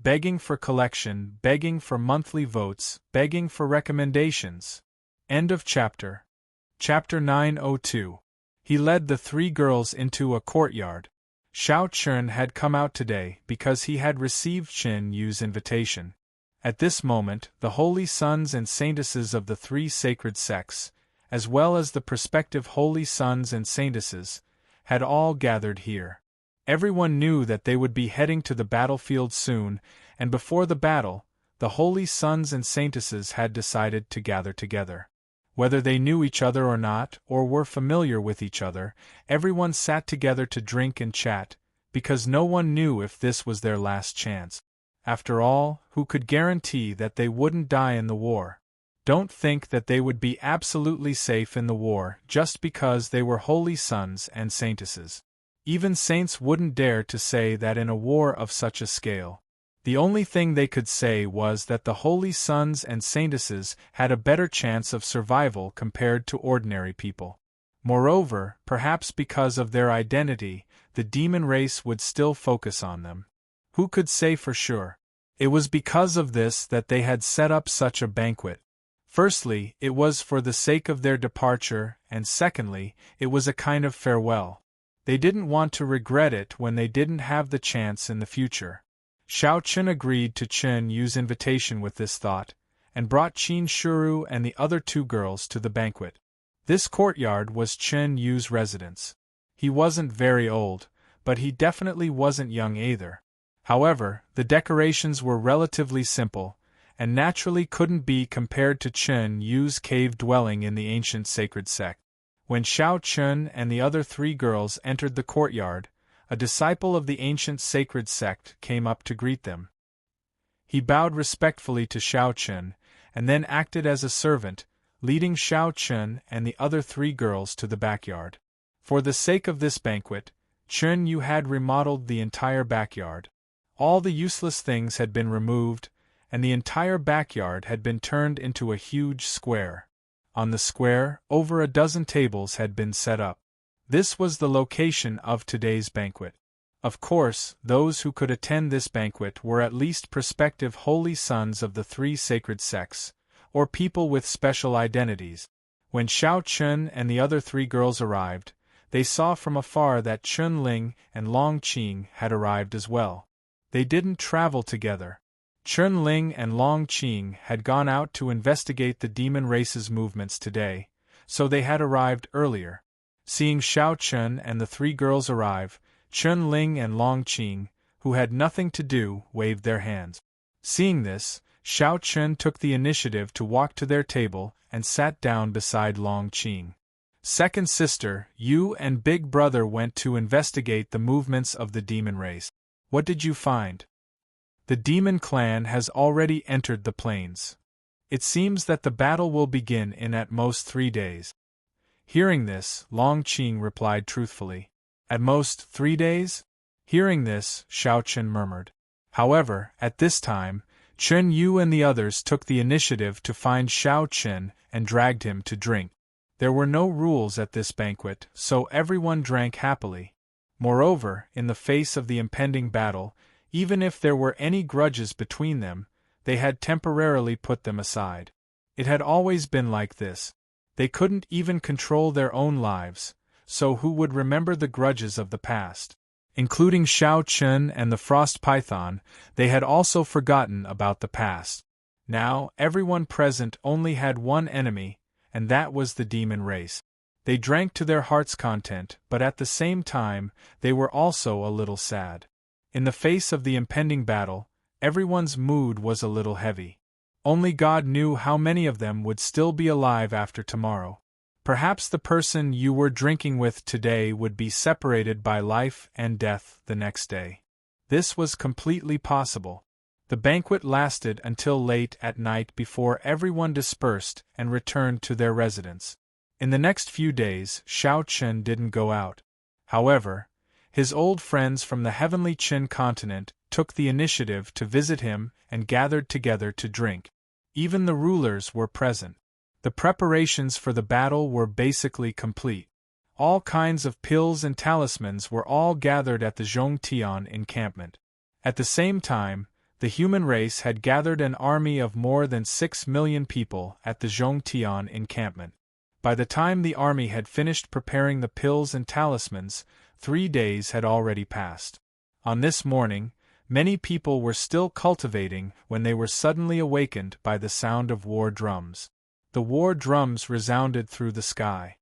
begging for collection, begging for monthly votes, begging for recommendations. End of chapter. Chapter 902. He led the 3 girls into a courtyard. Xiao Chen had come out today because he had received Qin Yu's invitation. At this moment, the holy sons and saintesses of the 3 sacred sects, as well as the prospective holy sons and saintesses, had all gathered here. Everyone knew that they would be heading to the battlefield soon, and before the battle, the holy sons and saintesses had decided to gather together. Whether they knew each other or not, or were familiar with each other, everyone sat together to drink and chat, because no one knew if this was their last chance. After all, who could guarantee that they wouldn't die in the war? Don't think that they would be absolutely safe in the war just because they were holy sons and saintesses. Even saints wouldn't dare to say that in a war of such a scale. The only thing they could say was that the holy sons and saintesses had a better chance of survival compared to ordinary people. Moreover, perhaps because of their identity, the demon race would still focus on them. Who could say for sure? It was because of this that they had set up such a banquet. Firstly, it was for the sake of their departure, and secondly, it was a kind of farewell. They didn't want to regret it when they didn't have the chance in the future. Xiao Chen agreed to Qin Yu's invitation with this thought, and brought Qin Shuru and the other 2 girls to the banquet. This courtyard was Qin Yu's residence. He wasn't very old, but he definitely wasn't young either. However, the decorations were relatively simple, and naturally couldn't be compared to Qin Yu's cave dwelling in the ancient sacred sect. When Xiao Chen and the other 3 girls entered the courtyard, a disciple of the ancient sacred sect came up to greet them. He bowed respectfully to Xiao Chen, and then acted as a servant, leading Xiao Chen and the other 3 girls to the backyard. For the sake of this banquet, Qin Yu had remodeled the entire backyard. All the useless things had been removed, and the entire backyard had been turned into a huge square. On the square, over a dozen tables had been set up. This was the location of today's banquet. Of course, those who could attend this banquet were at least prospective holy sons of the three sacred sects, or people with special identities. When Xiao Chun and the other three girls arrived, they saw from afar that Chun Ling and Long Qing had arrived as well. They didn't travel together. Chun Ling and Long Qing had gone out to investigate the demon race's movements today, so they had arrived earlier. Seeing Xiao Chun and the three girls arrive, Chun Ling and Long Qing, who had nothing to do, waved their hands. Seeing this, Xiao Chun took the initiative to walk to their table and sat down beside Long Qing. Second sister, you and big brother went to investigate the movements of the demon race. What did you find? The demon clan has already entered the plains. It seems that the battle will begin in at most 3 days. Hearing this, Long Qing replied truthfully. At most 3 days? Hearing this, Xiao Chun murmured. However, at this time, Chun Yu and the others took the initiative to find Xiao Chun and dragged him to drink. There were no rules at this banquet, so everyone drank happily. Moreover, in the face of the impending battle, even if there were any grudges between them, they had temporarily put them aside. It had always been like this. They couldn't even control their own lives, so who would remember the grudges of the past? Including Xiao Chun and the Frost Python, they had also forgotten about the past. Now, everyone present only had one enemy, and that was the demon race. They drank to their heart's content, but at the same time, they were also a little sad. In the face of the impending battle, everyone's mood was a little heavy. Only God knew how many of them would still be alive after tomorrow. Perhaps the person you were drinking with today would be separated by life and death the next day. This was completely possible. The banquet lasted until late at night before everyone dispersed and returned to their residence. In the next few days, Xiao Chun didn't go out. However, his old friends from the heavenly Qin continent took the initiative to visit him and gathered together to drink. Even the rulers were present. The preparations for the battle were basically complete. All kinds of pills and talismans were all gathered at the Zhongtian encampment. At the same time, the human race had gathered an army of more than 6 million people at the Zhongtian encampment. By the time the army had finished preparing the pills and talismans, 3 days had already passed. On this morning, many people were still cultivating when they were suddenly awakened by the sound of war drums. The war drums resounded through the sky.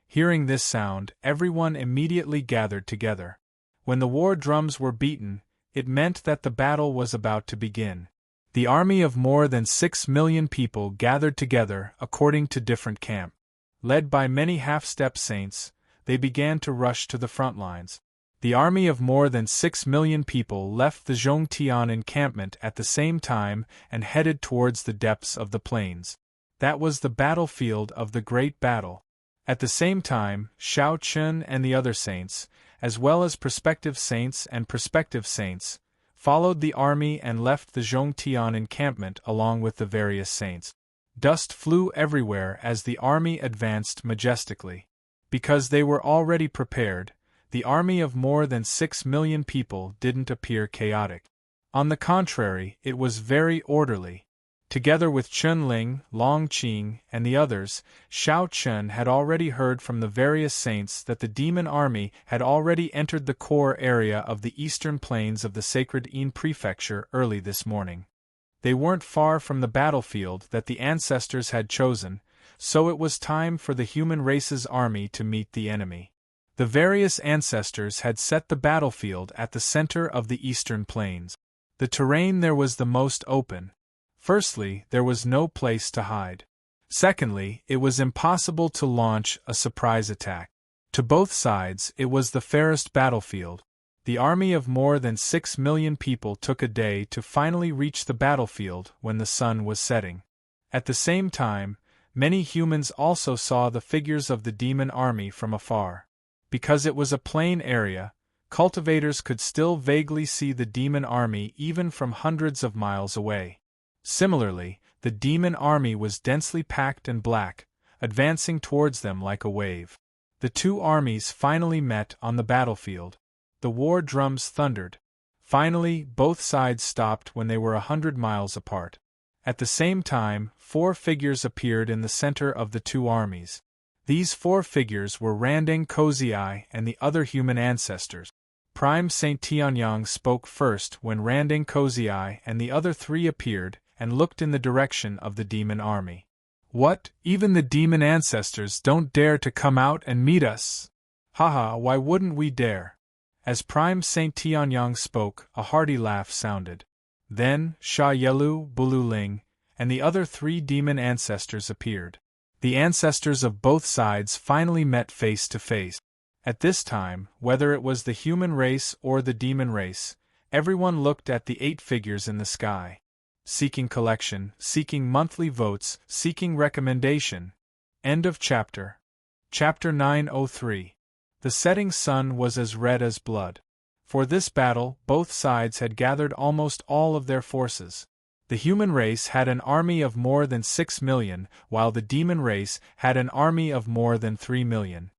Hearing this sound, everyone immediately gathered together. When the war drums were beaten, it meant that the battle was about to begin. The army of more than 6 million people gathered together according to different camps. Led by many half-step saints, they began to rush to the front lines. The army of more than 6 million people left the Zhongtian encampment at the same time and headed towards the depths of the plains. That was the battlefield of the great battle. At the same time, Xiao Chun and the other saints, as well as prospective saints, followed the army and left the Zhongtian encampment along with the various saints. Dust flew everywhere as the army advanced majestically. Because they were already prepared, the army of more than 6 million people didn't appear chaotic. On the contrary, it was very orderly. Together with Chun Ling, Long Qing, and the others, Xiao Chun had already heard from the various saints that the demon army had already entered the core area of the eastern plains of the sacred Yin prefecture early this morning. They weren't far from the battlefield that the ancestors had chosen, so it was time for the human race's army to meet the enemy. The various ancestors had set the battlefield at the center of the eastern plains. The terrain there was the most open. Firstly, there was no place to hide. Secondly, it was impossible to launch a surprise attack. To both sides, it was the fairest battlefield. The army of more than 6 million people took a day to finally reach the battlefield when the sun was setting. At the same time, many humans also saw the figures of the demon army from afar. Because it was a plain area, cultivators could still vaguely see the demon army even from hundreds of miles away. Similarly, the demon army was densely packed and black, advancing towards them like a wave. The two armies finally met on the battlefield. the war drums thundered. Finally, both sides stopped when they were 100 miles apart. At the same time, 4 figures appeared in the center of the two armies. These 4 figures were Randang Kozai and the other human ancestors. Prime Saint Tianyang spoke first when Randang Kozai and the other 3 appeared and looked in the direction of the demon army. What, even the demon ancestors don't dare to come out and meet us? Haha, why wouldn't we dare? As Prime Saint Tianyang spoke, a hearty laugh sounded. Then, Sha Yelu, Bululing, and the other 3 demon ancestors appeared. The ancestors of both sides finally met face to face. At this time, whether it was the human race or the demon race, everyone looked at the 8 figures in the sky. Seeking collection, seeking monthly votes, seeking recommendation. End of chapter. Chapter 903. The setting sun was as red as blood. For this battle, both sides had gathered almost all of their forces. The human race had an army of more than 6 million, while the demon race had an army of more than 3 million.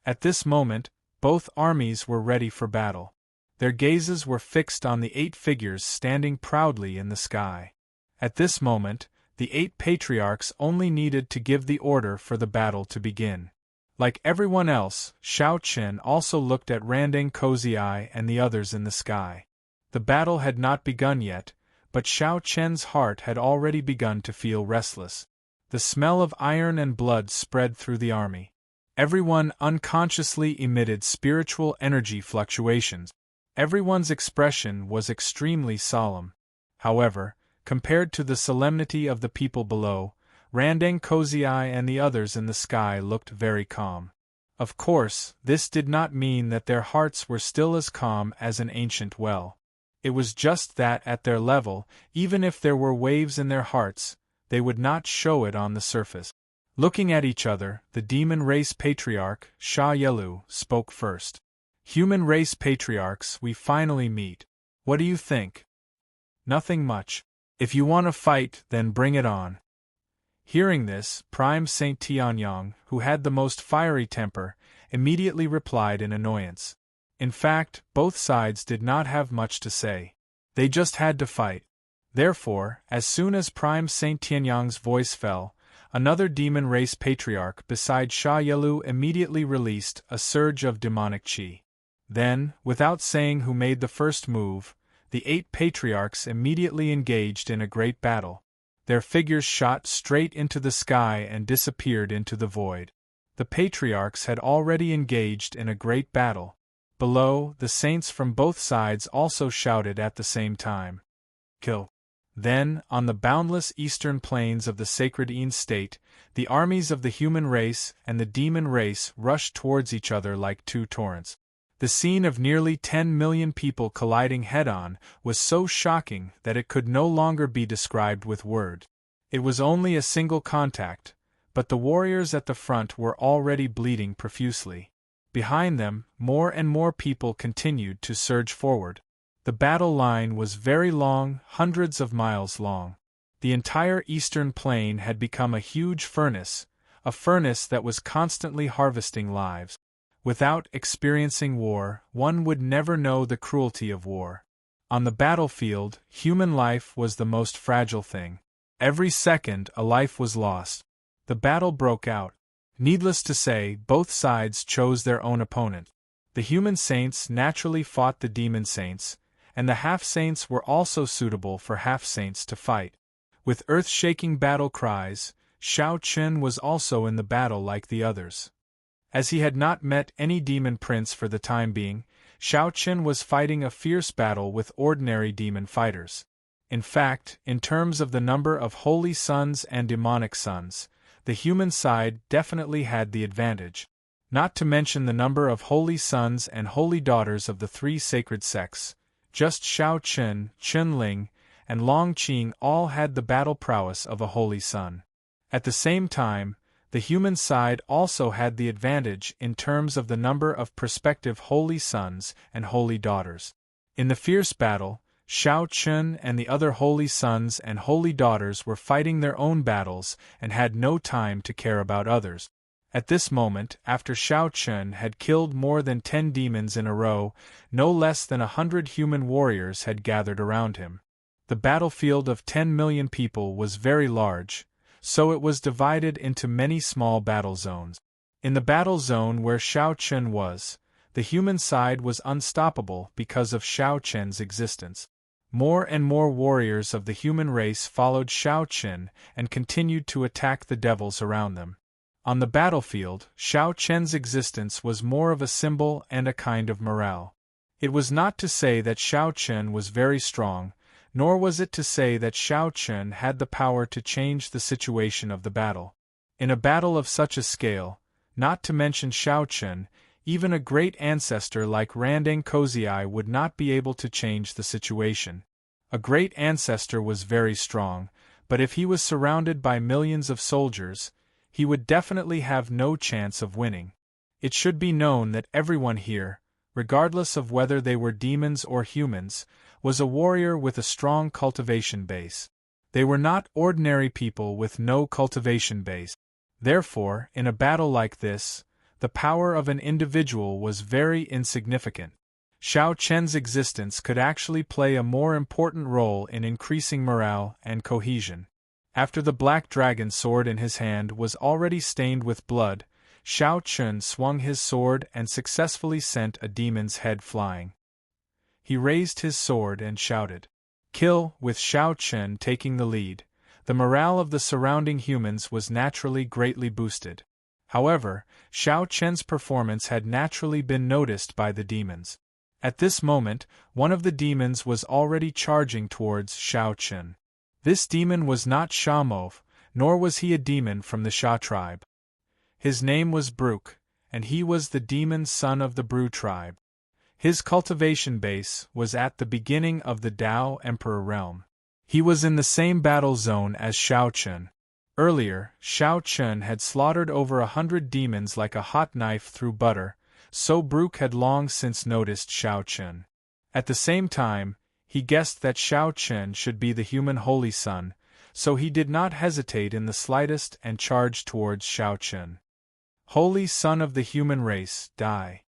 At this moment, both armies were ready for battle. Their gazes were fixed on the 8 figures standing proudly in the sky. At this moment, the 8 patriarchs only needed to give the order for the battle to begin. Like everyone else, Shao Chen also looked at Randang Kozai and the others in the sky. The battle had not begun yet, but Shao Chen's heart had already begun to feel restless. The smell of iron and blood spread through the army. Everyone unconsciously emitted spiritual energy fluctuations. Everyone's expression was extremely solemn. However, compared to the solemnity of the people below, Randang Kozai and the others in the sky looked very calm. Of course, this did not mean that their hearts were still as calm as an ancient well. It was just that at their level, even if there were waves in their hearts, they would not show it on the surface. Looking at each other, the demon race patriarch, Sha Yelu, spoke first. Human race patriarchs, we finally meet. What do you think? Nothing much. If you want to fight, then bring it on. Hearing this, Prime Saint Tianyang, who had the most fiery temper, immediately replied in annoyance. In fact, both sides did not have much to say. They just had to fight. Therefore, as soon as Prime Saint Tianyang's voice fell, another demon race patriarch beside Sha Yelu immediately released a surge of demonic qi. Then, without saying who made the first move, the 8 patriarchs immediately engaged in a great battle. Their figures shot straight into the sky and disappeared into the void. The patriarchs had already engaged in a great battle. Below, the saints from both sides also shouted at the same time. Kill. Then, on the boundless eastern plains of the sacred Yin state, the armies of the human race and the demon race rushed towards each other like 2 torrents. The scene of nearly 10 million people colliding head-on was so shocking that it could no longer be described with words. It was only a single contact, but the warriors at the front were already bleeding profusely. Behind them, more and more people continued to surge forward. The battle line was very long, hundreds of miles long. The entire eastern plain had become a huge furnace, a furnace that was constantly harvesting lives. Without experiencing war, one would never know the cruelty of war. On the battlefield, human life was the most fragile thing. Every second, a life was lost. The battle broke out. Needless to say, both sides chose their own opponent. The human saints naturally fought the demon saints, and the half-saints were also suitable for half-saints to fight. With earth-shaking battle cries, Shao Chen was also in the battle like the others. As he had not met any demon prince for the time being, Shao Chen was fighting a fierce battle with ordinary demon fighters. In fact, in terms of the number of holy sons and demonic sons, the human side definitely had the advantage. Not to mention the number of holy sons and holy daughters of the 3 sacred sects, just Shao Chen, Chen Ling, and Long Qing all had the battle prowess of a holy son. At the same time, the human side also had the advantage in terms of the number of prospective holy sons and holy daughters. In the fierce battle, Shao Chen and the other holy sons and holy daughters were fighting their own battles and had no time to care about others. At this moment, after Xiao Chun had killed more than 10 demons in a row, no less than 100 human warriors had gathered around him. The battlefield of 10 million people was very large, so it was divided into many small battle zones. In the battle zone where Xiao Chun was, the human side was unstoppable because of Xiao Chun's existence. More and more warriors of the human race followed Xiao Chun and continued to attack the devils around them. On the battlefield, Xiao Chun's existence was more of a symbol and a kind of morale. It was not to say that Xiao Chun was very strong, nor was it to say that Xiao Chun had the power to change the situation of the battle. In a battle of such a scale, not to mention Xiao Chun, even a great ancestor like Randang Kozai would not be able to change the situation. A great ancestor was very strong, but if he was surrounded by millions of soldiers, he would definitely have no chance of winning. It should be known that everyone here, regardless of whether they were demons or humans, was a warrior with a strong cultivation base. They were not ordinary people with no cultivation base. Therefore, in a battle like this, the power of an individual was very insignificant. Xiao Chun's existence could actually play a more important role in increasing morale and cohesion. After the black dragon sword in his hand was already stained with blood, Xiao Chun swung his sword and successfully sent a demon's head flying. He raised his sword and shouted, "Kill!" With Xiao Chun taking the lead, the morale of the surrounding humans was naturally greatly boosted. However, Xiao Chun's performance had naturally been noticed by the demons. At this moment, one of the demons was already charging towards Xiao Chun. This demon was not Shamov, nor was he a demon from the Sha tribe. His name was Brook, and he was the demon son of the Bru tribe. His cultivation base was at the beginning of the Dao Emperor realm. He was in the same battle zone as Xiao Chun. Earlier, Xiao Chun had slaughtered over 100 demons like a hot knife through butter, so Brook had long since noticed Xiao Chun. At the same time, he guessed that Xiao Chun should be the human holy son, so he did not hesitate in the slightest and charged towards Xiao Chun. Holy son of the human race, die.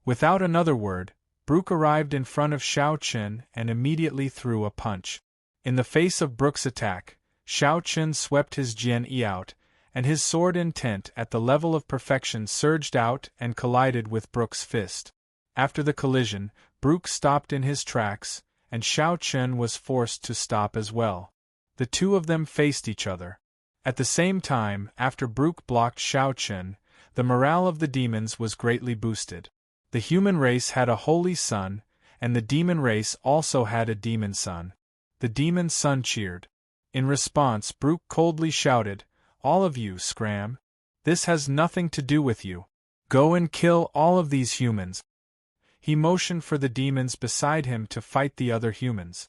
Without another word, Brook arrived in front of Xiao Chun and immediately threw a punch. In the face of Brook's attack, Xiao Chun swept his Jian Yi out, and his sword intent at the level of perfection surged out and collided with Brook's fist. After the collision, Brook stopped in his tracks, and Xiao Chun was forced to stop as well. The two of them faced each other. At the same time, after Brook blocked Xiao Chun, the morale of the demons was greatly boosted. The human race had a holy son, and the demon race also had a demon son. The demon son cheered. In response, Brook coldly shouted, "All of you, scram! This has nothing to do with you. Go and kill all of these humans." He motioned for the demons beside him to fight the other humans.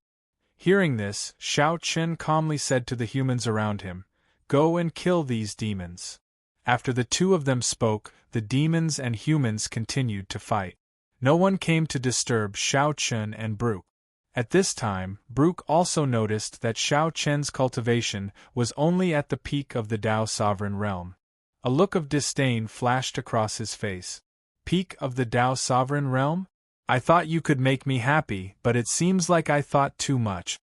Hearing this, Xiao Chun calmly said to the humans around him, "Go and kill these demons." After the two of them spoke, the demons and humans continued to fight. No one came to disturb Xiao Chun and Brook. At this time, Brook also noticed that Xiao Chun's cultivation was only at the peak of the Dao sovereign realm. A look of disdain flashed across his face. Peak of the Dao sovereign realm? I thought you could make me happy, but it seems like I thought too much.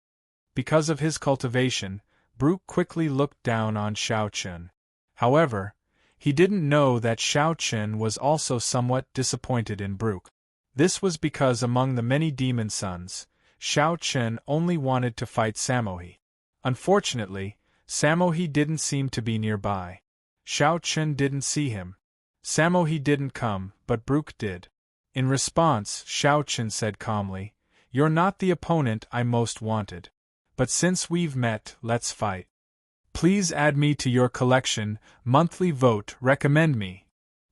Because of his cultivation, Brook quickly looked down on Xiao Chun. However, he didn't know that Xiao Chun was also somewhat disappointed in Brook. This was because among the many demon sons, Xiao Chun only wanted to fight Samohi. Unfortunately, Samohi didn't seem to be nearby. Xiao Chun didn't see him. Samohi didn't come, but Brook did. In response, Xiao Chun said calmly, "You're not the opponent I most wanted. But since we've met, let's fight. Please add me to your collection, monthly vote, recommend me."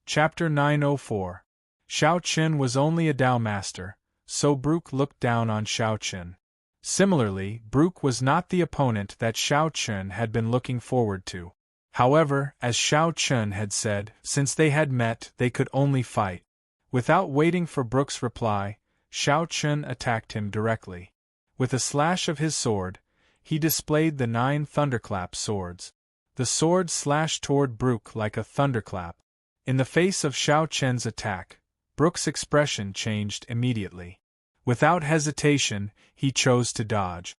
Chapter 904. Xiao Chun was only a Dao master, so Brook looked down on Xiao Chun. Similarly, Brook was not the opponent that Xiao Chun had been looking forward to. However, as Xiao Chun had said, since they had met, they could only fight. Without waiting for Brook's reply, Xiao Chun attacked him directly. With a slash of his sword, he displayed the 9 thunderclap swords. The sword slashed toward Brooke like a thunderclap. In the face of Xiao Chen's attack, Brooke's expression changed immediately. Without hesitation, he chose to dodge.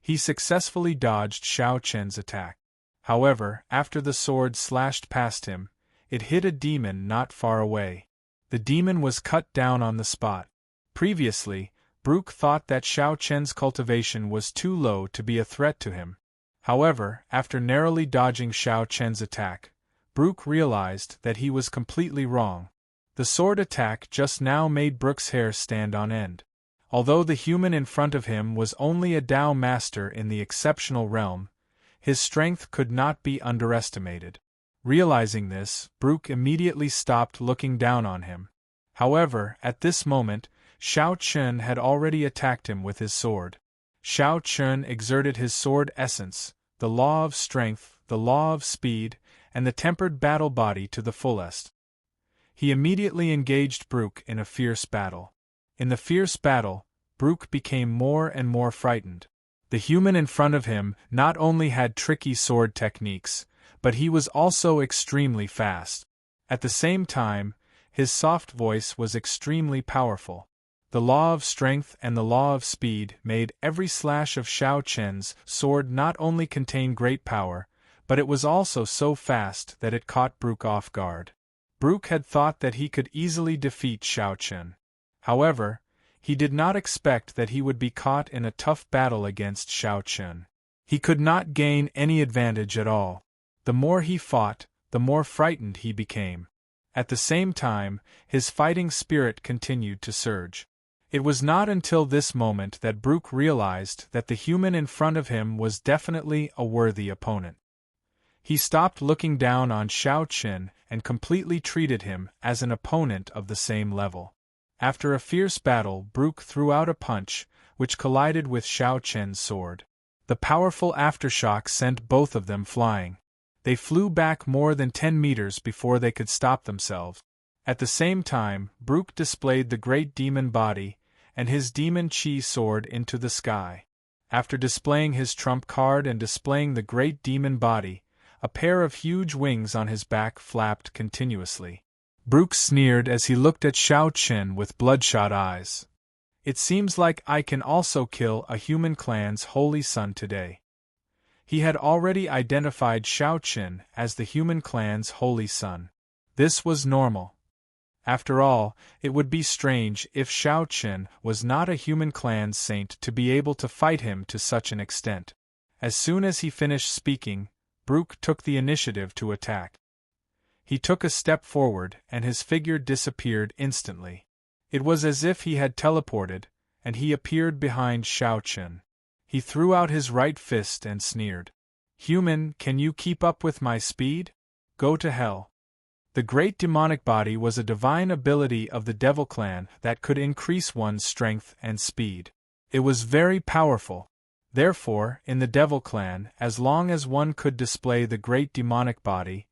He successfully dodged Xiao Chen's attack. However, after the sword slashed past him, it hit a demon not far away. The demon was cut down on the spot. Previously, Brooke thought that Xiao Chen's cultivation was too low to be a threat to him. However, after narrowly dodging Xiao Chen's attack, Brooke realized that he was completely wrong. The sword attack just now made Brooke's hair stand on end. Although the human in front of him was only a Dao master in the exceptional realm, his strength could not be underestimated. Realizing this, Brooke immediately stopped looking down on him. However, at this moment, Xiao Chen had already attacked him with his sword. Xiao Chen exerted his sword essence, the law of strength, the law of speed, and the tempered battle body to the fullest. He immediately engaged Brooke in a fierce battle. In the fierce battle, Brooke became more and more frightened. The human in front of him not only had tricky sword techniques, but he was also extremely fast. At the same time, his soft voice was extremely powerful. The law of strength and the law of speed made every slash of Xiao Chen's sword not only contain great power, but it was also so fast that it caught Brooke off guard. Brooke had thought that he could easily defeat Xiao Chen. However, he did not expect that he would be caught in a tough battle against Xiao Chen. He could not gain any advantage at all. The more he fought, the more frightened he became. At the same time, his fighting spirit continued to surge. It was not until this moment that Brooke realized that the human in front of him was definitely a worthy opponent. He stopped looking down on Xiao Chen and completely treated him as an opponent of the same level. After a fierce battle, Brooke threw out a punch, which collided with Xiao Chen's sword. The powerful aftershock sent both of them flying. They flew back more than 10 meters before they could stop themselves. At the same time, Brooke displayed the great demon body and his demon chi sword into the sky. After displaying his trump card and displaying the great demon body, a pair of huge wings on his back flapped continuously. Brooke sneered as he looked at Xiao Chen with bloodshot eyes. It seems like I can also kill a human clan's holy son today. He had already identified Xiao Chen as the human clan's holy son. This was normal. After all, it would be strange if Xiao Chen was not a human clan's saint to be able to fight him to such an extent. As soon as he finished speaking, Brooke took the initiative to attack. He took a step forward and his figure disappeared instantly. It was as if he had teleported, and he appeared behind Xiao Chen. He threw out his right fist and sneered. "Human, can you keep up with my speed? Go to hell." The great demonic body was a divine ability of the Devil Clan that could increase one's strength and speed. It was very powerful. Therefore, in the Devil Clan, as long as one could display the great demonic body,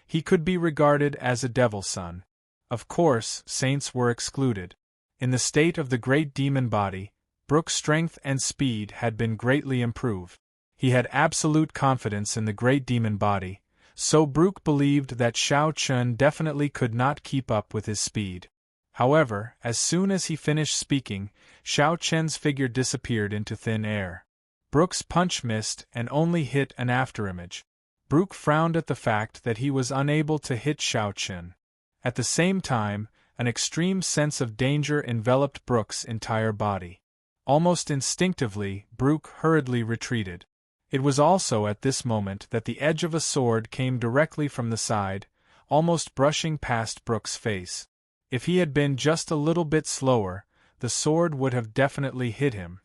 he could be regarded as a devil son. Of course, saints were excluded. In the state of the great demon body, Brooke's strength and speed had been greatly improved. He had absolute confidence in the great demon body, so Brooke believed that Xiao Chen definitely could not keep up with his speed. However, as soon as he finished speaking, Xiao Chen's figure disappeared into thin air. Brooke's punch missed and only hit an afterimage. Brooke frowned at the fact that he was unable to hit Xiao Chen. At the same time, an extreme sense of danger enveloped Brooke's entire body. Almost instinctively, Brooke hurriedly retreated. It was also at this moment that the edge of a sword came directly from the side, almost brushing past Brooke's face. If he had been just a little bit slower, the sword would have definitely hit him.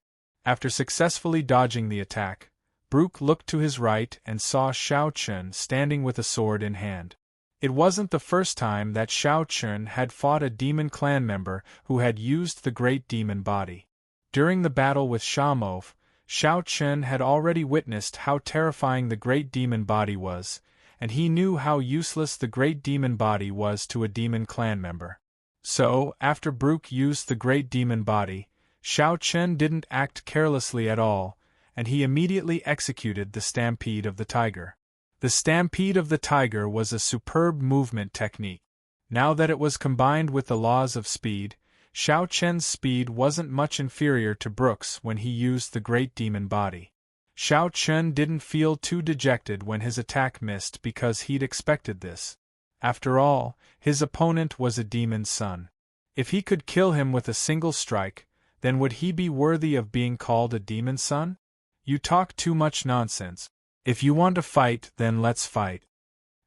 After successfully dodging the attack, Brooke looked to his right and saw Xiao Chen standing with a sword in hand. It wasn't the first time that Xiao Chen had fought a demon clan member who had used the great demon body. During the battle with Shamov, Xiao Chen had already witnessed how terrifying the great demon body was, and he knew how useless the great demon body was to a demon clan member. So, after Brooke used the great demon body, Xiao Chen didn't act carelessly at all, and he immediately executed the stampede of the tiger. The stampede of the tiger was a superb movement technique. Now that it was combined with the laws of speed, Xiao Chen's speed wasn't much inferior to Brooks when he used the great demon body. Xiao Chen didn't feel too dejected when his attack missed because he'd expected this. After all, his opponent was a demon's son. If he could kill him with a single strike, then would he be worthy of being called a demon's son? You talk too much nonsense. If you want to fight, then let's fight.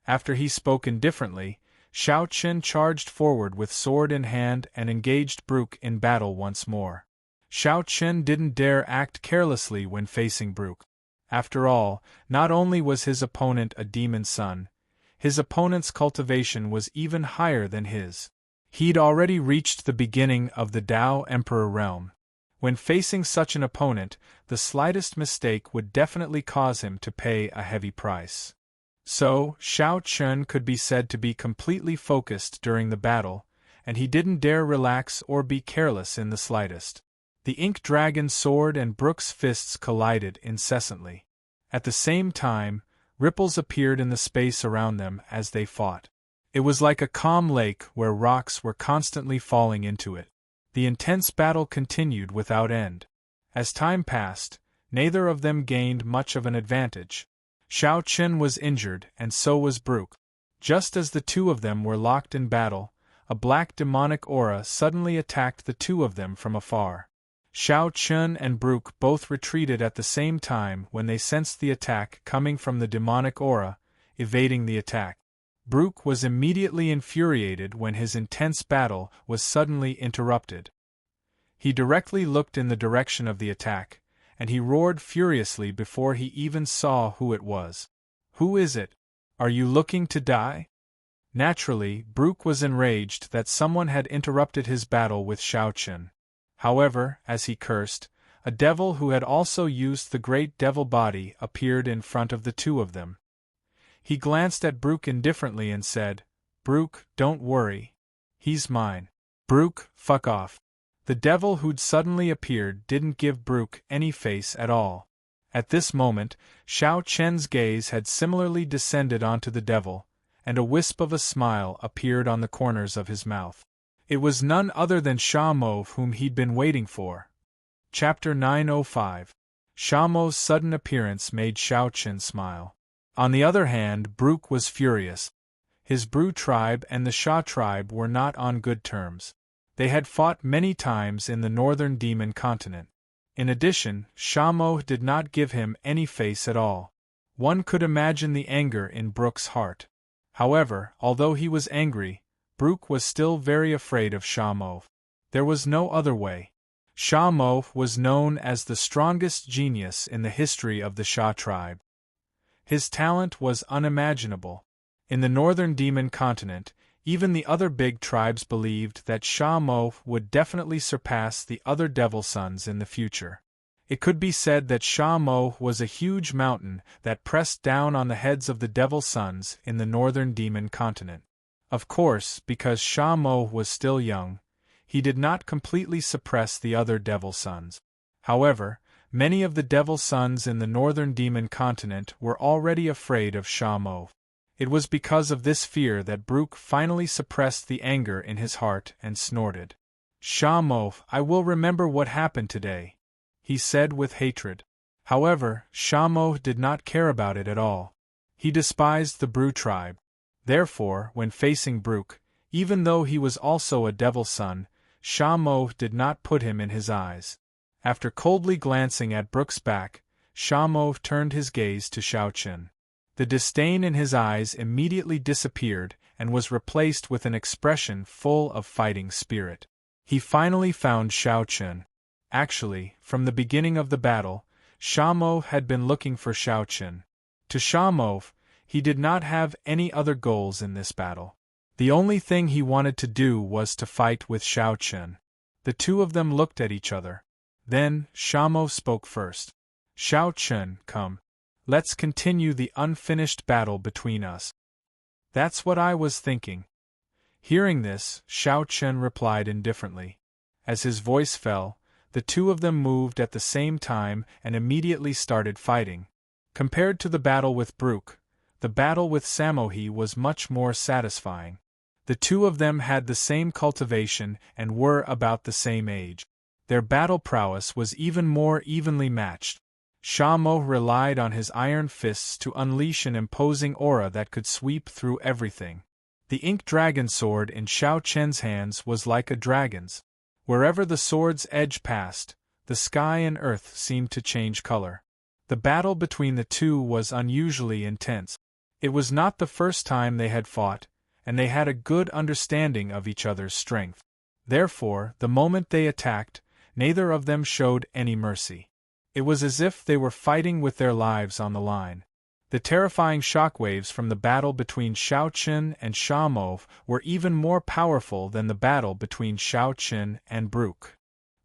After he spoke indifferently, Xiao Chen charged forward with sword in hand and engaged Brooke in battle once more. Xiao Chen didn't dare act carelessly when facing Brooke. After all, not only was his opponent a demon's son, his opponent's cultivation was even higher than his. He'd already reached the beginning of the Tao Emperor realm. When facing such an opponent, the slightest mistake would definitely cause him to pay a heavy price. So, Xiao Chen could be said to be completely focused during the battle, and he didn't dare relax or be careless in the slightest. The ink dragon's sword and Brooks' fists collided incessantly. At the same time, ripples appeared in the space around them as they fought. It was like a calm lake where rocks were constantly falling into it. The intense battle continued without end. As time passed, neither of them gained much of an advantage. Xiao Chen was injured, and so was Brooke. Just as the two of them were locked in battle, a black demonic aura suddenly attacked the two of them from afar. Xiao Chen and Brooke both retreated at the same time when they sensed the attack coming from the demonic aura, evading the attack. Brooke was immediately infuriated when his intense battle was suddenly interrupted. He directly looked in the direction of the attack, and he roared furiously before he even saw who it was. "Who is it? Are you looking to die?" Naturally, Brooke was enraged that someone had interrupted his battle with Xiao Chen. However, as he cursed, a devil who had also used the great devil body appeared in front of the two of them. He glanced at Brooke indifferently and said, "Brooke, don't worry. He's mine." "Brooke, fuck off." The devil who'd suddenly appeared didn't give Brooke any face at all. At this moment, Xiao Chen's gaze had similarly descended onto the devil, and a wisp of a smile appeared on the corners of his mouth. It was none other than Sha Mo whom he'd been waiting for. Chapter 905. Sha Mo's sudden appearance made Xiao Chen smile. On the other hand, Brooke was furious. His Bru tribe and the Sha tribe were not on good terms. They had fought many times in the northern demon continent. In addition, Sha Mo did not give him any face at all. One could imagine the anger in Brooke's heart. However, although he was angry, Brooke was still very afraid of Sha Mo. There was no other way. Sha Mo was known as the strongest genius in the history of the Sha tribe. His talent was unimaginable. In the northern demon continent, even the other big tribes believed that Sha Mo would definitely surpass the other devil sons in the future. It could be said that Sha Mo was a huge mountain that pressed down on the heads of the devil sons in the northern demon continent. Of course, because Sha Mo was still young, he did not completely suppress the other devil sons. However, many of the devil sons in the northern demon continent were already afraid of Sha Mo. It was because of this fear that Brooke finally suppressed the anger in his heart and snorted. "Sha Mo, I will remember what happened today," he said with hatred. However, Sha Mo did not care about it at all. He despised the Bru tribe. Therefore, when facing Brooke, even though he was also a devil son, Sha Mo did not put him in his eyes. After coldly glancing at Brooke's back, Sha Mo turned his gaze to Xiao Chen. The disdain in his eyes immediately disappeared and was replaced with an expression full of fighting spirit. He finally found Xiao Chen. Actually, from the beginning of the battle, Sha Mo had been looking for Xiao Chen. To Sha Mo, he did not have any other goals in this battle. The only thing he wanted to do was to fight with Xiao Chen. The two of them looked at each other. Then, Sha Mo spoke first. "Xiao Chen, come. Let's continue the unfinished battle between us." "That's what I was thinking." Hearing this, Xiao Chen replied indifferently. As his voice fell, the two of them moved at the same time and immediately started fighting. Compared to the battle with Brooke, the battle with Samohi was much more satisfying. The two of them had the same cultivation and were about the same age. Their battle prowess was even more evenly matched. Shamo relied on his iron fists to unleash an imposing aura that could sweep through everything. The ink dragon sword in Xiao Chen's hands was like a dragon's. Wherever the sword's edge passed, the sky and earth seemed to change color. The battle between the two was unusually intense. It was not the first time they had fought, and they had a good understanding of each other's strength. Therefore, the moment they attacked, neither of them showed any mercy. It was as if they were fighting with their lives on the line. The terrifying shockwaves from the battle between Xiao Qin and Shamo were even more powerful than the battle between Xiao Qin and Brook.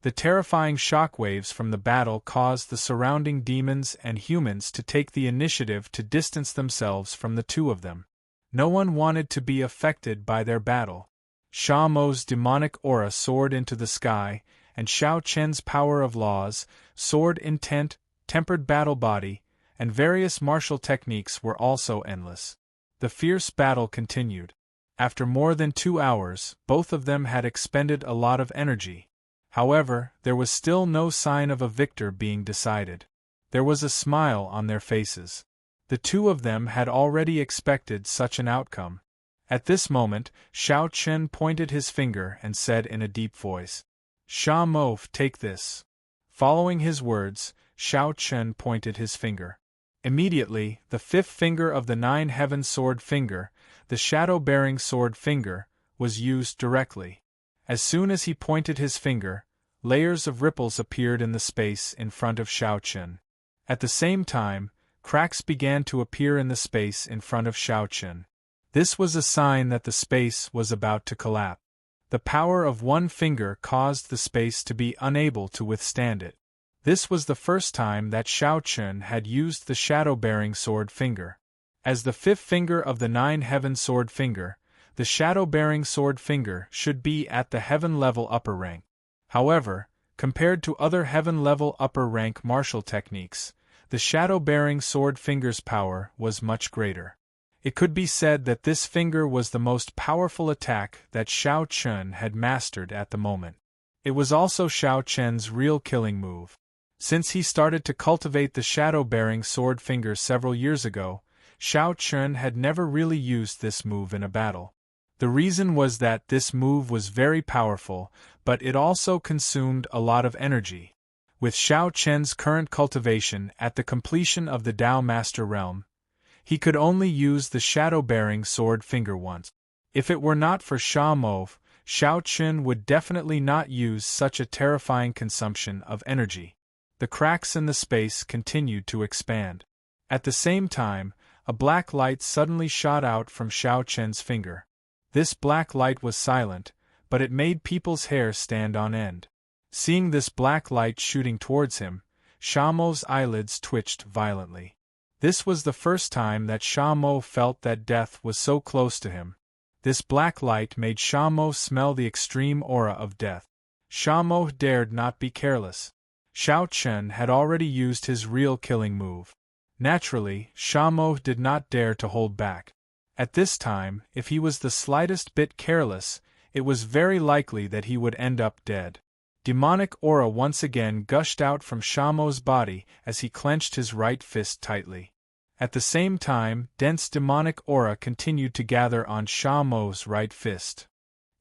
The terrifying shockwaves from the battle caused the surrounding demons and humans to take the initiative to distance themselves from the two of them. No one wanted to be affected by their battle. Shamo's demonic aura soared into the sky, and Xiao Chen's power of laws, sword intent, tempered battle body, and various martial techniques were also endless. The fierce battle continued. After more than 2 hours, both of them had expended a lot of energy. However, there was still no sign of a victor being decided. There was a smile on their faces. The two of them had already expected such an outcome. At this moment, Xiao Chen pointed his finger and said in a deep voice, "Shamo, take this." Following his words, Xiao Chen pointed his finger. Immediately, the fifth finger of the Nine Heaven Sword finger, the shadow-bearing sword finger, was used directly. As soon as he pointed his finger, layers of ripples appeared in the space in front of Xiao Chen. At the same time, cracks began to appear in the space in front of Xiao Chen. This was a sign that the space was about to collapse. The power of one finger caused the space to be unable to withstand it. This was the first time that Xiao Chen had used the shadow-bearing sword finger. As the fifth finger of the Nine Heaven Sword finger, the shadow-bearing sword finger should be at the heaven-level upper rank. However, compared to other heaven-level upper rank martial techniques, the shadow-bearing sword finger's power was much greater. It could be said that this finger was the most powerful attack that Xiao Chen had mastered at the moment. It was also Xiao Chen's real killing move. Since he started to cultivate the shadow-bearing sword finger several years ago, Xiao Chen had never really used this move in a battle. The reason was that this move was very powerful, but it also consumed a lot of energy. With Xiao Chen's current cultivation at the completion of the Dao Master Realm, he could only use the shadow-bearing sword finger once. If it were not for Shamo, Xiao Chen would definitely not use such a terrifying consumption of energy. The cracks in the space continued to expand. At the same time, a black light suddenly shot out from Xiao Chen's finger. This black light was silent, but it made people's hair stand on end. Seeing this black light shooting towards him, Shamo's eyelids twitched violently. This was the first time that Shamo felt that death was so close to him. This black light made Shamo smell the extreme aura of death. Shamo dared not be careless. Xiao Chen had already used his real killing move. Naturally, Shamo did not dare to hold back. At this time, if he was the slightest bit careless, it was very likely that he would end up dead. Demonic aura once again gushed out from Shamo's body as he clenched his right fist tightly. At the same time, dense demonic aura continued to gather on Shamo's right fist.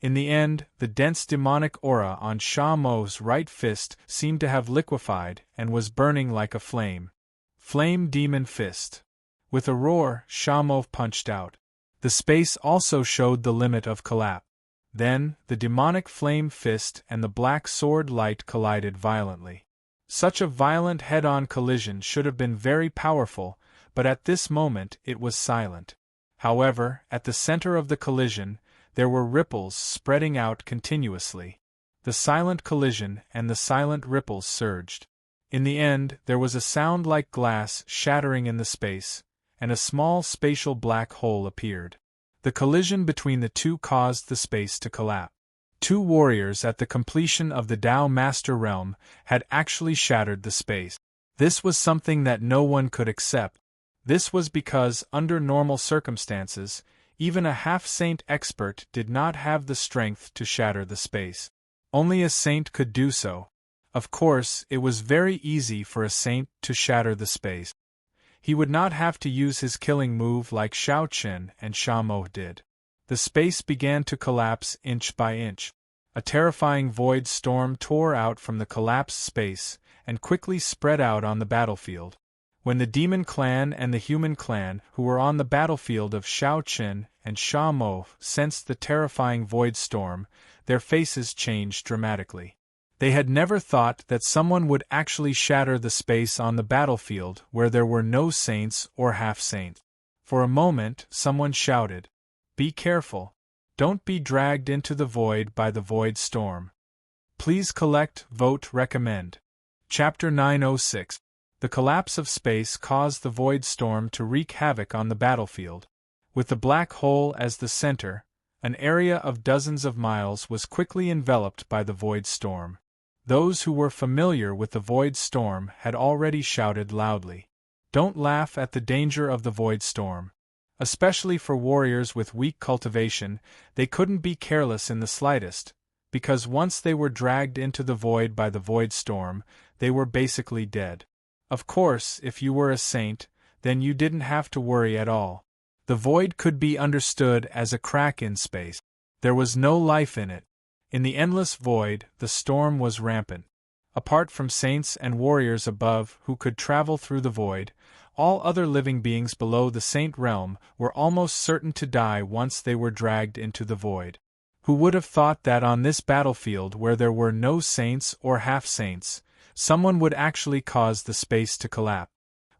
In the end, the dense demonic aura on Shamo's right fist seemed to have liquefied and was burning like a flame. Flame Demon Fist. With a roar, Shamo punched out. The space also showed the limit of collapse. Then, the demonic flame fist and the black sword light collided violently. Such a violent head-on collision should have been very powerful, but at this moment it was silent. However, at the center of the collision, there were ripples spreading out continuously. The silent collision and the silent ripples surged. In the end, there was a sound like glass shattering in the space, and a small spatial black hole appeared. The collision between the two caused the space to collapse. Two warriors at the completion of the Dao Master Realm had actually shattered the space. This was something that no one could accept. This was because, under normal circumstances, even a half-saint expert did not have the strength to shatter the space. Only a saint could do so. Of course, it was very easy for a saint to shatter the space. He would not have to use his killing move like Shao Chen and Sha Mo did. The space began to collapse inch by inch. A terrifying void storm tore out from the collapsed space and quickly spread out on the battlefield. When the demon clan and the human clan who were on the battlefield of Shao Chen and Sha Mo sensed the terrifying void storm, their faces changed dramatically. They had never thought that someone would actually shatter the space on the battlefield where there were no saints or half-saints. For a moment, someone shouted, "Be careful. Don't be dragged into the void by the void storm. Please collect, vote, recommend." Chapter 906. The collapse of space caused the void storm to wreak havoc on the battlefield. With the black hole as the center, an area of dozens of miles was quickly enveloped by the void storm. Those who were familiar with the void storm had already shouted loudly, "Don't laugh at the danger of the void storm." Especially for warriors with weak cultivation, they couldn't be careless in the slightest, because once they were dragged into the void by the void storm, they were basically dead. Of course, if you were a saint, then you didn't have to worry at all. The void could be understood as a crack in space. There was no life in it. In the endless void, the storm was rampant. Apart from saints and warriors above who could travel through the void, all other living beings below the saint realm were almost certain to die once they were dragged into the void. Who would have thought that on this battlefield where there were no saints or half-saints, someone would actually cause the space to collapse?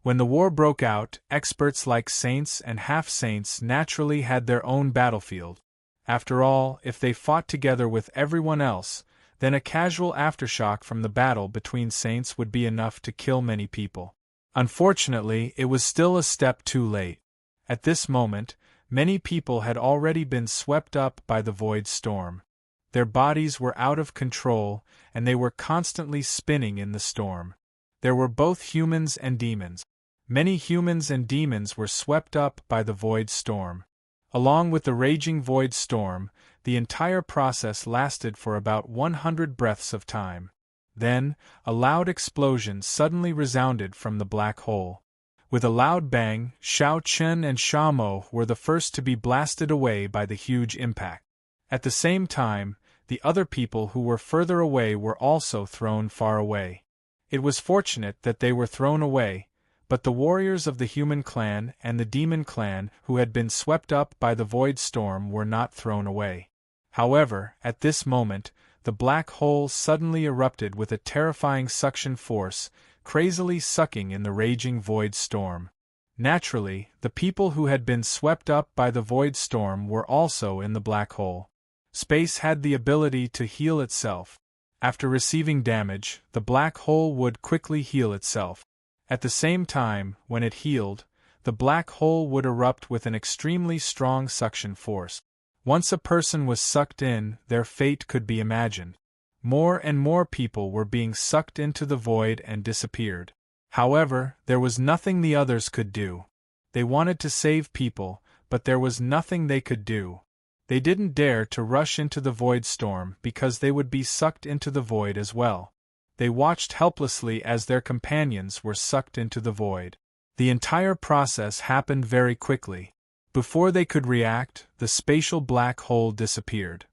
When the war broke out, experts like saints and half-saints naturally had their own battlefield. After all, if they fought together with everyone else, then a casual aftershock from the battle between saints would be enough to kill many people. Unfortunately, it was still a step too late. At this moment, many people had already been swept up by the void storm. Their bodies were out of control, and they were constantly spinning in the storm. There were both humans and demons. Many humans and demons were swept up by the void storm. Along with the raging void storm, the entire process lasted for about 100 breaths of time. Then, a loud explosion suddenly resounded from the black hole. With a loud bang, Shao Chen and Sha Mo were the first to be blasted away by the huge impact. At the same time, the other people who were further away were also thrown far away. It was fortunate that they were thrown away, but the warriors of the human clan and the demon clan who had been swept up by the void storm were not thrown away. However, at this moment, the black hole suddenly erupted with a terrifying suction force, crazily sucking in the raging void storm. Naturally, the people who had been swept up by the void storm were also in the black hole. Space had the ability to heal itself. After receiving damage, the black hole would quickly heal itself. At the same time, when it healed, the black hole would erupt with an extremely strong suction force. Once a person was sucked in, their fate could be imagined. More and more people were being sucked into the void and disappeared. However, there was nothing the others could do. They wanted to save people, but there was nothing they could do. They didn't dare to rush into the void storm because they would be sucked into the void as well. They watched helplessly as their companions were sucked into the void. The entire process happened very quickly. Before they could react, the spatial black hole disappeared.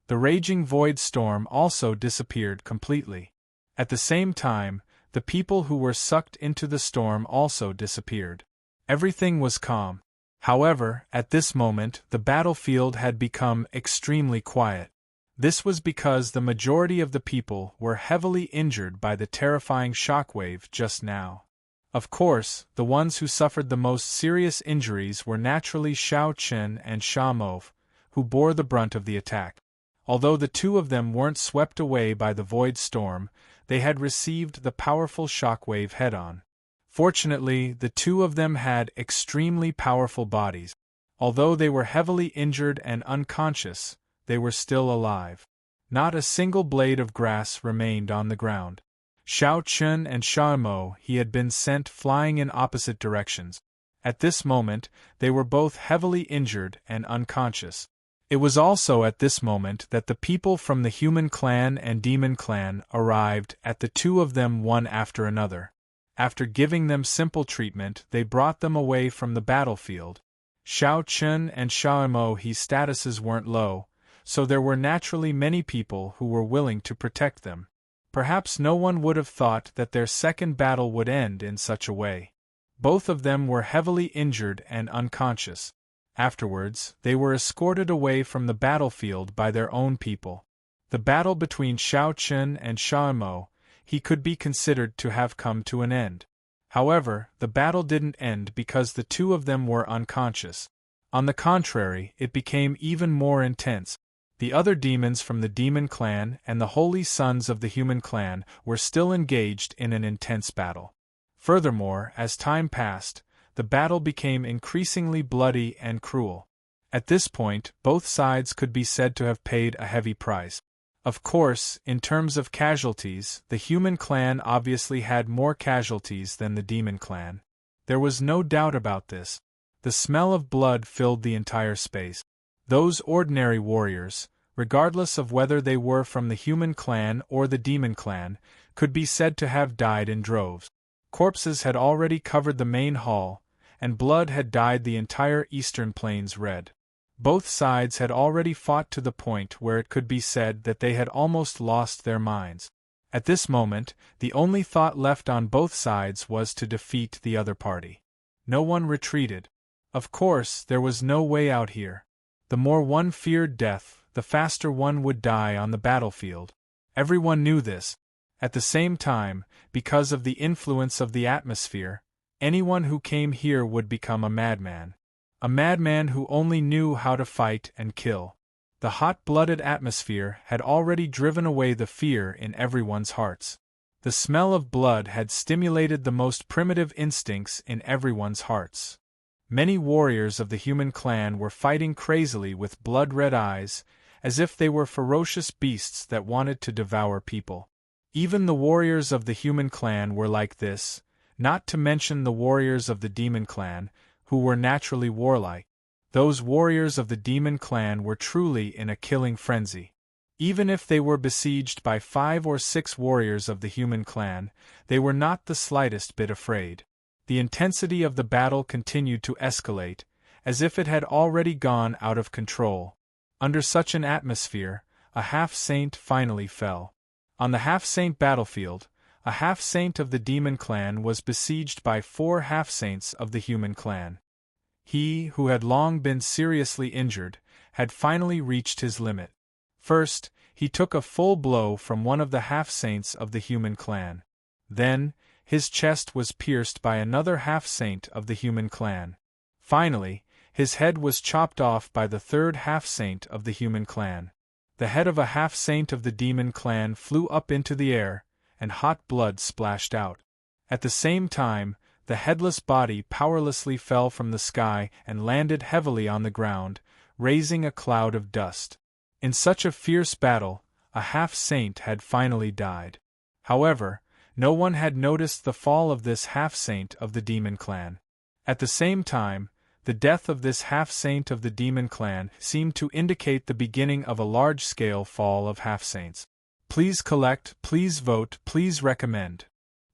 The raging void storm also disappeared completely. At the same time, the people who were sucked into the storm also disappeared. Everything was calm. However, at this moment, the battlefield had become extremely quiet. This was because the majority of the people were heavily injured by the terrifying shockwave just now. Of course, the ones who suffered the most serious injuries were naturally Shao Chen and Sha Mo, who bore the brunt of the attack. Although the two of them weren't swept away by the void storm, they had received the powerful shockwave head-on. Fortunately, the two of them had extremely powerful bodies. Although they were heavily injured and unconscious, they were still alive. Not a single blade of grass remained on the ground. Shao Chen and Sha Mo had been sent flying in opposite directions. At this moment, they were both heavily injured and unconscious. It was also at this moment that the people from the human clan and demon clan arrived, at the two of them one after another. After giving them simple treatment, they brought them away from the battlefield. Xiao Chun and Xiao He's statuses weren't low, so there were naturally many people who were willing to protect them. Perhaps no one would have thought that their second battle would end in such a way. Both of them were heavily injured and unconscious. Afterwards, they were escorted away from the battlefield by their own people. The battle between Xiao Chun and Xiao he could be considered to have come to an end. However, the battle didn't end because the two of them were unconscious. On the contrary, it became even more intense. The other demons from the demon clan and the holy sons of the human clan were still engaged in an intense battle. Furthermore, as time passed, the battle became increasingly bloody and cruel. At this point, both sides could be said to have paid a heavy price. Of course, in terms of casualties, the human clan obviously had more casualties than the demon clan. There was no doubt about this. The smell of blood filled the entire space. Those ordinary warriors, regardless of whether they were from the human clan or the demon clan, could be said to have died in droves. Corpses had already covered the main hall, and blood had dyed the entire eastern plains red. Both sides had already fought to the point where it could be said that they had almost lost their minds. At this moment, the only thought left on both sides was to defeat the other party. No one retreated. Of course, there was no way out here. The more one feared death, the faster one would die on the battlefield. Everyone knew this. At the same time, because of the influence of the atmosphere, anyone who came here would become a madman. A madman who only knew how to fight and kill. The hot-blooded atmosphere had already driven away the fear in everyone's hearts. The smell of blood had stimulated the most primitive instincts in everyone's hearts. Many warriors of the human clan were fighting crazily with blood-red eyes, as if they were ferocious beasts that wanted to devour people. Even the warriors of the human clan were like this, not to mention the warriors of the demon clan, who were naturally warlike. Those warriors of the demon clan were truly in a killing frenzy. Even if they were besieged by 5 or 6 warriors of the human clan, they were not the slightest bit afraid. The intensity of the battle continued to escalate, as if it had already gone out of control. Under such an atmosphere, a half-saint finally fell. On the half-saint battlefield, a half-saint of the demon clan was besieged by 4 half-saints of the human clan. He, who had long been seriously injured, had finally reached his limit. First, he took a full blow from one of the half-saints of the human clan. Then, his chest was pierced by another half-saint of the human clan. Finally, his head was chopped off by the 3rd half-saint of the human clan. The head of a half-saint of the demon clan flew up into the air, and hot blood splashed out. At the same time, the headless body powerlessly fell from the sky and landed heavily on the ground, raising a cloud of dust. In such a fierce battle, a half-saint had finally died. However, no one had noticed the fall of this half-saint of the demon clan. At the same time, the death of this half-saint of the demon clan seemed to indicate the beginning of a large-scale fall of half-saints. Please collect, please vote, please recommend.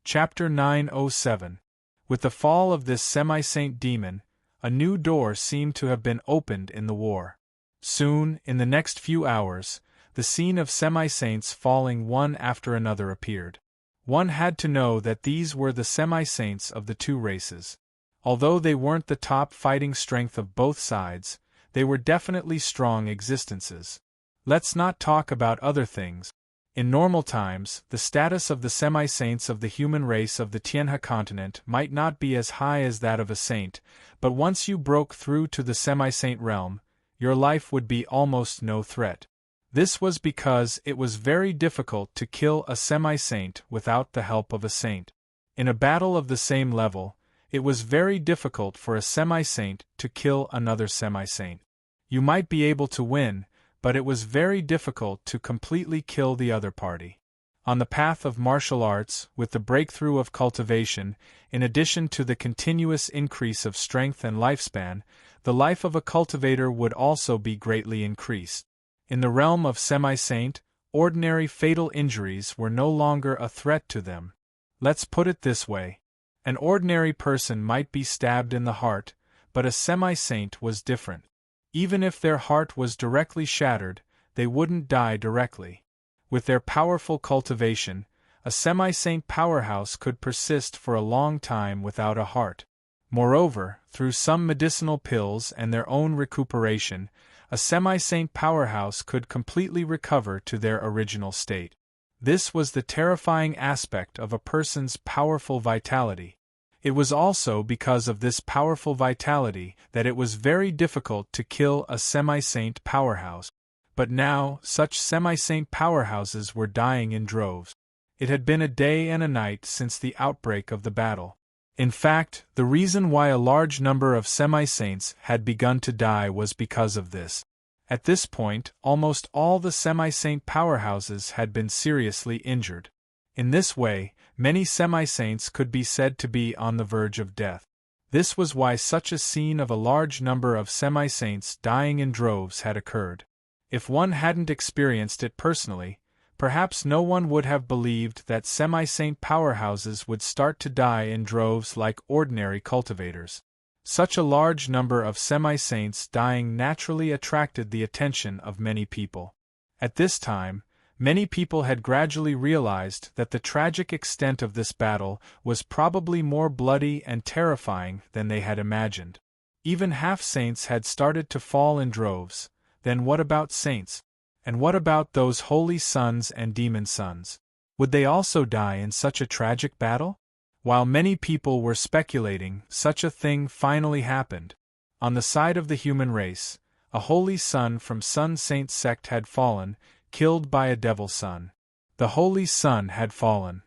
Chapter 907. With the fall of this semi-saint demon, a new door seemed to have been opened in the war. Soon, in the next few hours, the scene of semi-saints falling one after another appeared. One had to know that these were the semi-saints of the two races. Although they weren't the top fighting strength of both sides, they were definitely strong existences. Let's not talk about other things. In normal times, the status of the semi-saints of the human race of the Tianhe continent might not be as high as that of a saint, but once you broke through to the semi-saint realm, your life would be almost no threat. This was because it was very difficult to kill a semi-saint without the help of a saint. In a battle of the same level, it was very difficult for a semi-saint to kill another semi-saint. You might be able to win, but it was very difficult to completely kill the other party. On the path of martial arts, with the breakthrough of cultivation, in addition to the continuous increase of strength and lifespan, the life of a cultivator would also be greatly increased. In the realm of semi-saint, ordinary fatal injuries were no longer a threat to them. Let's put it this way. An ordinary person might be stabbed in the heart, but a semi-saint was different. Even if their heart was directly shattered, they wouldn't die directly. With their powerful cultivation, a semi-saint powerhouse could persist for a long time without a heart. Moreover, through some medicinal pills and their own recuperation, a semi-saint powerhouse could completely recover to their original state. This was the terrifying aspect of a person's powerful vitality. It was also because of this powerful vitality that it was very difficult to kill a semi-saint powerhouse. But now, such semi-saint powerhouses were dying in droves. It had been a day and a night since the outbreak of the battle. In fact, the reason why a large number of semi-saints had begun to die was because of this. At this point, almost all the semi-saint powerhouses had been seriously injured. In this way, many semi-saints could be said to be on the verge of death. This was why such a scene of a large number of semi-saints dying in droves had occurred. If one hadn't experienced it personally, perhaps no one would have believed that semi-saint powerhouses would start to die in droves like ordinary cultivators. Such a large number of semi-saints dying naturally attracted the attention of many people. At this time, many people had gradually realized that the tragic extent of this battle was probably more bloody and terrifying than they had imagined. Even half-saints had started to fall in droves. Then what about saints? And what about those holy sons and demon sons? Would they also die in such a tragic battle? While many people were speculating, such a thing finally happened. On the side of the human race, a holy son from Sun Saint sect had fallen, killed by a devil son. The holy son had fallen.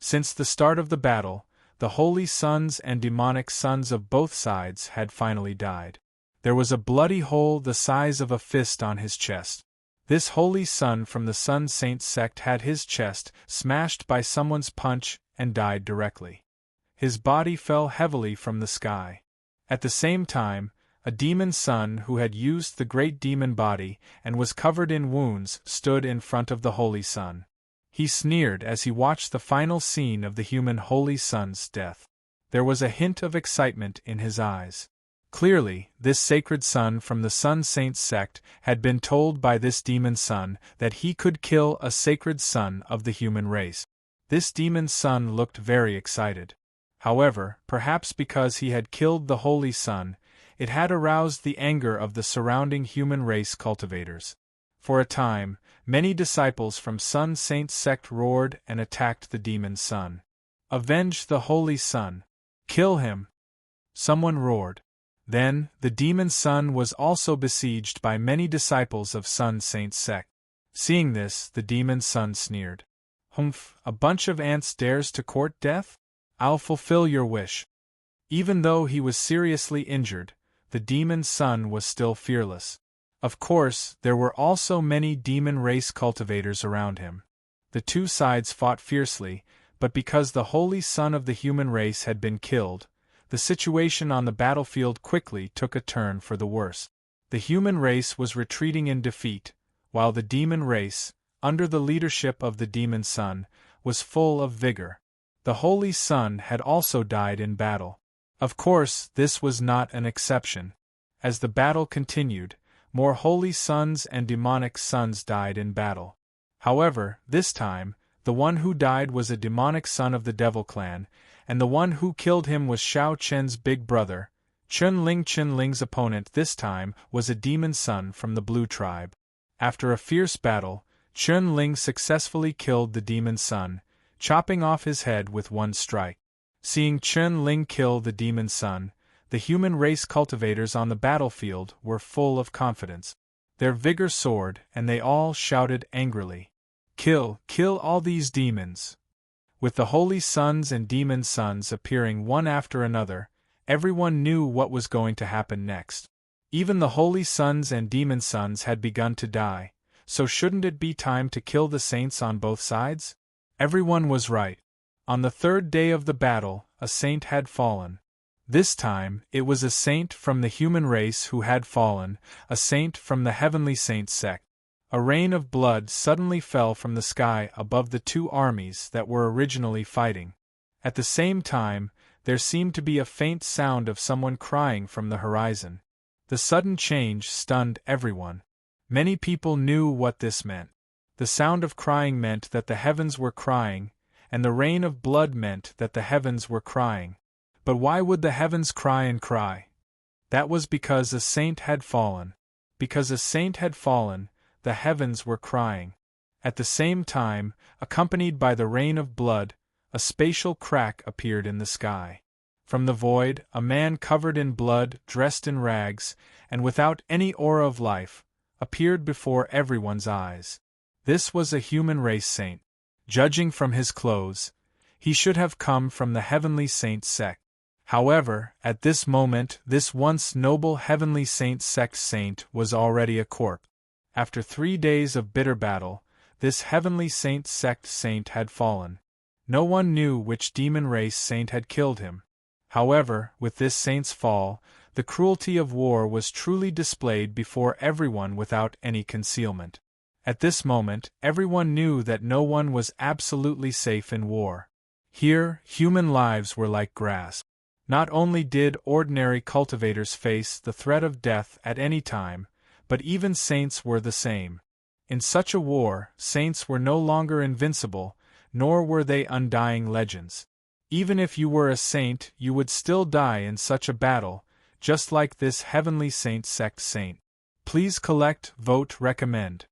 Since the start of the battle, the holy sons and demonic sons of both sides had finally died. There was a bloody hole the size of a fist on his chest. This holy son from the Sun Saint sect had his chest smashed by someone's punch and died directly. His body fell heavily from the sky. At the same time, a demon son who had used the great demon body and was covered in wounds stood in front of the holy son. He sneered as he watched the final scene of the human holy son's death. There was a hint of excitement in his eyes. Clearly, this sacred son from the Sun Saint sect had been told by this demon son that he could kill a sacred son of the human race. This demon son looked very excited. However, perhaps because he had killed the holy son, it had aroused the anger of the surrounding human race cultivators. For a time, many disciples from Sun Saint sect roared and attacked the demon son. "Avenge the holy son! Kill him!" Someone roared. Then, the demon son was also besieged by many disciples of Sun Saint sect. Seeing this, the demon son sneered. "Humph, a bunch of ants dares to court death? I'll fulfill your wish." Even though he was seriously injured, the demon son was still fearless. Of course, there were also many demon race cultivators around him. The two sides fought fiercely, but because the holy son of the human race had been killed, the situation on the battlefield quickly took a turn for the worse. The human race was retreating in defeat, while the demon race, under the leadership of the demon son, was full of vigor. The holy son had also died in battle. Of course, this was not an exception. As the battle continued, more holy sons and demonic sons died in battle. However, this time, the one who died was a demonic son of the Devil clan, and the one who killed him was Xiao Chen's big brother. Chun Ling's opponent this time was a demon son from the Blue tribe. After a fierce battle, Chun Ling successfully killed the demon son, chopping off his head with one strike. Seeing Chun Ling kill the demon son, the human race cultivators on the battlefield were full of confidence. Their vigor soared, and they all shouted angrily, "Kill, kill all these demons!" With the holy sons and demon sons appearing one after another, everyone knew what was going to happen next. Even the holy sons and demon sons had begun to die, so shouldn't it be time to kill the saints on both sides? Everyone was right. On the third day of the battle, a saint had fallen. This time, it was a saint from the human race who had fallen, a saint from the heavenly saint sect. A rain of blood suddenly fell from the sky above the two armies that were originally fighting. At the same time, there seemed to be a faint sound of someone crying from the horizon. The sudden change stunned everyone. Many people knew what this meant. The sound of crying meant that the heavens were crying, and the rain of blood meant that the heavens were crying. But why would the heavens cry and cry? That was because a saint had fallen. Because a saint had fallen, the heavens were crying. At the same time, accompanied by the rain of blood, a spatial crack appeared in the sky. From the void, a man covered in blood, dressed in rags, and without any aura of life, appeared before everyone's eyes. This was a human race saint. Judging from his clothes, he should have come from the heavenly saint sect. However, at this moment, this once noble heavenly saint sect saint was already a corpse. After 3 days of bitter battle, this heavenly saint sect saint had fallen. No one knew which demon race saint had killed him. However, with this saint's fall, the cruelty of war was truly displayed before everyone without any concealment. At this moment, everyone knew that no one was absolutely safe in war. Here, human lives were like grass. Not only did ordinary cultivators face the threat of death at any time, but even saints were the same. In such a war, saints were no longer invincible, nor were they undying legends. Even if you were a saint, you would still die in such a battle, just like this heavenly saint sect saint. Please collect, vote, recommend.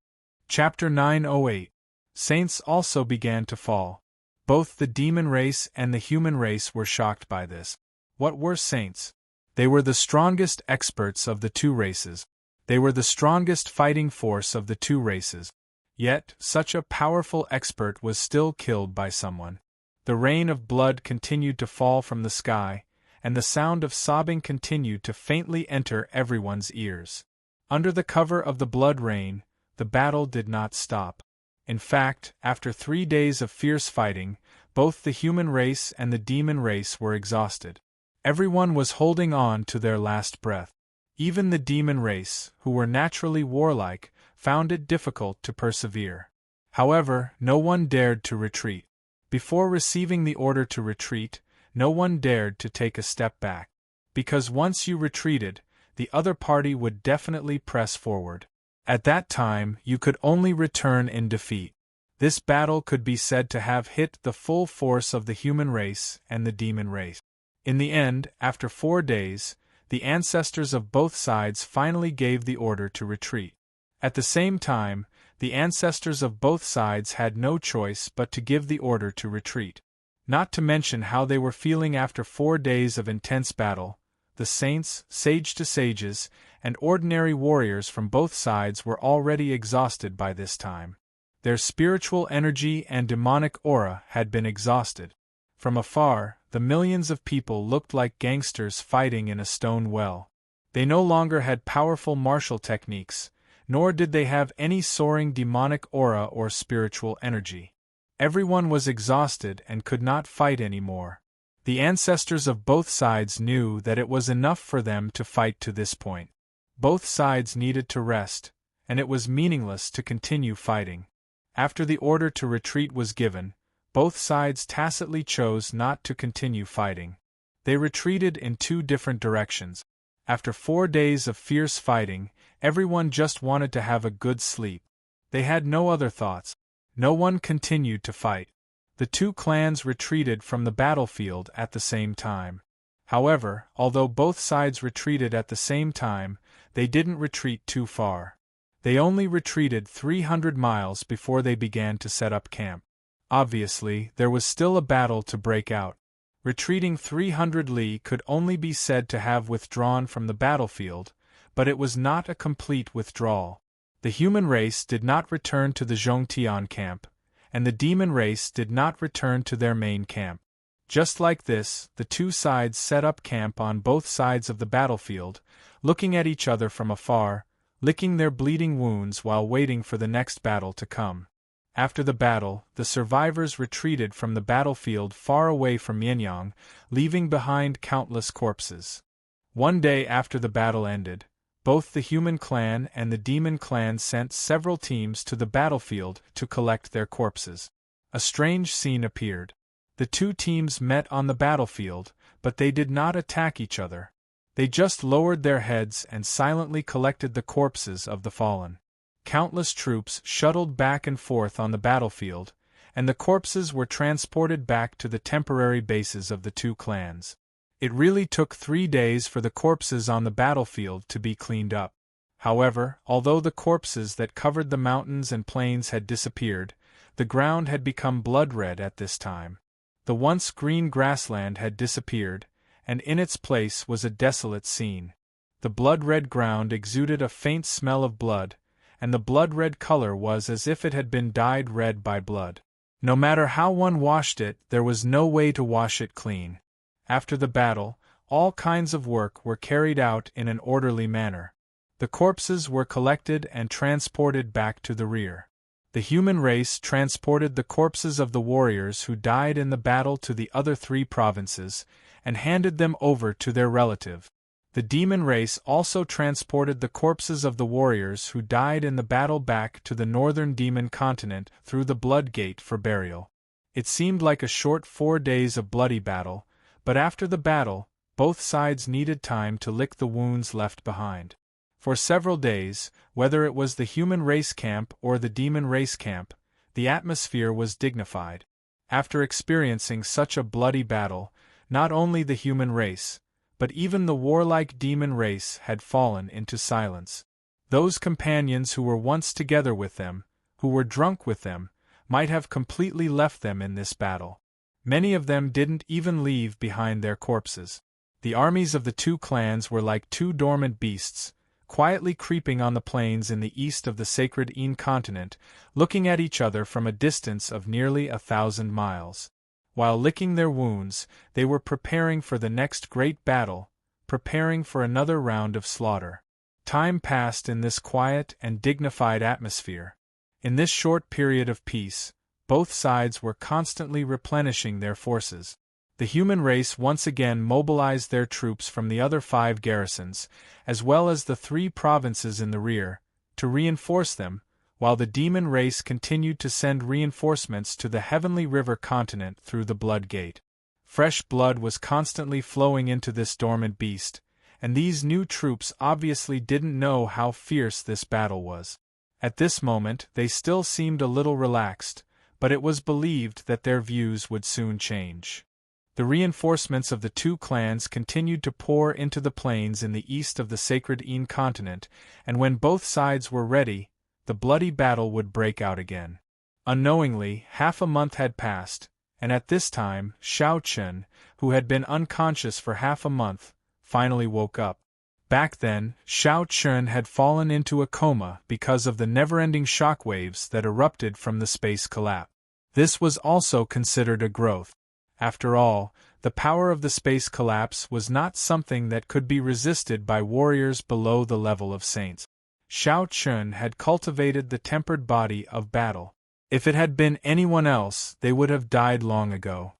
Chapter 908. Saints also began to fall. Both the demon race and the human race were shocked by this. What were saints? They were the strongest experts of the two races. They were the strongest fighting force of the two races. Yet, such a powerful expert was still killed by someone. The rain of blood continued to fall from the sky, and the sound of sobbing continued to faintly enter everyone's ears. Under the cover of the blood rain, the battle did not stop. In fact, after 3 days of fierce fighting, both the human race and the demon race were exhausted. Everyone was holding on to their last breath. Even the demon race, who were naturally warlike, found it difficult to persevere. However, no one dared to retreat. Before receiving the order to retreat, no one dared to take a step back. Because once you retreated, the other party would definitely press forward. At that time, you could only return in defeat. This battle could be said to have hit the full force of the human race and the demon race. In the end, after 4 days, the ancestors of both sides finally gave the order to retreat. At the same time, the ancestors of both sides had no choice but to give the order to retreat. Not to mention how they were feeling after 4 days of intense battle. The saints, sage to sages, and ordinary warriors from both sides were already exhausted by this time. Their spiritual energy and demonic aura had been exhausted. From afar, the millions of people looked like gangsters fighting in a stone well. They no longer had powerful martial techniques, nor did they have any soaring demonic aura or spiritual energy. Everyone was exhausted and could not fight anymore. The ancestors of both sides knew that it was enough for them to fight to this point. Both sides needed to rest, and it was meaningless to continue fighting. After the order to retreat was given, both sides tacitly chose not to continue fighting. They retreated in 2 different directions. After 4 days of fierce fighting, everyone just wanted to have a good sleep. They had no other thoughts. No one continued to fight. The 2 clans retreated from the battlefield at the same time. However, although both sides retreated at the same time, they didn't retreat too far. They only retreated 300 miles before they began to set up camp. Obviously, there was still a battle to break out. Retreating 300 li could only be said to have withdrawn from the battlefield, but it was not a complete withdrawal. The human race did not return to the Zhongtian camp, and the demon race did not return to their main camp. Just like this, the 2 sides set up camp on both sides of the battlefield, looking at each other from afar, licking their bleeding wounds while waiting for the next battle to come. After the battle, the survivors retreated from the battlefield far away from Mianyang, leaving behind countless corpses. One day after the battle ended, both the human clan and the demon clan sent several teams to the battlefield to collect their corpses. A strange scene appeared. The two teams met on the battlefield, but they did not attack each other. They just lowered their heads and silently collected the corpses of the fallen. Countless troops shuttled back and forth on the battlefield, and the corpses were transported back to the temporary bases of the two clans. It really took 3 days for the corpses on the battlefield to be cleaned up. However, although the corpses that covered the mountains and plains had disappeared, the ground had become blood-red at this time. The once green grassland had disappeared, and in its place was a desolate scene. The blood-red ground exuded a faint smell of blood, and the blood-red color was as if it had been dyed red by blood. No matter how one washed it, there was no way to wash it clean. After the battle, all kinds of work were carried out in an orderly manner. The corpses were collected and transported back to the rear. The human race transported the corpses of the warriors who died in the battle to the other 3 provinces, and handed them over to their relative. The demon race also transported the corpses of the warriors who died in the battle back to the northern demon continent through the Blood Gate for burial. It seemed like a short 4 days of bloody battle, but after the battle, both sides needed time to lick the wounds left behind. For several days, whether it was the human race camp or the demon race camp, the atmosphere was dignified. After experiencing such a bloody battle, not only the human race, but even the warlike demon race had fallen into silence. Those companions who were once together with them, who were drunk with them, might have completely left them in this battle. Many of them didn't even leave behind their corpses. The armies of the two clans were like 2 dormant beasts, quietly creeping on the plains in the east of the sacred Een continent, looking at each other from a distance of nearly 1,000 miles. While licking their wounds, they were preparing for the next great battle, preparing for another round of slaughter. Time passed in this quiet and dignified atmosphere. In this short period of peace, both sides were constantly replenishing their forces. The human race once again mobilized their troops from the other 5 garrisons, as well as the 3 provinces in the rear, to reinforce them, while the demon race continued to send reinforcements to the Heavenly River continent through the Blood Gate. Fresh blood was constantly flowing into this dormant beast, and these new troops obviously didn't know how fierce this battle was. At this moment they still seemed a little relaxed, but it was believed that their views would soon change. The reinforcements of the 2 clans continued to pour into the plains in the east of the sacred Een continent, and when both sides were ready, the bloody battle would break out again. Unknowingly, half a month had passed, and at this time, Xiao Chen, who had been unconscious for half a month, finally woke up. Back then, Xiao Chen had fallen into a coma because of the never-ending shockwaves that erupted from the space collapse. This was also considered a growth. After all, the power of the space collapse was not something that could be resisted by warriors below the level of saints. Xiao Chen had cultivated the tempered body of battle. If it had been anyone else, they would have died long ago.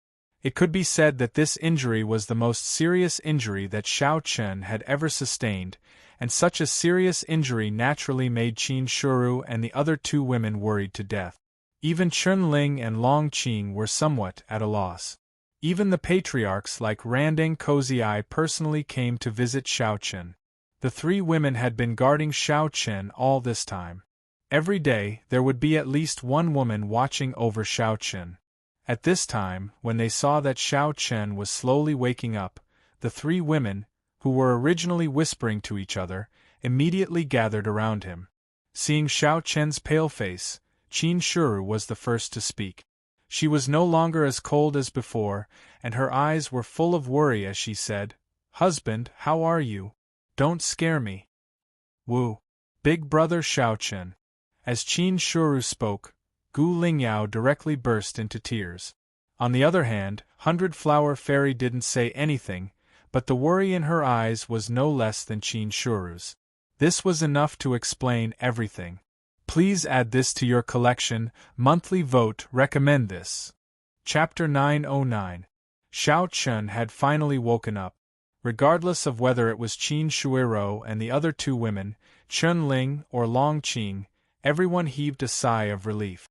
It could be said that this injury was the most serious injury that Xiao Chen had ever sustained, and such a serious injury naturally made Qin Shuru and the other 2 women worried to death. Even Chun Ling and Long Qing were somewhat at a loss. Even the patriarchs like Randang Kozii personally came to visit Xiao Chen. The 3 women had been guarding Xiao Chen all this time. Every day, there would be at least 1 woman watching over Xiao Chen. At this time, when they saw that Xiao Chen was slowly waking up, the 3 women, who were originally whispering to each other, immediately gathered around him. Seeing Xiao Chen's pale face, Qin Shuru was the first to speak. She was no longer as cold as before, and her eyes were full of worry as she said, "Husband, how are you? Don't scare me." "Wu, big brother Xiao Chen." As Qin Shuru spoke, Gu Lingyao directly burst into tears. On the other hand, 100 Flower Fairy didn't say anything, but the worry in her eyes was no less than Qin Shuru's. This was enough to explain everything. Please add this to your collection. Monthly vote recommend this. Chapter 909. Xiao Chun had finally woken up. Regardless of whether it was Qin Shuiro and the other two women, Chun Ling or Long Qing, everyone heaved a sigh of relief.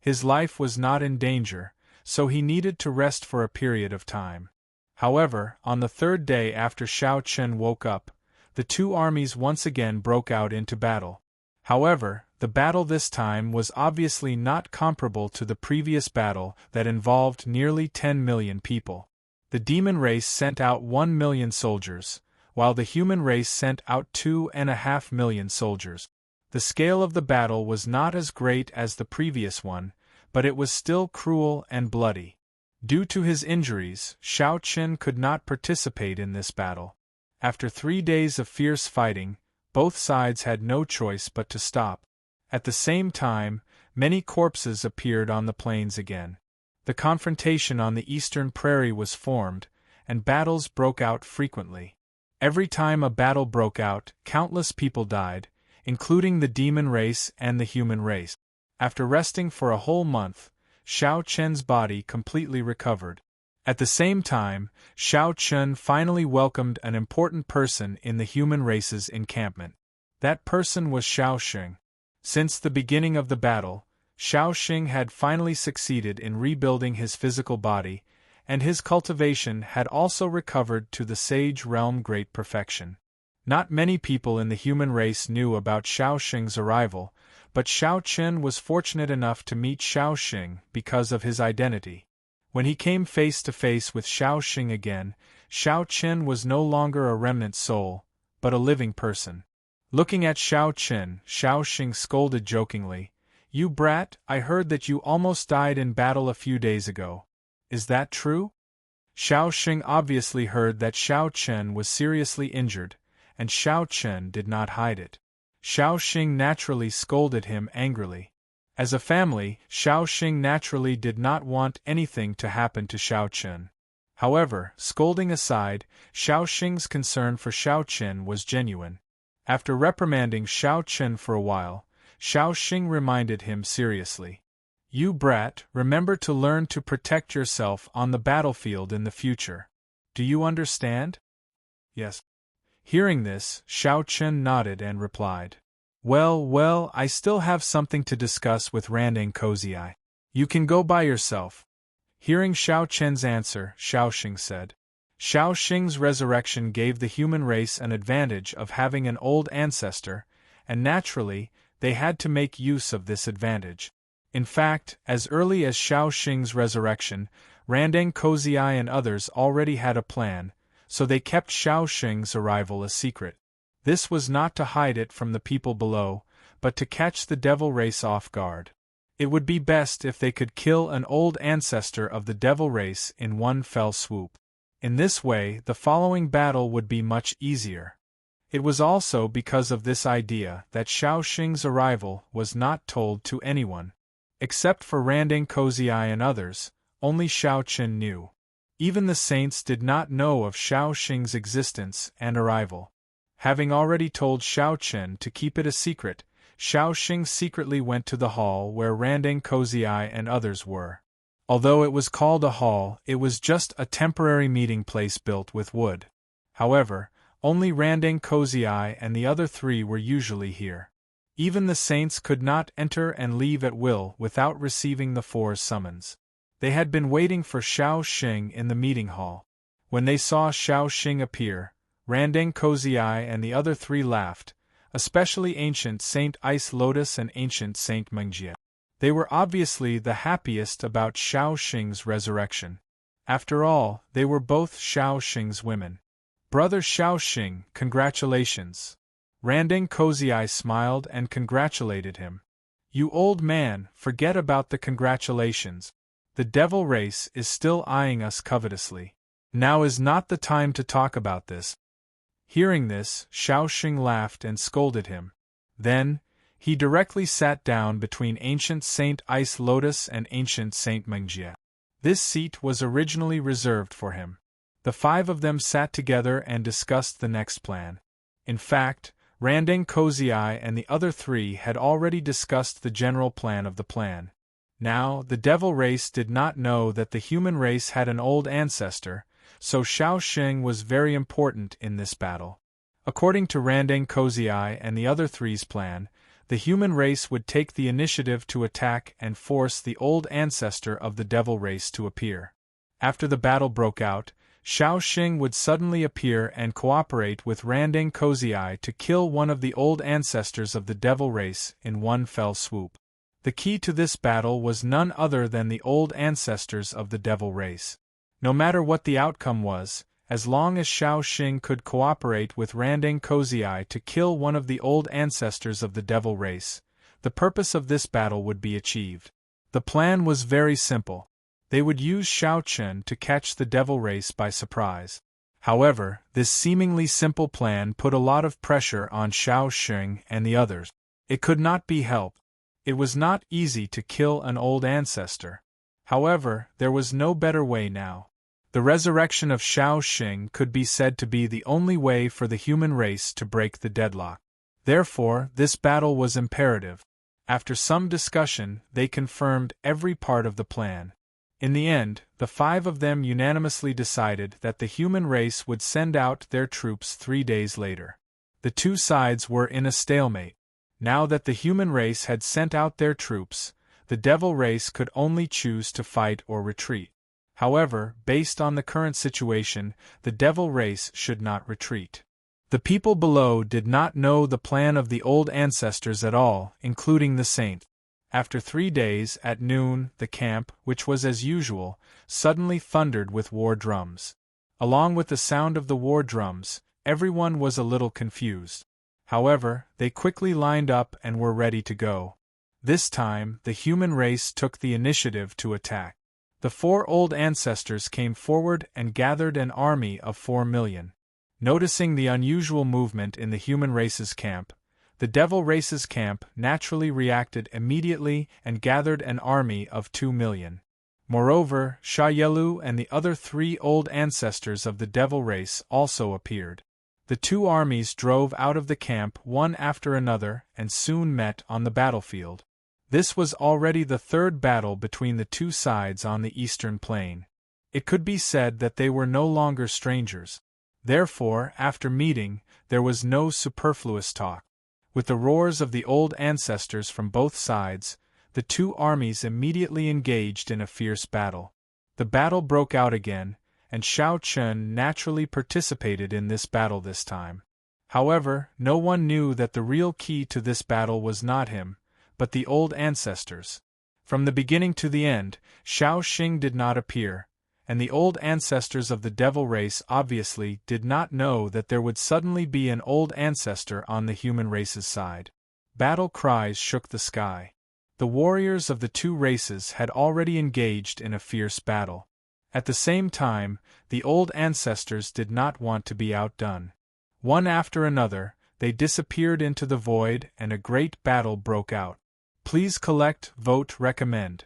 His life was not in danger, so he needed to rest for a period of time. However, on the third day after Xiao Chun woke up, the two armies once again broke out into battle. However, the battle this time was obviously not comparable to the previous battle that involved nearly 10 million people. The demon race sent out 1 million soldiers, while the human race sent out 2.5 million soldiers. The scale of the battle was not as great as the previous one, but it was still cruel and bloody. Due to his injuries, Xiao Qin could not participate in this battle. After 3 days of fierce fighting, both sides had no choice but to stop. At the same time, many corpses appeared on the plains again. The confrontation on the eastern prairie was formed, and battles broke out frequently. Every time a battle broke out, countless people died, including the demon race and the human race. After resting for a whole month, Xiao Chen's body completely recovered. At the same time, Xiao Chun finally welcomed an important person in the human race's encampment. That person was Xiao Xing. Since the beginning of the battle, Xiao Xing had finally succeeded in rebuilding his physical body, and his cultivation had also recovered to the sage realm great perfection. Not many people in the human race knew about Xiao Xing's arrival, but Xiao Qin was fortunate enough to meet Xiao Xing because of his identity. When he came face to face with Xiao Xing again, Xiao Qin was no longer a remnant soul, but a living person. Looking at Xiao Qin, Xiao Xing scolded jokingly, "You brat, I heard that you almost died in battle a few days ago. Is that true?" Xiao Xing obviously heard that Xiao Qin was seriously injured, and Xiao Qin did not hide it. Xiao Xing naturally scolded him angrily. As a family, Xiao Xing naturally did not want anything to happen to Xiao Qin. However, scolding aside, Xiao Xing's concern for Xiao Qin was genuine. After reprimanding Xiao Qin for a while, Xiao Xing reminded him seriously, "You brat, remember to learn to protect yourself on the battlefield in the future. Do you understand?" "Yes." Hearing this, Xiao Qin nodded and replied, Well, I still have something to discuss with Randang Kozai. You can go by yourself." Hearing Xiao Chen's answer, Xiao Xing said. Xiao Xing's resurrection gave the human race an advantage of having an old ancestor, and naturally, they had to make use of this advantage. In fact, as early as Xiao Xing's resurrection, Randang Kozai and others already had a plan, so they kept Xiao Xing's arrival a secret. This was not to hide it from the people below, but to catch the devil race off guard. It would be best if they could kill an old ancestor of the devil race in one fell swoop. In this way, the following battle would be much easier. It was also because of this idea that Xiao Xing's arrival was not told to anyone. Except for Randang Kozai and others, only Xiao Qin knew. Even the saints did not know of Xiao Xing's existence and arrival. Having already told Xiao Qin to keep it a secret, Xiao Xing secretly went to the hall where Randang Kozai and others were. Although it was called a hall, it was just a temporary meeting place built with wood. However, only Randang Kozai and the other three were usually here. Even the saints could not enter and leave at will without receiving the Four's summons. They had been waiting for Xiao Xing in the meeting hall. When they saw Xiao Xing appear, Randang Kozai and the other three laughed, especially Ancient Saint Ice Lotus and Ancient Saint Mengjie. They were obviously the happiest about Xiao Xing's resurrection. After all, they were both Xiao Xing's women. "Brother Xiao Xing, congratulations." Randang Kozai smiled and congratulated him. "You old man, forget about the congratulations. The devil race is still eyeing us covetously. Now is not the time to talk about this." Hearing this, Xiao Xing laughed and scolded him. Then, he directly sat down between Ancient Saint Ice Lotus and Ancient Saint Mengjie. This seat was originally reserved for him. The five of them sat together and discussed the next plan. In fact, Randang Kozai and the other three had already discussed the general plan of the plan. Now, the devil race did not know that the human race had an old ancestor, so Shao Xing was very important in this battle. According to Randang Kozai and the other three's plan, the human race would take the initiative to attack and force the old ancestor of the devil race to appear. After the battle broke out, Shao Xing would suddenly appear and cooperate with Randang Kozai to kill one of the old ancestors of the devil race in one fell swoop. The key to this battle was none other than the old ancestors of the devil race. No matter what the outcome was, as long as Shao Xing could cooperate with Randang Kozai to kill one of the old ancestors of the devil race, the purpose of this battle would be achieved. The plan was very simple. They would use Shao Chen to catch the devil race by surprise. However, this seemingly simple plan put a lot of pressure on Shao Xing and the others. It could not be helped. It was not easy to kill an old ancestor. However, there was no better way now. The resurrection of Shao Xing could be said to be the only way for the human race to break the deadlock. Therefore, this battle was imperative. After some discussion, they confirmed every part of the plan. In the end, the five of them unanimously decided that the human race would send out their troops 3 days later. The two sides were in a stalemate. Now that the human race had sent out their troops, the devil race could only choose to fight or retreat. However, based on the current situation, the devil race should not retreat. The people below did not know the plan of the old ancestors at all, including the saint. After 3 days, at noon, the camp, which was as usual, suddenly thundered with war drums. Along with the sound of the war drums, everyone was a little confused. However, they quickly lined up and were ready to go. This time, the human race took the initiative to attack. The 4 old ancestors came forward and gathered an army of 4 million. Noticing the unusual movement in the human race's camp, the devil race's camp naturally reacted immediately and gathered an army of 2 million. Moreover, Sha Yelu and the other 3 old ancestors of the devil race also appeared. The 2 armies drove out of the camp one after another and soon met on the battlefield. This was already the 3rd battle between the 2 sides on the eastern plain. It could be said that they were no longer strangers. Therefore, after meeting, there was no superfluous talk. With the roars of the old ancestors from both sides, the 2 armies immediately engaged in a fierce battle. The battle broke out again, and Shao Chen naturally participated in this battle this time. However, no one knew that the real key to this battle was not him, but the old ancestors. From the beginning to the end, Shao Xing did not appear, and the old ancestors of the devil race obviously did not know that there would suddenly be an old ancestor on the human race's side. Battle cries shook the sky. The warriors of the 2 races had already engaged in a fierce battle. At the same time, the old ancestors did not want to be outdone. One after another, they disappeared into the void and a great battle broke out. Please collect, vote, recommend.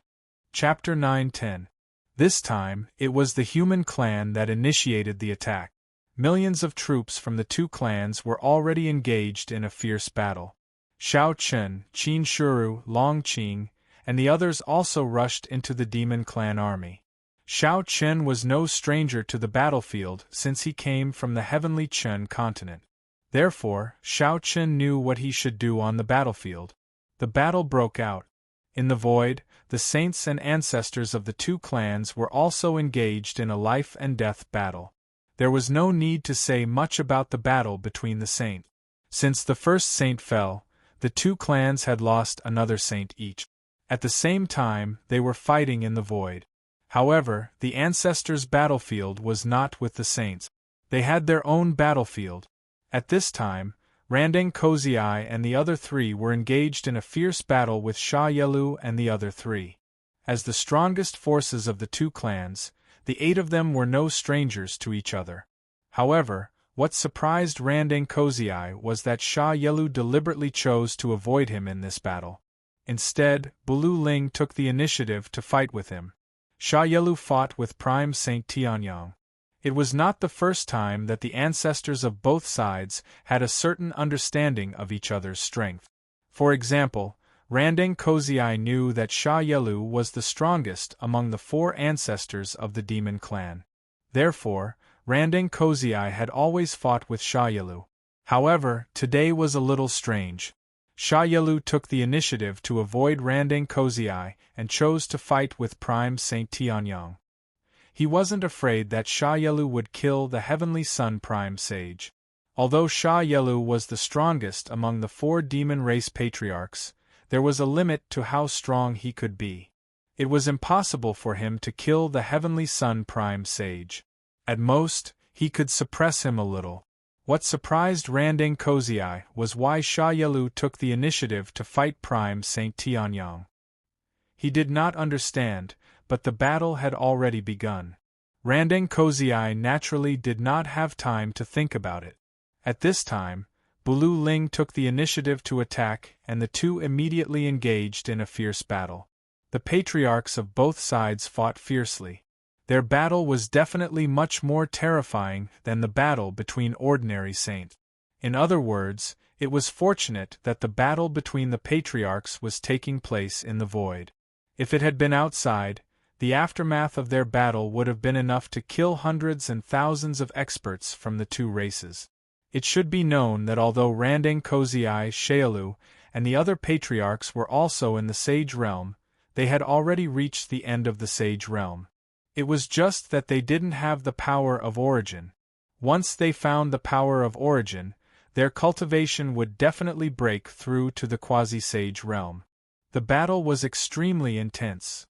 Chapter 9-10. This time, it was the human clan that initiated the attack. Millions of troops from the 2 clans were already engaged in a fierce battle. Shao Chen, Qin Shuru, Long Qing, and the others also rushed into the demon clan army. Shao Chen was no stranger to the battlefield since he came from the heavenly Chen continent. Therefore, Shao Chen knew what he should do on the battlefield. The battle broke out. In the void, the saints and ancestors of the 2 clans were also engaged in a life-and-death battle. There was no need to say much about the battle between the saints. Since the first saint fell, the 2 clans had lost another saint each. At the same time, they were fighting in the void. However, the ancestors' battlefield was not with the saints. They had their own battlefield. At this time, Randang Kozai and the other 3 were engaged in a fierce battle with Sha Yelu and the other 3. As the strongest forces of the 2 clans, the 8 of them were no strangers to each other. However, what surprised Randang Kozai was that Sha Yelu deliberately chose to avoid him in this battle. Instead, Bulu Ling took the initiative to fight with him. Sha Yelu fought with Prime Saint Tianyang. It was not the first time that the ancestors of both sides had a certain understanding of each other's strength. For example, Randang Kozai knew that Sha Yelu was the strongest among the 4 ancestors of the demon clan. Therefore, Randang Kozai had always fought with Sha Yelu. However, today was a little strange. Sha Yelu took the initiative to avoid Randang Kozai and chose to fight with Prime Saint Tianyang. He wasn't afraid that Sha Yelu would kill the Heavenly Sun Prime Sage. Although Sha Yelu was the strongest among the 4 demon race patriarchs, there was a limit to how strong he could be. It was impossible for him to kill the Heavenly Sun Prime Sage. At most, he could suppress him a little. What surprised Randang Kozai was why Sha Yelu took the initiative to fight Prime Saint Tianyang. He did not understand, but the battle had already begun. Randang Kozai naturally did not have time to think about it. At this time, Bulu Ling took the initiative to attack, and the two immediately engaged in a fierce battle. The patriarchs of both sides fought fiercely. Their battle was definitely much more terrifying than the battle between ordinary saints. In other words, it was fortunate that the battle between the patriarchs was taking place in the void. If it had been outside, the aftermath of their battle would have been enough to kill hundreds and thousands of experts from the 2 races. It should be known that although Randang Kozai, Shealu, and the other patriarchs were also in the Sage Realm, they had already reached the end of the Sage Realm. It was just that they didn't have the power of origin. Once they found the power of origin, their cultivation would definitely break through to the quasi-sage realm. The battle was extremely intense.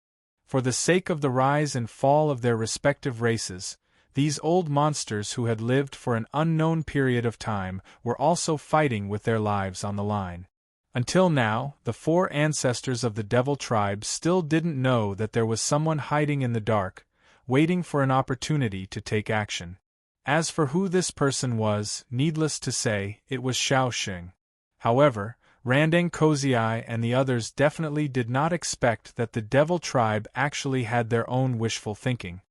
For the sake of the rise and fall of their respective races, these old monsters who had lived for an unknown period of time were also fighting with their lives on the line. Until now, the 4 ancestors of the Devil tribe still didn't know that there was someone hiding in the dark, waiting for an opportunity to take action. As for who this person was, needless to say, it was Xiao Xing. However, Randang Kozai and the others definitely did not expect that the Devil tribe actually had their own wishful thinking.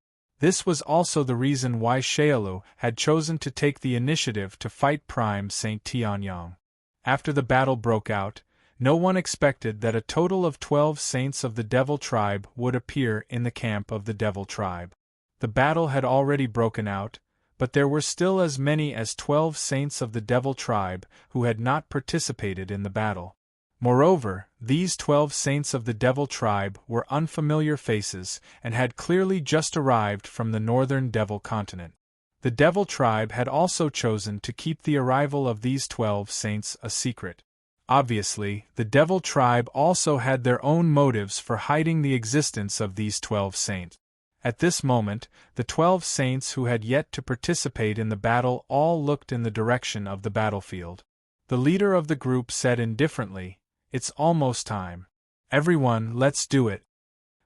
This was also the reason why Shealu had chosen to take the initiative to fight Prime Saint Tianyang. After the battle broke out, no one expected that a total of 12 saints of the Devil tribe would appear in the camp of the Devil tribe. The battle had already broken out, but there were still as many as 12 saints of the Devil tribe who had not participated in the battle. Moreover, these 12 saints of the Devil tribe were unfamiliar faces and had clearly just arrived from the northern Devil continent. The Devil tribe had also chosen to keep the arrival of these 12 saints a secret. Obviously, the Devil tribe also had their own motives for hiding the existence of these 12 saints. At this moment, the 12 saints who had yet to participate in the battle all looked in the direction of the battlefield. The leader of the group said indifferently, "It's almost time. Everyone, let's do it."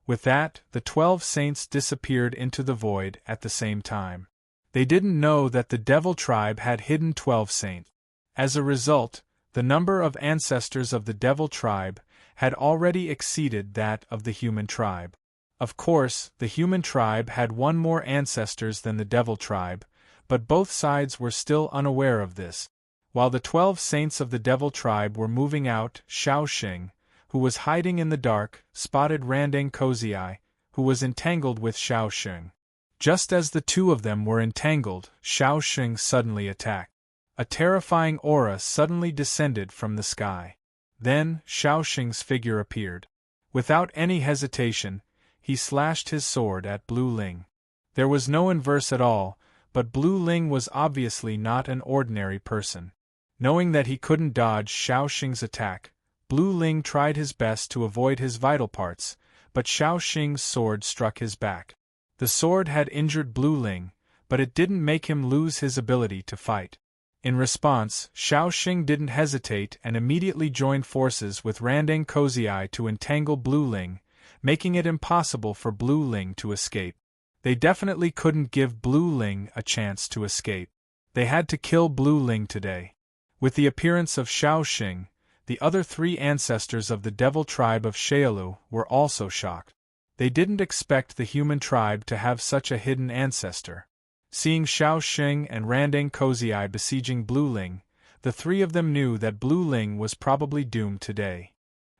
With that, the 12 saints disappeared into the void at the same time. They didn't know that the Devil tribe had hidden 12 saints. As a result, the number of ancestors of the Devil tribe had already exceeded that of the human tribe. Of course, the human tribe had one more ancestors than the Devil tribe, but both sides were still unaware of this. While the 12 saints of the Devil tribe were moving out, Xiao Xing, who was hiding in the dark, spotted Randang Kozai, who was entangled with Xiao Xing. Just as the two of them were entangled, Xiao Xing suddenly attacked. A terrifying aura suddenly descended from the sky. Then, Xiao Xing's figure appeared. Without any hesitation, he slashed his sword at Blu Ling. There was no inverse at all, but Blu Ling was obviously not an ordinary person. Knowing that he couldn't dodge Xiao Xing's attack, Blu Ling tried his best to avoid his vital parts, but Xiao Xing's sword struck his back. The sword had injured Blu Ling, but it didn't make him lose his ability to fight. In response, Xiao Xing didn't hesitate and immediately joined forces with Randang Kozai to entangle Blu Ling, making it impossible for Blu Ling to escape. They definitely couldn't give Blu Ling a chance to escape. They had to kill Blu Ling today. With the appearance of Xiao Xing, the other 3 ancestors of the Devil tribe of Shealu were also shocked. They didn't expect the human tribe to have such a hidden ancestor. Seeing Xiao Xing and Randang Kozai besieging Blue Ling, the three of them knew that Blue Ling was probably doomed today.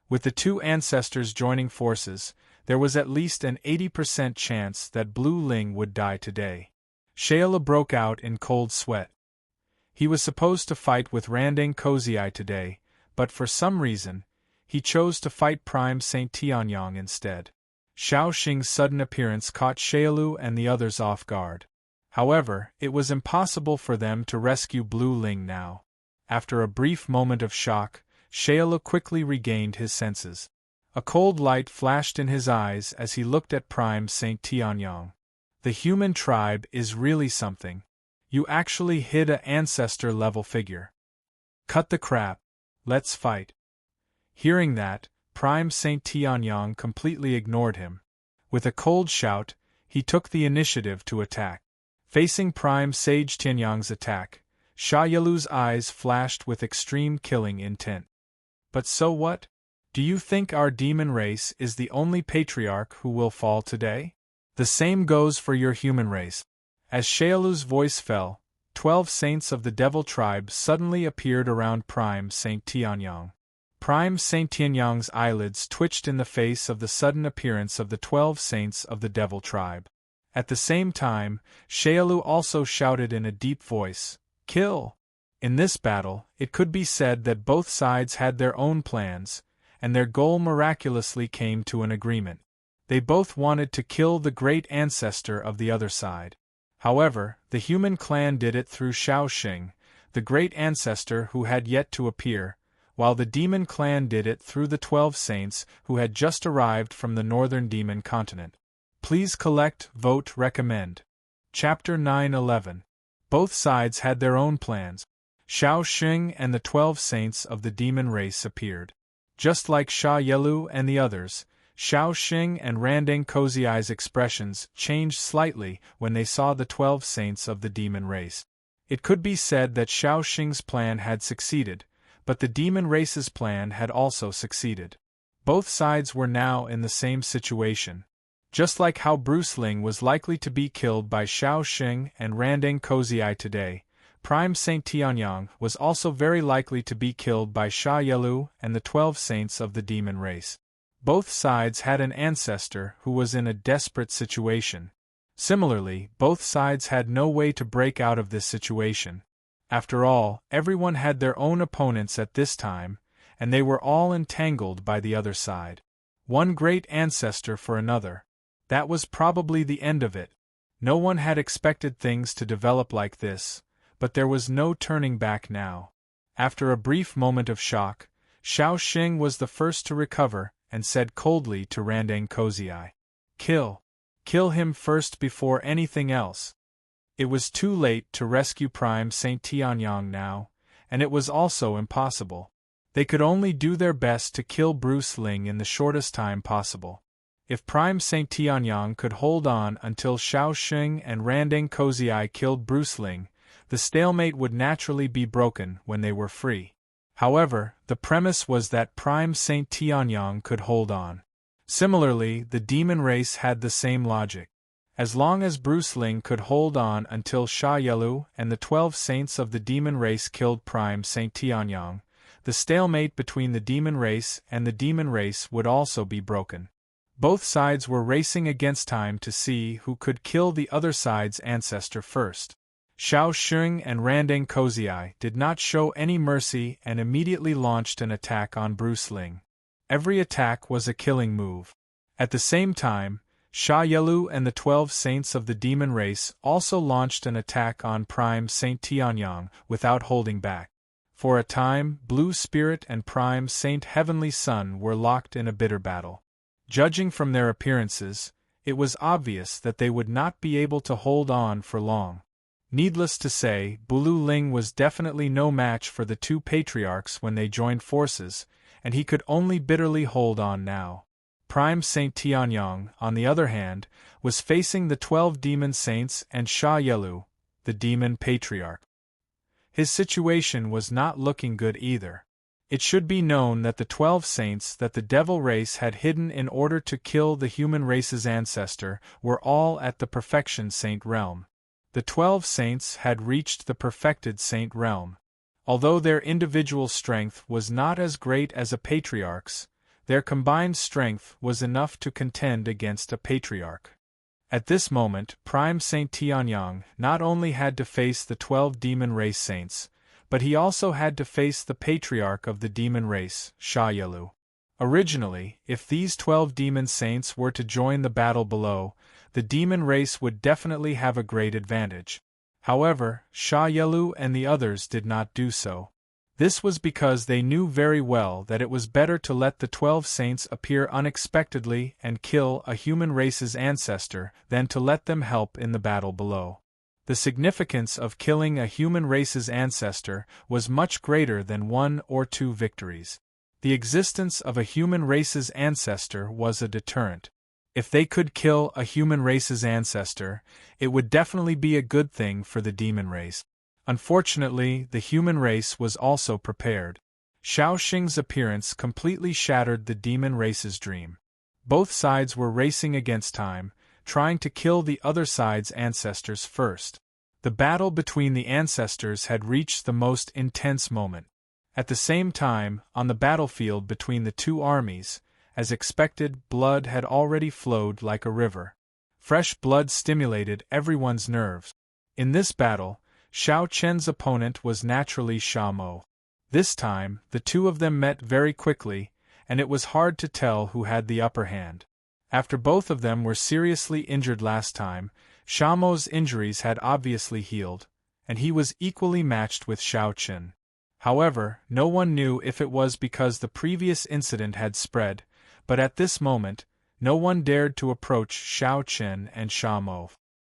With the two ancestors joining forces, there was at least an 80% chance that Blue Ling would die today. Shayla broke out in cold sweat. He was supposed to fight with Randang Kozai today, but for some reason, he chose to fight Prime Saint Tianyang instead. Xiao Xing's sudden appearance caught Shaylu and the others off guard. However, it was impossible for them to rescue Blue Ling now. After a brief moment of shock, Shaylu quickly regained his senses. A cold light flashed in his eyes as he looked at Prime Saint Tianyang. The human tribe is really something. You actually hid an ancestor-level figure. Cut the crap. Let's fight. Hearing that, Prime Saint Tianyang completely ignored him. With a cold shout, he took the initiative to attack. Facing Prime Sage Tianyang's attack, Sha Yelu's eyes flashed with extreme killing intent. But so what? Do you think our demon race is the only patriarch who will fall today? The same goes for your human race. As Shayalu's voice fell, 12 saints of the devil tribe suddenly appeared around Prime Saint Tianyang. Prime Saint Tianyang's eyelids twitched in the face of the sudden appearance of the 12 saints of the devil tribe. At the same time, Shayalu also shouted in a deep voice, "Kill!" In this battle, it could be said that both sides had their own plans, and their goal miraculously came to an agreement. They both wanted to kill the great ancestor of the other side. However, the human clan did it through Xiao Xing, the great ancestor who had yet to appear, while the demon clan did it through the 12 saints who had just arrived from the northern demon continent. Please collect, vote, recommend. Chapter 9-11. Both sides had their own plans. Xiao Xing and the 12 saints of the demon race appeared. Just like Sha Yelu and the others, Xiao Xing and Randang Kozai's expressions changed slightly when they saw the 12 saints of the demon race. It could be said that Xiao Xing's plan had succeeded, but the demon race's plan had also succeeded. Both sides were now in the same situation. Just like how Bruce Ling was likely to be killed by Xiao Xing and Randang Kozai today, Prime Saint Tianyang was also very likely to be killed by Sha Yelu and the 12 saints of the demon race. Both sides had an ancestor who was in a desperate situation. Similarly, both sides had no way to break out of this situation. After all, everyone had their own opponents at this time, and they were all entangled by the other side. One great ancestor for another. That was probably the end of it. No one had expected things to develop like this, but there was no turning back now. After a brief moment of shock, Xiao Xing was the first to recover and said coldly to Randang Kozai, "Kill. Kill him first before anything else." It was too late to rescue Prime Saint Tianyang now, and it was also impossible. They could only do their best to kill Bruce Ling in the shortest time possible. If Prime Saint Tianyang could hold on until Xiao Xing and Randang Kozai killed Bruce Ling, the stalemate would naturally be broken when they were free. However, the premise was that Prime Saint Tianyang could hold on. Similarly, the demon race had the same logic. As long as Bruce Ling could hold on until Sha Yelu and the 12 saints of the demon race killed Prime Saint Tianyang, the stalemate between the demon race and the demon race would also be broken. Both sides were racing against time to see who could kill the other side's ancestor first. Xiao Xing and Randang Kozai did not show any mercy and immediately launched an attack on Bruce Ling. Every attack was a killing move. At the same time, Sha Yelu and the 12 saints of the demon race also launched an attack on Prime Saint Tianyang without holding back. For a time, Blue Spirit and Prime Saint Heavenly Sun were locked in a bitter battle. Judging from their appearances, it was obvious that they would not be able to hold on for long. Needless to say, Blue Ling was definitely no match for the two patriarchs when they joined forces, and he could only bitterly hold on now. Prime Saint Tianyang, on the other hand, was facing the 12 demon saints and Sha Yelu, the demon patriarch. His situation was not looking good either. It should be known that the 12 saints that the devil race had hidden in order to kill the human race's ancestor were all at the perfection saint realm. The 12 saints had reached the perfected saint realm. Although their individual strength was not as great as a patriarch's, their combined strength was enough to contend against a patriarch. At this moment, Prime Saint Tianyang not only had to face the 12 demon race saints, but he also had to face the patriarch of the demon race, Sha Yelu. Originally, if these 12 demon saints were to join the battle below, the demon race would definitely have a great advantage. However, Sha Yelu and the others did not do so. This was because they knew very well that it was better to let the 12 saints appear unexpectedly and kill a human race's ancestor than to let them help in the battle below. The significance of killing a human race's ancestor was much greater than 1 or 2 victories. The existence of a human race's ancestor was a deterrent. If they could kill a human race's ancestor, it would definitely be a good thing for the demon race. Unfortunately, the human race was also prepared. Shao Xing's appearance completely shattered the demon race's dream. Both sides were racing against time, trying to kill the other side's ancestors first. The battle between the ancestors had reached the most intense moment. At the same time, on the battlefield between the two armies, as expected, blood had already flowed like a river. Fresh blood stimulated everyone's nerves. In this battle, Xiao Chen's opponent was naturally Sha Mo. This time, the two of them met very quickly, and it was hard to tell who had the upper hand. After both of them were seriously injured last time, Sha Mo's injuries had obviously healed, and he was equally matched with Xiao Chen. However, no one knew if it was because the previous incident had spread, but at this moment, no one dared to approach Xiao Chen and Sha Mo.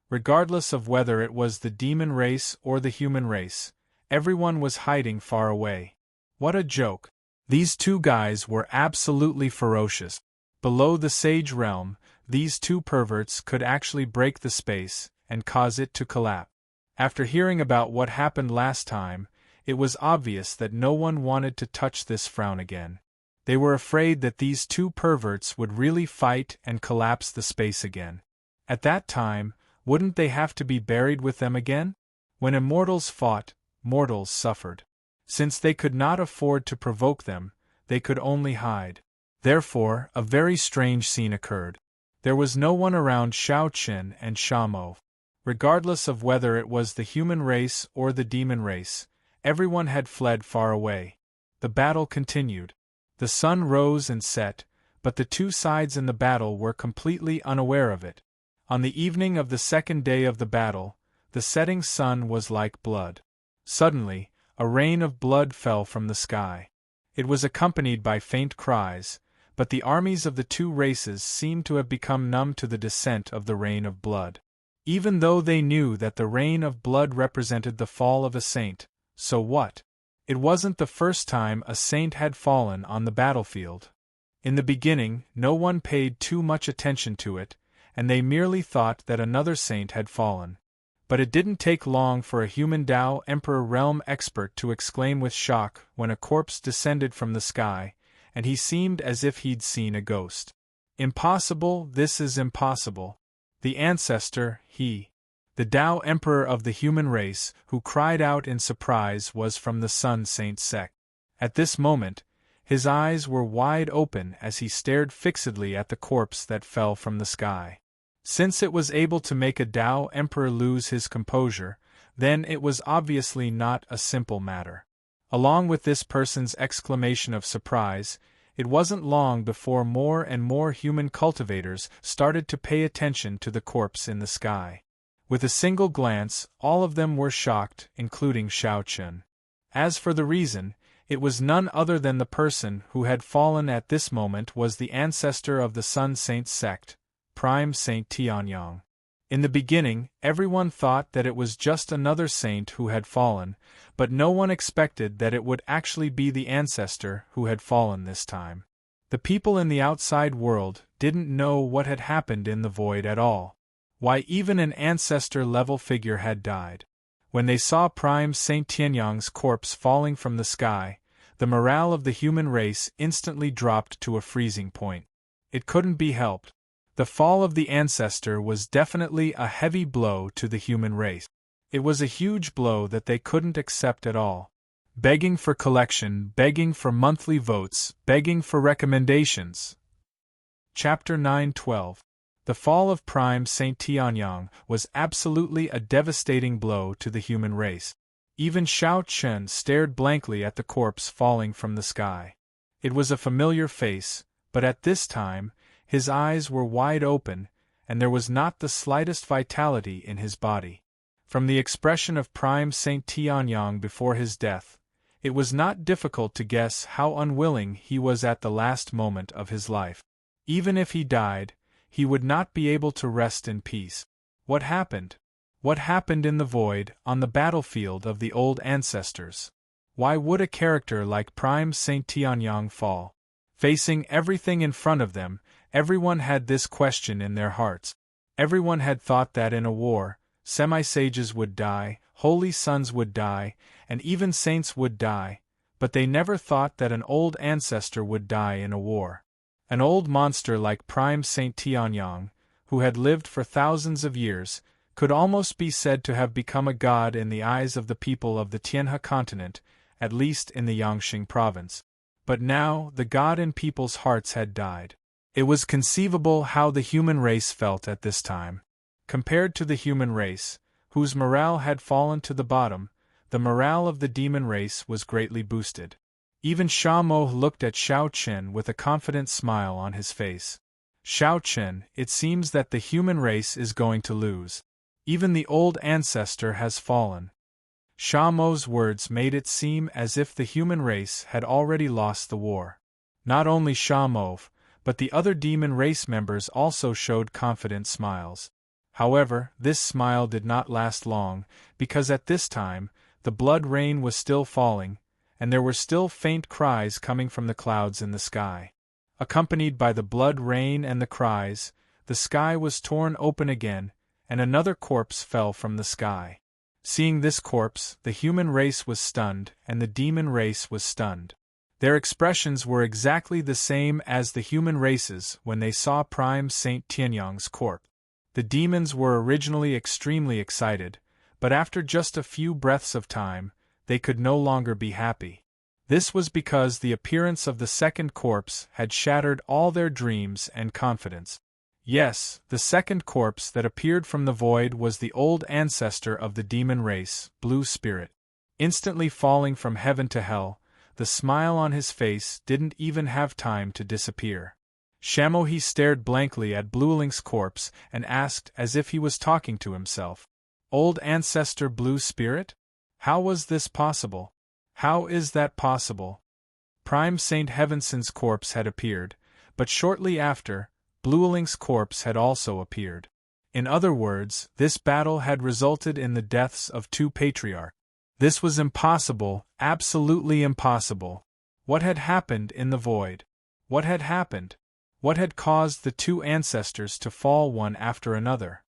Regardless of whether it was the demon race or the human race, everyone was hiding far away. What a joke! These two guys were absolutely ferocious. Below the sage realm, these two perverts could actually break the space and cause it to collapse. After hearing about what happened last time, it was obvious that no one wanted to touch this frown again. They were afraid that these two perverts would really fight and collapse the space again. At that time, wouldn't they have to be buried with them again? When immortals fought, mortals suffered. Since they could not afford to provoke them, they could only hide. Therefore, a very strange scene occurred. There was no one around Xiao Chen and Sha Mo. Regardless of whether it was the human race or the demon race, everyone had fled far away. The battle continued. The sun rose and set, but the two sides in the battle were completely unaware of it. On the evening of the second day of the battle, the setting sun was like blood. Suddenly, a rain of blood fell from the sky. It was accompanied by faint cries, but the armies of the two races seemed to have become numb to the descent of the rain of blood. Even though they knew that the rain of blood represented the fall of a saint, so what? It wasn't the first time a saint had fallen on the battlefield. In the beginning, no one paid too much attention to it, and they merely thought that another saint had fallen. But it didn't take long for a human Dao Emperor realm expert to exclaim with shock when a corpse descended from the sky, and he seemed as if he'd seen a ghost. Impossible, this is impossible. The ancestor, the Dao Emperor of the human race, who cried out in surprise was from the Sun Saint sect. At this moment, his eyes were wide open as he stared fixedly at the corpse that fell from the sky. Since it was able to make a Dao Emperor lose his composure, then it was obviously not a simple matter. Along with this person's exclamation of surprise, it wasn't long before more and more human cultivators started to pay attention to the corpse in the sky. With a single glance, all of them were shocked, including Xiao Chen. As for the reason, it was none other than the person who had fallen at this moment was the ancestor of the Sun Saint sect, Prime Saint Tianyang. In the beginning, everyone thought that it was just another saint who had fallen, but no one expected that it would actually be the ancestor who had fallen this time. The people in the outside world didn't know what had happened in the void at all. Why even an ancestor-level figure had died. When they saw Prime Saint Tianyang's corpse falling from the sky, the morale of the human race instantly dropped to a freezing point. It couldn't be helped. The fall of the ancestor was definitely a heavy blow to the human race. It was a huge blow that they couldn't accept at all. Begging for collection, begging for monthly votes, begging for recommendations. Chapter 9:12. The fall of Prime Saint Tianyang was absolutely a devastating blow to the human race. Even Xiao Chen stared blankly at the corpse falling from the sky. It was a familiar face, but at this time, his eyes were wide open, and there was not the slightest vitality in his body. From the expression of Prime Saint Tianyang before his death, it was not difficult to guess how unwilling he was at the last moment of his life. Even if he died, he would not be able to rest in peace. What happened? What happened in the void, on the battlefield of the old ancestors? Why would a character like Prime Saint Tianyang fall? Facing everything in front of them, everyone had this question in their hearts. Everyone had thought that in a war, semi-sages would die, holy sons would die, and even saints would die, but they never thought that an old ancestor would die in a war. An old monster like Prime Saint Tianyang, who had lived for thousands of years, could almost be said to have become a god in the eyes of the people of the Tianhe continent, at least in the Yangqing province. But now the god in people's hearts had died. It was conceivable how the human race felt at this time. Compared to the human race, whose morale had fallen to the bottom, the morale of the demon race was greatly boosted. Even Sha Mo looked at Xiao Chen with a confident smile on his face. Xiao Chen, it seems that the human race is going to lose. Even the old ancestor has fallen. Sha Mo's words made it seem as if the human race had already lost the war. Not only Sha Mo, but the other demon race members also showed confident smiles. However, this smile did not last long, because at this time, the blood rain was still falling, and there were still faint cries coming from the clouds in the sky. Accompanied by the blood rain and the cries, the sky was torn open again, and another corpse fell from the sky. Seeing this corpse, the human race was stunned, and the demon race was stunned. Their expressions were exactly the same as the human races when they saw Prime Saint Tianyang's corpse. The demons were originally extremely excited, but after just a few breaths of time, they could no longer be happy. This was because the appearance of the second corpse had shattered all their dreams and confidence. Yes, the second corpse that appeared from the void was the old ancestor of the demon race, Blue Spirit. Instantly falling from heaven to hell, the smile on his face didn't even have time to disappear. Shamohi stared blankly at Blueling's corpse and asked as if he was talking to himself. Old ancestor Blue Spirit? How was this possible? How is that possible? Prime Saint Heavenson's corpse had appeared, but shortly after, Blueling's corpse had also appeared. In other words, this battle had resulted in the deaths of two patriarchs. This was impossible, absolutely impossible. What had happened in the void? What had happened? What had caused the two ancestors to fall one after another?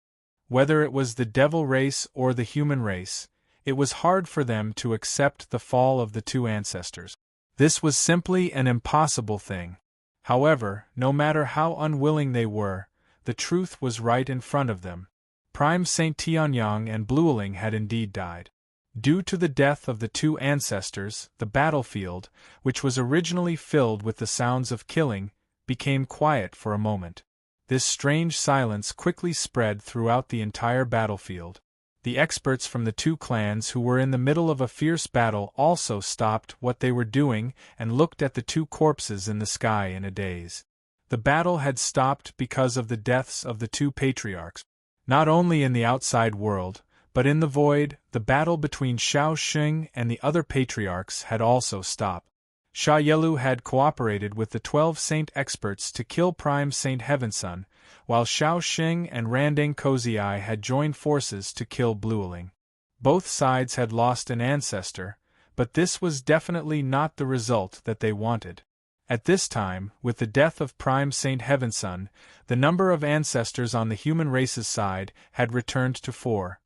Whether it was the devil race or the human race, it was hard for them to accept the fall of the two ancestors. This was simply an impossible thing. However, no matter how unwilling they were, the truth was right in front of them. Prime Saint Tianyang and Blueling had indeed died. Due to the death of the two ancestors, the battlefield, which was originally filled with the sounds of killing, became quiet for a moment. This strange silence quickly spread throughout the entire battlefield. The experts from the two clans who were in the middle of a fierce battle also stopped what they were doing and looked at the two corpses in the sky in a daze. The battle had stopped because of the deaths of the two patriarchs. Not only in the outside world, but in the void, the battle between Xiao Xing and the other patriarchs had also stopped. Sha Yelu had cooperated with the 12 saint experts to kill Prime Saint Heavenson, while Xiao Xing and Randang Kozii had joined forces to kill Blueling. Both sides had lost an ancestor, but this was definitely not the result that they wanted. At this time, with the death of Prime Saint Heavenson, the number of ancestors on the human race's side had returned to 4.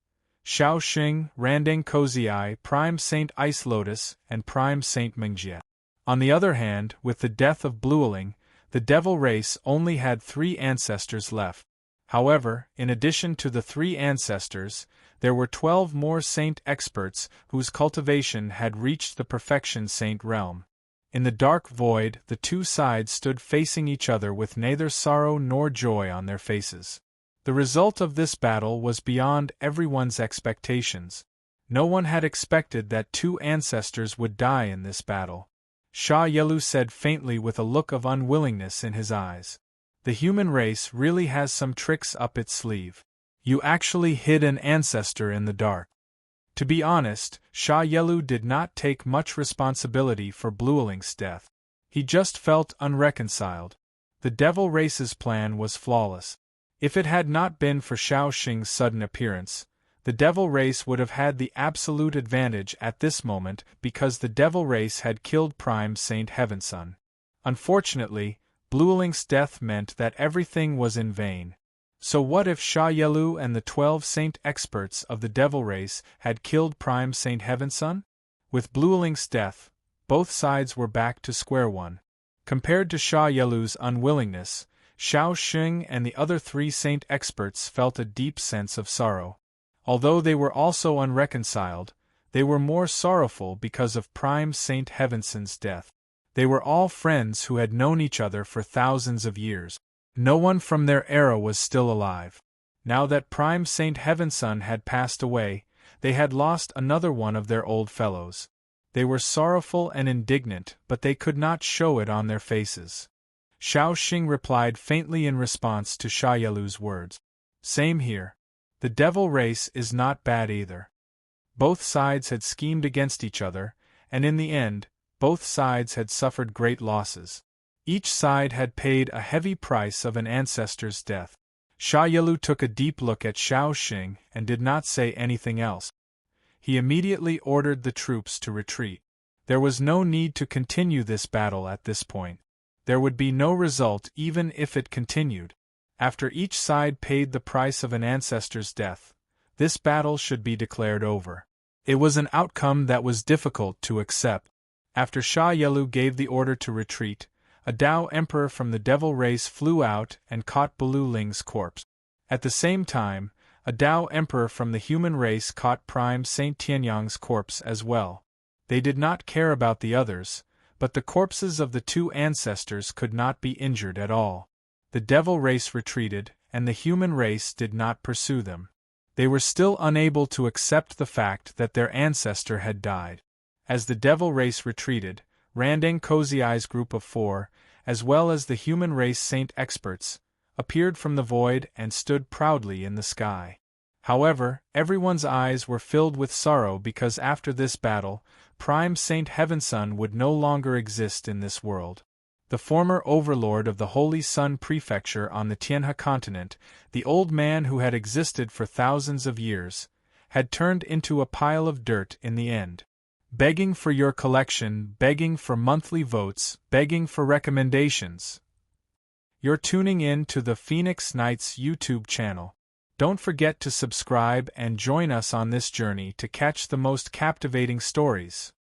Xiao Xing, Randang Kozii, Prime Saint Ice Lotus, and Prime Saint Mingjie. On the other hand, with the death of Blueling, The devil race only had 3 ancestors left. However, in addition to the 3 ancestors, there were 12 more saint experts whose cultivation had reached the perfection saint realm. In the dark void, the 2 sides stood facing each other with neither sorrow nor joy on their faces. The result of this battle was beyond everyone's expectations. No one had expected that 2 ancestors would die in this battle. Sha Yelu said faintly with a look of unwillingness in his eyes. The human race really has some tricks up its sleeve. You actually hid an ancestor in the dark. To be honest, Sha Yelu did not take much responsibility for Blueling's death. He just felt unreconciled. The devil race's plan was flawless. If it had not been for Shao Xing's sudden appearance, the devil race would have had the absolute advantage at this moment because the devil race had killed Prime Saint Heavensun. Unfortunately, Blueling's death meant that everything was in vain. So what if Sha Yelu and the 12 saint experts of the devil race had killed Prime Saint Heavensun? With Blueling's death, both sides were back to square one. Compared to Sha Yelu's unwillingness, Shao Xing and the other 3 saint experts felt a deep sense of sorrow. Although they were also unreconciled, they were more sorrowful because of Prime Saint Heavensun's death. They were all friends who had known each other for thousands of years. No one from their era was still alive. Now that Prime Saint Heavensun had passed away, they had lost another one of their old fellows. They were sorrowful and indignant, but they could not show it on their faces. Shao Xing replied faintly in response to Sha Yelu's words. Same here. The devil race is not bad either. Both sides had schemed against each other, and in the end, both sides had suffered great losses. Each side had paid a heavy price of an ancestor's death. Sha Yelu took a deep look at Shao Xing and did not say anything else. He immediately ordered the troops to retreat. There was no need to continue this battle at this point. There would be no result even if it continued. After each side paid the price of an ancestor's death, this battle should be declared over. It was an outcome that was difficult to accept. After Sha Yelu gave the order to retreat, a Dao Emperor from the devil race flew out and caught Blueling's corpse. At the same time, a Dao Emperor from the human race caught Prime Saint Tianyang's corpse as well. They did not care about the others, but the corpses of the 2 ancestors could not be injured at all. The devil race retreated, and the human race did not pursue them. They were still unable to accept the fact that their ancestor had died. As the devil race retreated, Randang Kozai's group of 4, as well as the human race saint experts, appeared from the void and stood proudly in the sky. However, everyone's eyes were filled with sorrow because after this battle, Prime Saint Heavensun would no longer exist in this world. The former overlord of the Holy Sun Prefecture on the Tianhe continent, the old man who had existed for thousands of years, had turned into a pile of dirt in the end. Begging for your collection, begging for monthly votes, begging for recommendations. You're tuning in to the Phoenix Knights YouTube channel. Don't forget to subscribe and join us on this journey to catch the most captivating stories.